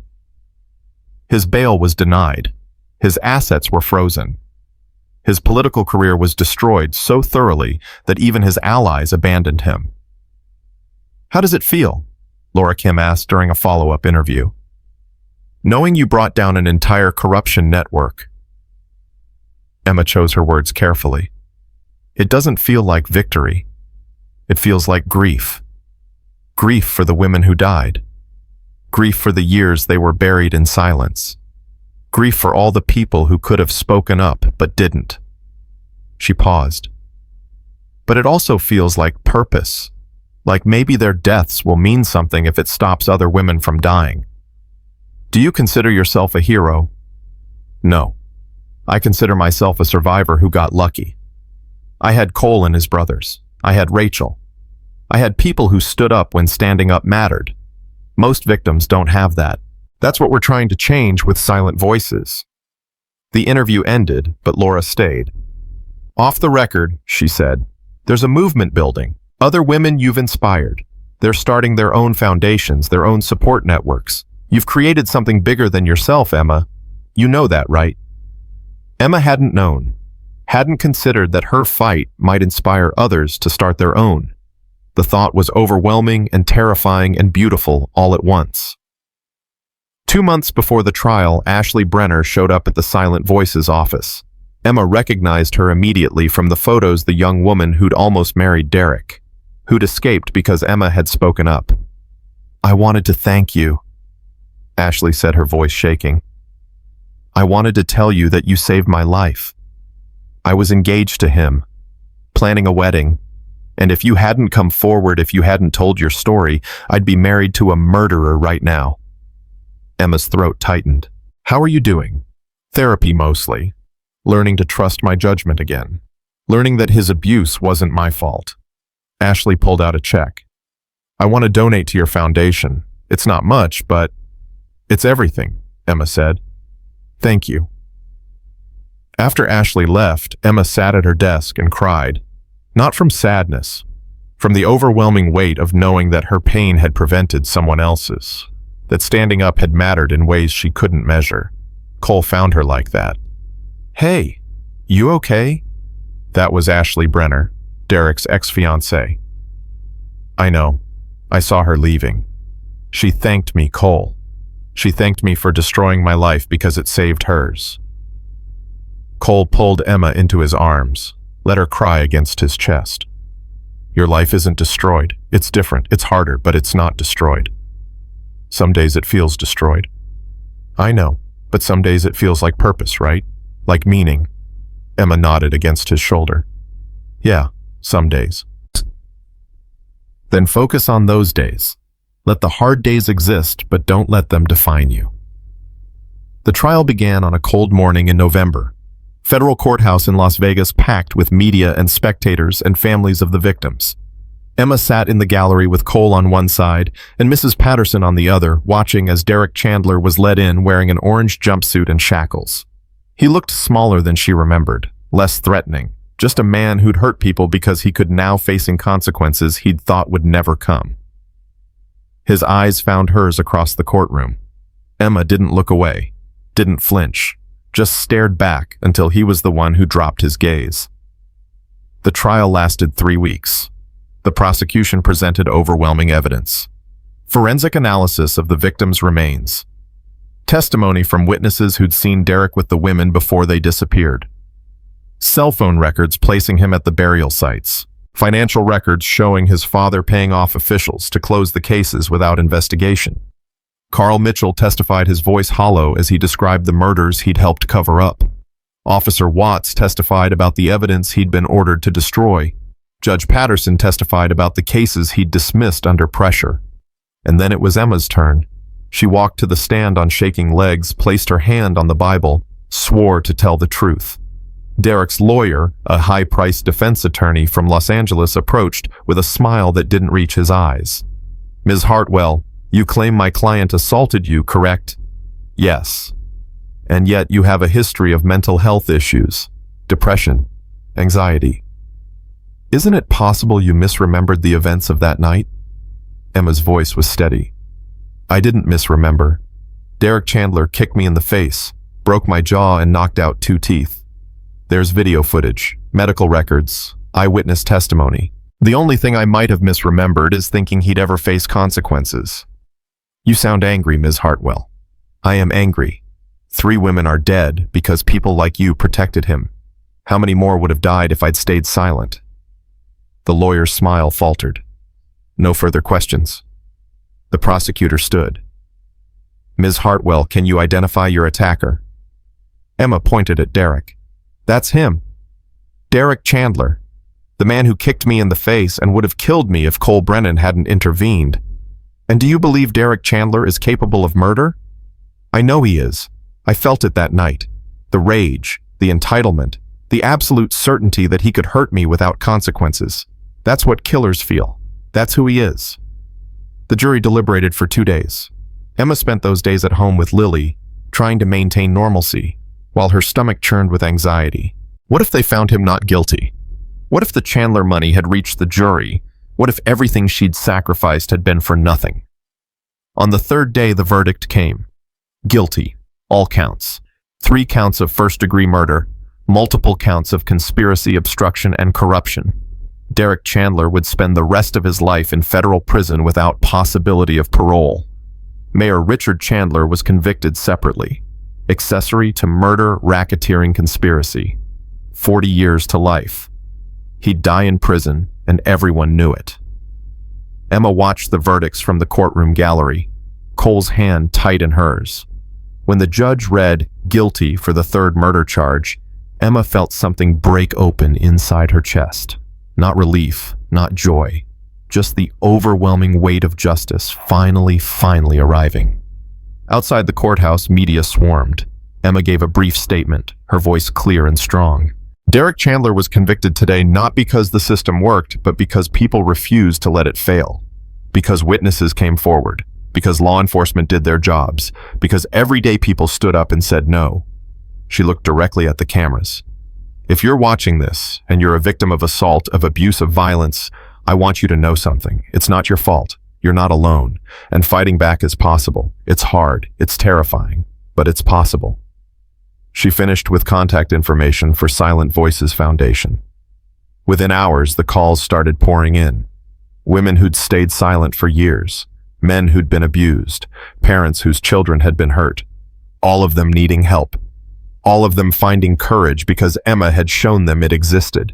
His bail was denied. His assets were frozen. His political career was destroyed so thoroughly that even his allies abandoned him. "How does it feel?" Laura Kim asked during a follow-up interview. "Knowing you brought down an entire corruption network." Emma chose her words carefully. "It doesn't feel like victory. It feels like grief. Grief for the women who died. Grief for the years they were buried in silence. Grief for all the people who could have spoken up but didn't." She paused. "But it also feels like purpose, like maybe their deaths will mean something if it stops other women from dying. Do you consider yourself a hero?" "No. I consider myself a survivor who got lucky. I had Cole and his brothers. I had Rachel. I had people who stood up when standing up mattered. Most victims don't have that. That's what we're trying to change with Silent Voices." The interview ended, but Laura stayed. "Off the record," she said, "there's a movement building. Other women you've inspired. They're starting their own foundations, their own support networks. You've created something bigger than yourself, Emma. You know that, right?" Emma hadn't known, hadn't considered that her fight might inspire others to start their own. The thought was overwhelming and terrifying and beautiful all at once. 2 months before the trial, Ashley Brenner showed up at the Silent Voices office. Emma recognized her immediately from the photos, the young woman who'd almost married Derek, who'd escaped because Emma had spoken up. "I wanted to thank you," Ashley said, her voice shaking. "I wanted to tell you that you saved my life. I was engaged to him, planning a wedding, and if you hadn't come forward, if you hadn't told your story, I'd be married to a murderer right now." Emma's throat tightened. "How are you doing?" "Therapy mostly. Learning to trust my judgment again. Learning that his abuse wasn't my fault." Ashley pulled out a check. "I want to donate to your foundation. It's not much, but it's everything," Emma said. "Thank you." After Ashley left, Emma sat at her desk and cried. Not from sadness, from the overwhelming weight of knowing that her pain had prevented someone else's, that standing up had mattered in ways she couldn't measure. Cole found her like that. "Hey, you okay?" That was Ashley Brenner, Derek's ex-fiancée. "I know. I saw her leaving. She thanked me, Cole. She thanked me for destroying my life because it saved hers." Cole pulled Emma into his arms, let her cry against his chest. "Your life isn't destroyed. It's different. It's harder, but it's not destroyed. Some days it feels destroyed. I know, but some days it feels like purpose, right? Like meaning." Emma nodded against his shoulder. Yeah, some days. Then focus on those days. Let the hard days exist, but don't let them define you. The trial began on a cold morning in November. Federal courthouse in Las Vegas packed with media and spectators and families of the victims. Emma sat in the gallery with Cole on one side and Mrs. Patterson on the other, watching as Derek Chandler was led in wearing an orange jumpsuit and shackles. He looked smaller than she remembered, less threatening, just a man who'd hurt people because he could now facing consequences he'd thought would never come. His eyes found hers across the courtroom. Emma didn't look away, didn't flinch, just stared back until he was the one who dropped his gaze. The trial lasted 3 weeks. The prosecution presented overwhelming evidence. Forensic analysis of the victims' remains. Testimony from witnesses who'd seen Derek with the women before they disappeared. Cell phone records placing him at the burial sites. Financial records showing his father paying off officials to close the cases without investigation. Carl Mitchell testified, his voice hollow as he described the murders he'd helped cover up. Officer Watts testified about the evidence he'd been ordered to destroy. Judge Patterson testified about the cases he'd dismissed under pressure. And then it was Emma's turn. She walked to the stand on shaking legs, placed her hand on the Bible, swore to tell the truth. Derek's lawyer, a high-priced defense attorney from Los Angeles, approached with a smile that didn't reach his eyes. "Ms. Hartwell, you claim my client assaulted you, correct?" "Yes. And yet you have a history of mental health issues, depression, anxiety. Isn't it possible you misremembered the events of that night?" Emma's voice was steady. "I didn't misremember. Derek Chandler kicked me in the face, broke my jaw and knocked out 2 teeth. There's video footage, medical records, eyewitness testimony. The only thing I might have misremembered is thinking he'd ever face consequences." "You sound angry, Ms. Hartwell." "I am angry. 3 women are dead because people like you protected him. How many more would have died if I'd stayed silent?" The lawyer's smile faltered. "No further questions." The prosecutor stood. "Ms. Hartwell, can you identify your attacker?" Emma pointed at Derek. "That's him. Derek Chandler. The man who kicked me in the face and would have killed me if Cole Brennan hadn't intervened. And do you believe Derek Chandler is capable of murder?" "I know he is. I felt it that night. The rage, the entitlement, the absolute certainty that he could hurt me without consequences. That's what killers feel. That's who he is." The jury deliberated for 2 days. Emma spent those days at home with Lily, trying to maintain normalcy, while her stomach churned with anxiety. What if they found him not guilty? What if the Chandler money had reached the jury? What if everything she'd sacrificed had been for nothing? On the 3rd day, the verdict came. Guilty, all counts. 3 counts of first-degree murder, multiple counts of conspiracy, obstruction, and corruption. Derek Chandler would spend the rest of his life in federal prison without possibility of parole. Mayor Richard Chandler was convicted separately. Accessory to murder, racketeering, conspiracy. 40 years to life. He'd die in prison, and everyone knew it. Emma watched the verdicts from the courtroom gallery, Cole's hand tight in hers. When the judge read guilty for the 3rd murder charge, Emma felt something break open inside her chest. Not relief, not joy, just the overwhelming weight of justice finally arriving. Outside the courthouse, media swarmed. Emma gave a brief statement, her voice clear and strong. Derek Chandler was convicted today not because the system worked, but because people refused to let it fail. Because witnesses came forward. Because law enforcement did their jobs. Because everyday people stood up and said no. She looked directly at the cameras. If you're watching this, and you're a victim of assault, of abuse, of violence, I want you to know something. It's not your fault. You're not alone. And fighting back is possible. It's hard. It's terrifying. But it's possible. She finished with contact information for Silent Voices Foundation. Within hours, the calls started pouring in. Women who'd stayed silent for years. Men who'd been abused. Parents whose children had been hurt. All of them needing help. All of them finding courage because Emma had shown them it existed.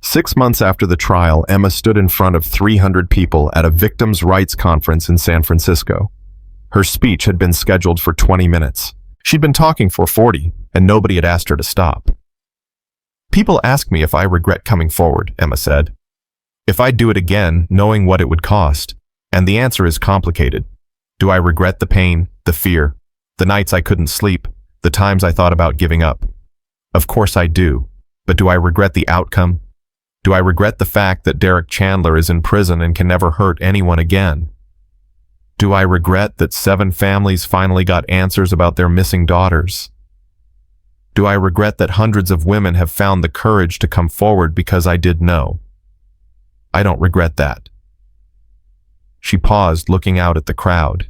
6 months after the trial, Emma stood in front of 300 people at a victims' rights conference in San Francisco. Her speech had been scheduled for 20 minutes. She'd been talking for 40, and nobody had asked her to stop. People ask me if I regret coming forward, Emma said. If I'd do it again, knowing what it would cost. And the answer is complicated. Do I regret the pain, the fear, the nights I couldn't sleep, the times I thought about giving up? Of course I do. But do I regret the outcome? Do I regret the fact that Derek Chandler is in prison and can never hurt anyone again? Do I regret that 7 families finally got answers about their missing daughters? Do I regret that hundreds of women have found the courage to come forward because I did know? I don't regret that. She paused, looking out at the crowd,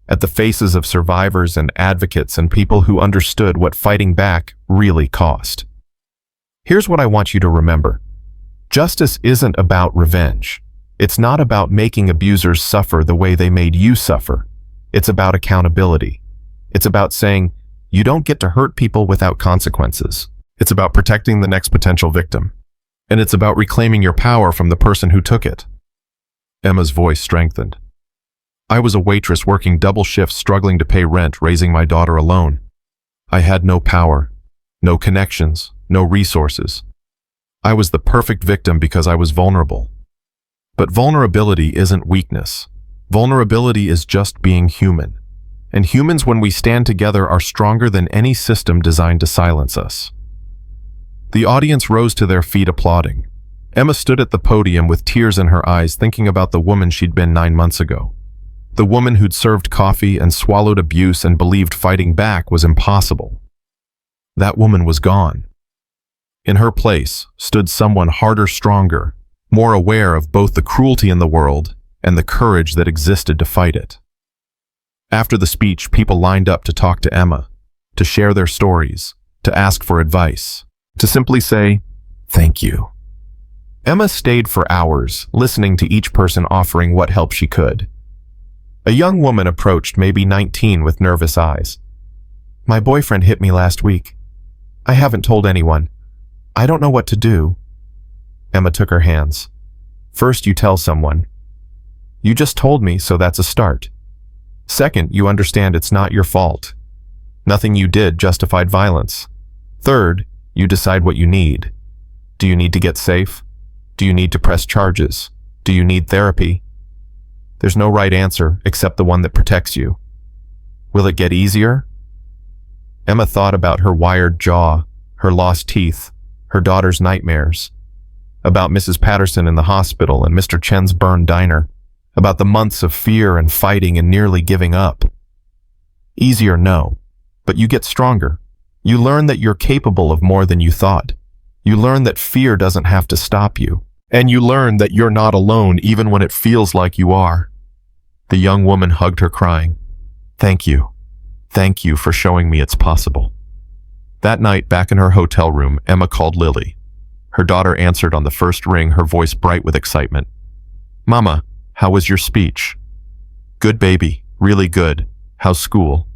at the faces of survivors and advocates and people who understood what fighting back really cost. Here's what I want you to remember. Justice isn't about revenge. It's not about making abusers suffer the way they made you suffer. It's about accountability. It's about saying, you don't get to hurt people without consequences. It's about protecting the next potential victim. And it's about reclaiming your power from the person who took it. Emma's voice strengthened. I was a waitress working double shifts, struggling to pay rent, raising my daughter alone. I had no power, no connections, no resources. I was the perfect victim because I was vulnerable. But vulnerability isn't weakness. Vulnerability is just being human. And humans, when we stand together, are stronger than any system designed to silence us. The audience rose to their feet, applauding. Emma stood at the podium with tears in her eyes, thinking about the woman she'd been 9 months ago. The woman who'd served coffee and swallowed abuse and believed fighting back was impossible. That woman was gone. In her place stood someone harder, stronger, more aware of both the cruelty in the world and the courage that existed to fight it. After the speech, people lined up to talk to Emma, to share their stories, to ask for advice, to simply say, thank you. Emma stayed for hours, listening to each person offering what help she could. A young woman approached, maybe 19, with nervous eyes. My boyfriend hit me last week. I haven't told anyone. I don't know what to do. Emma took her hands. First, you tell someone. You just told me, so that's a start. Second, you understand it's not your fault. Nothing you did justified violence. Third, you decide what you need. Do you need to get safe? Do you need to press charges? Do you need therapy? There's no right answer except the one that protects you. Will it get easier? Emma thought about her wired jaw, her lost teeth, her daughter's nightmares, about Mrs. Patterson in the hospital and Mr. Chen's burned diner, about the months of fear and fighting and nearly giving up. Easier, no, but you get stronger. You learn that you're capable of more than you thought. You learn that fear doesn't have to stop you. And you learn that you're not alone even when it feels like you are. The young woman hugged her, crying, Thank you. Thank you for showing me it's possible. That night, back in her hotel room, Emma called Lily. Her daughter answered on the first ring, her voice bright with excitement. Mama, how was your speech? Good, baby. Really good. How's school?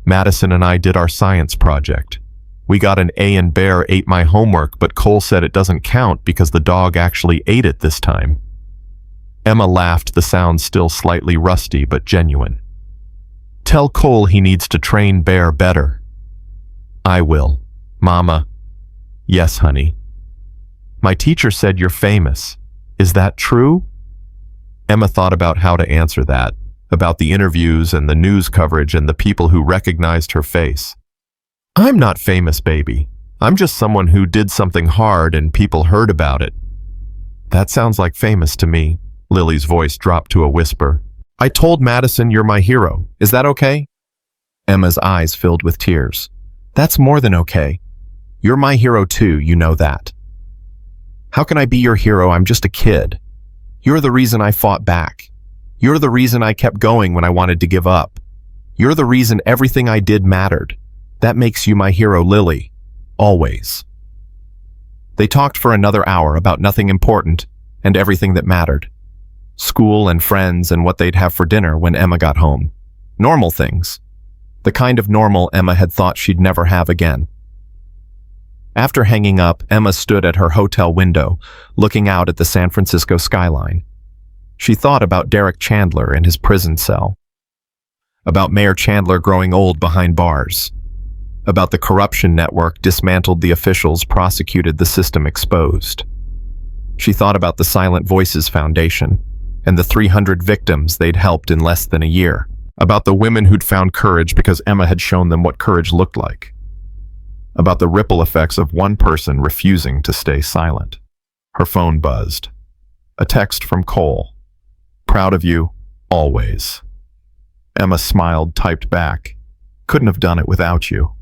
Madison and I did our science project. We got an A and Bear ate my homework, but Cole said it doesn't count because the dog actually ate it this time. Emma laughed, the sound still slightly rusty but genuine. Tell Cole he needs to train Bear better. I will. Mama. Yes, honey. My teacher said you're famous. Is that true? Emma thought about how to answer that, about the interviews and the news coverage and the people who recognized her face. I'm not famous, baby. I'm just someone who did something hard and people heard about it. That sounds like famous to me. Lily's voice dropped to a whisper. I told Madison you're my hero. Is that okay? Emma's eyes filled with tears. That's more than okay. You're my hero too, you know that. How can I be your hero? I'm just a kid. You're the reason I fought back. You're the reason I kept going when I wanted to give up. You're the reason everything I did mattered. That makes you my hero, Lily. Always. They talked for another hour about nothing important and everything that mattered. School and friends and what they'd have for dinner when Emma got home. Normal things. The kind of normal Emma had thought she'd never have again. After hanging up, Emma stood at her hotel window, looking out at the San Francisco skyline. She thought about Derek Chandler in his prison cell. About Mayor Chandler growing old behind bars. about the corruption network dismantled, the officials prosecuted, the system exposed. She thought about the Silent Voices Foundation and the 300 victims they'd helped in less than a year, about the women who'd found courage because Emma had shown them what courage looked like, about the ripple effects of one person refusing to stay silent. Her phone buzzed. A text from Cole. "Proud of you, always." Emma smiled, typed back. "Couldn't have done it without you."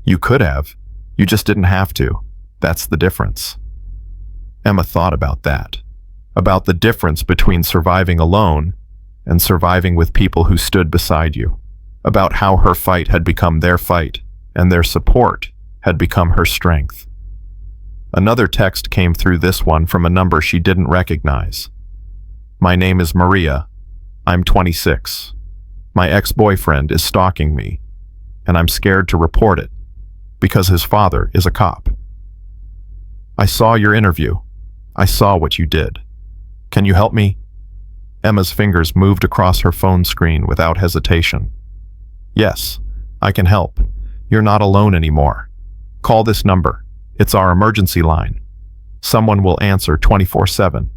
"You could have. You just didn't have to. That's the difference." Emma thought about that. About the difference between surviving alone and surviving with people who stood beside you. About how her fight had become their fight and their support had become her strength. Another text came through, this one from a number she didn't recognize. "My name is Maria. I'm 26. My ex-boyfriend is stalking me, and I'm scared to report it because his father is a cop. I saw your interview. I saw what you did. Can you help me?" Emma's fingers moved across her phone screen without hesitation. "Yes, I can help. You're not alone anymore. Call this number. It's our emergency line. Someone will answer 24/7.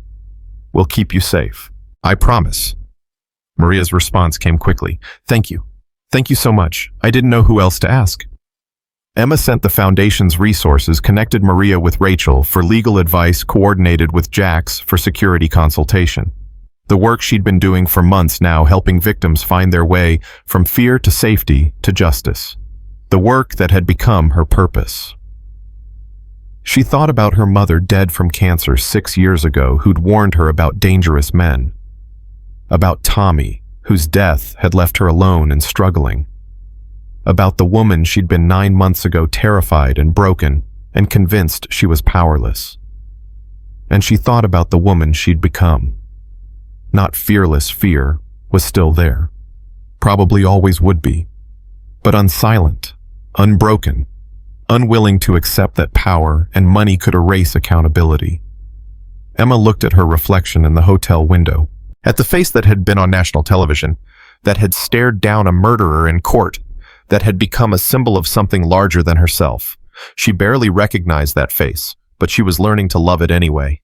We'll keep you safe. I promise." Maria's response came quickly. "Thank you. Thank you so much. I didn't know who else to ask." Emma sent the foundation's resources, connected Maria with Rachel for legal advice, coordinated with Jax for security consultation. The work she'd been doing for months now, helping victims find their way from fear to safety to justice. The work that had become her purpose. She thought about her mother, dead from cancer 6 years ago, who'd warned her about dangerous men. About Tommy, whose death had left her alone and struggling. About the woman she'd been 9 months ago, terrified and broken and convinced she was powerless. And she thought about the woman she'd become. Not fearless, fear was still there. Probably always would be. But unsilent, unbroken, unwilling to accept that power and money could erase accountability. Emma looked at her reflection in the hotel window, at the face that had been on national television, that had stared down a murderer in court, that had become a symbol of something larger than herself. She barely recognized that face, but she was learning to love it anyway.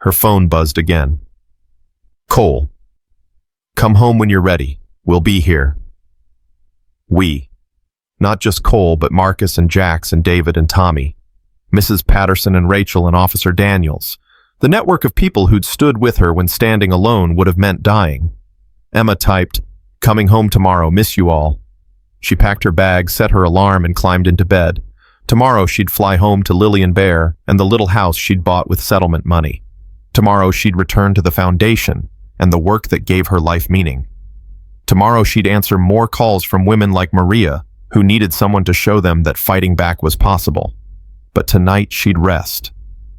Her phone buzzed again. "Cole, come home when you're ready. We'll be here." We. Not just Cole, but Marcus and Jax and David and Tommy. Mrs. Patterson and Rachel and Officer Daniels. The network of people who'd stood with her when standing alone would have meant dying. Emma typed, "Coming home tomorrow, miss you all." She packed her bag, set her alarm, and climbed into bed. Tomorrow she'd fly home to Lily and Bear and the little house she'd bought with settlement money. Tomorrow she'd return to the foundation and the work that gave her life meaning. Tomorrow she'd answer more calls from women like Maria, who needed someone to show them that fighting back was possible. But tonight she'd rest.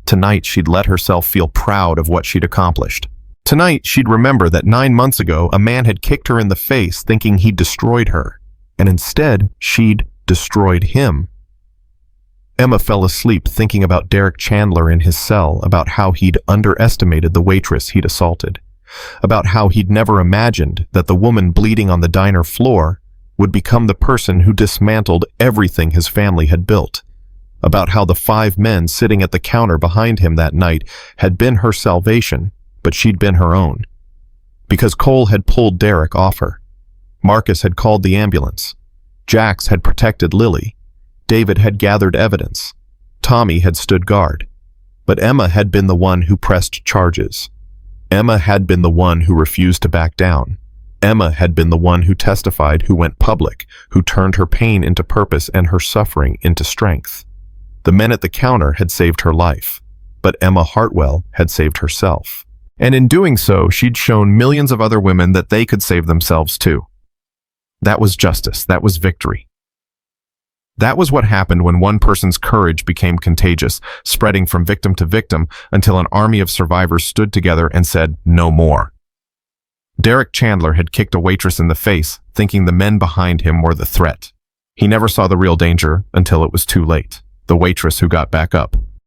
Tonight she'd let herself feel proud of what she'd accomplished. Tonight she'd remember that 9 months ago a man had kicked her in the face thinking he'd destroyed her, and instead she'd destroyed him. Emma fell asleep thinking about Derek Chandler in his cell, about how he'd underestimated the waitress he'd assaulted, about how he'd never imagined that the woman bleeding on the diner floor would become the person who dismantled everything his family had built, about how the 5 men sitting at the counter behind him that night had been her salvation, but she'd been her own. Because Cole had pulled Derek off her. Marcus had called the ambulance. Jax had protected Lily. David had gathered evidence. Tommy had stood guard. But Emma had been the one who pressed charges. Emma had been the one who refused to back down. Emma had been the one who testified, who went public, who turned her pain into purpose and her suffering into strength. The men at the counter had saved her life, but Emma Hartwell had saved herself. And in doing so, she'd shown millions of other women that they could save themselves too. That was justice. That was victory. That was what happened when one person's courage became contagious, spreading from victim to victim until an army of survivors stood together and said, "No more." Derek Chandler had kicked a waitress in the face, thinking the men behind him were the threat. He never saw the real danger until it was too late. The waitress who got back up.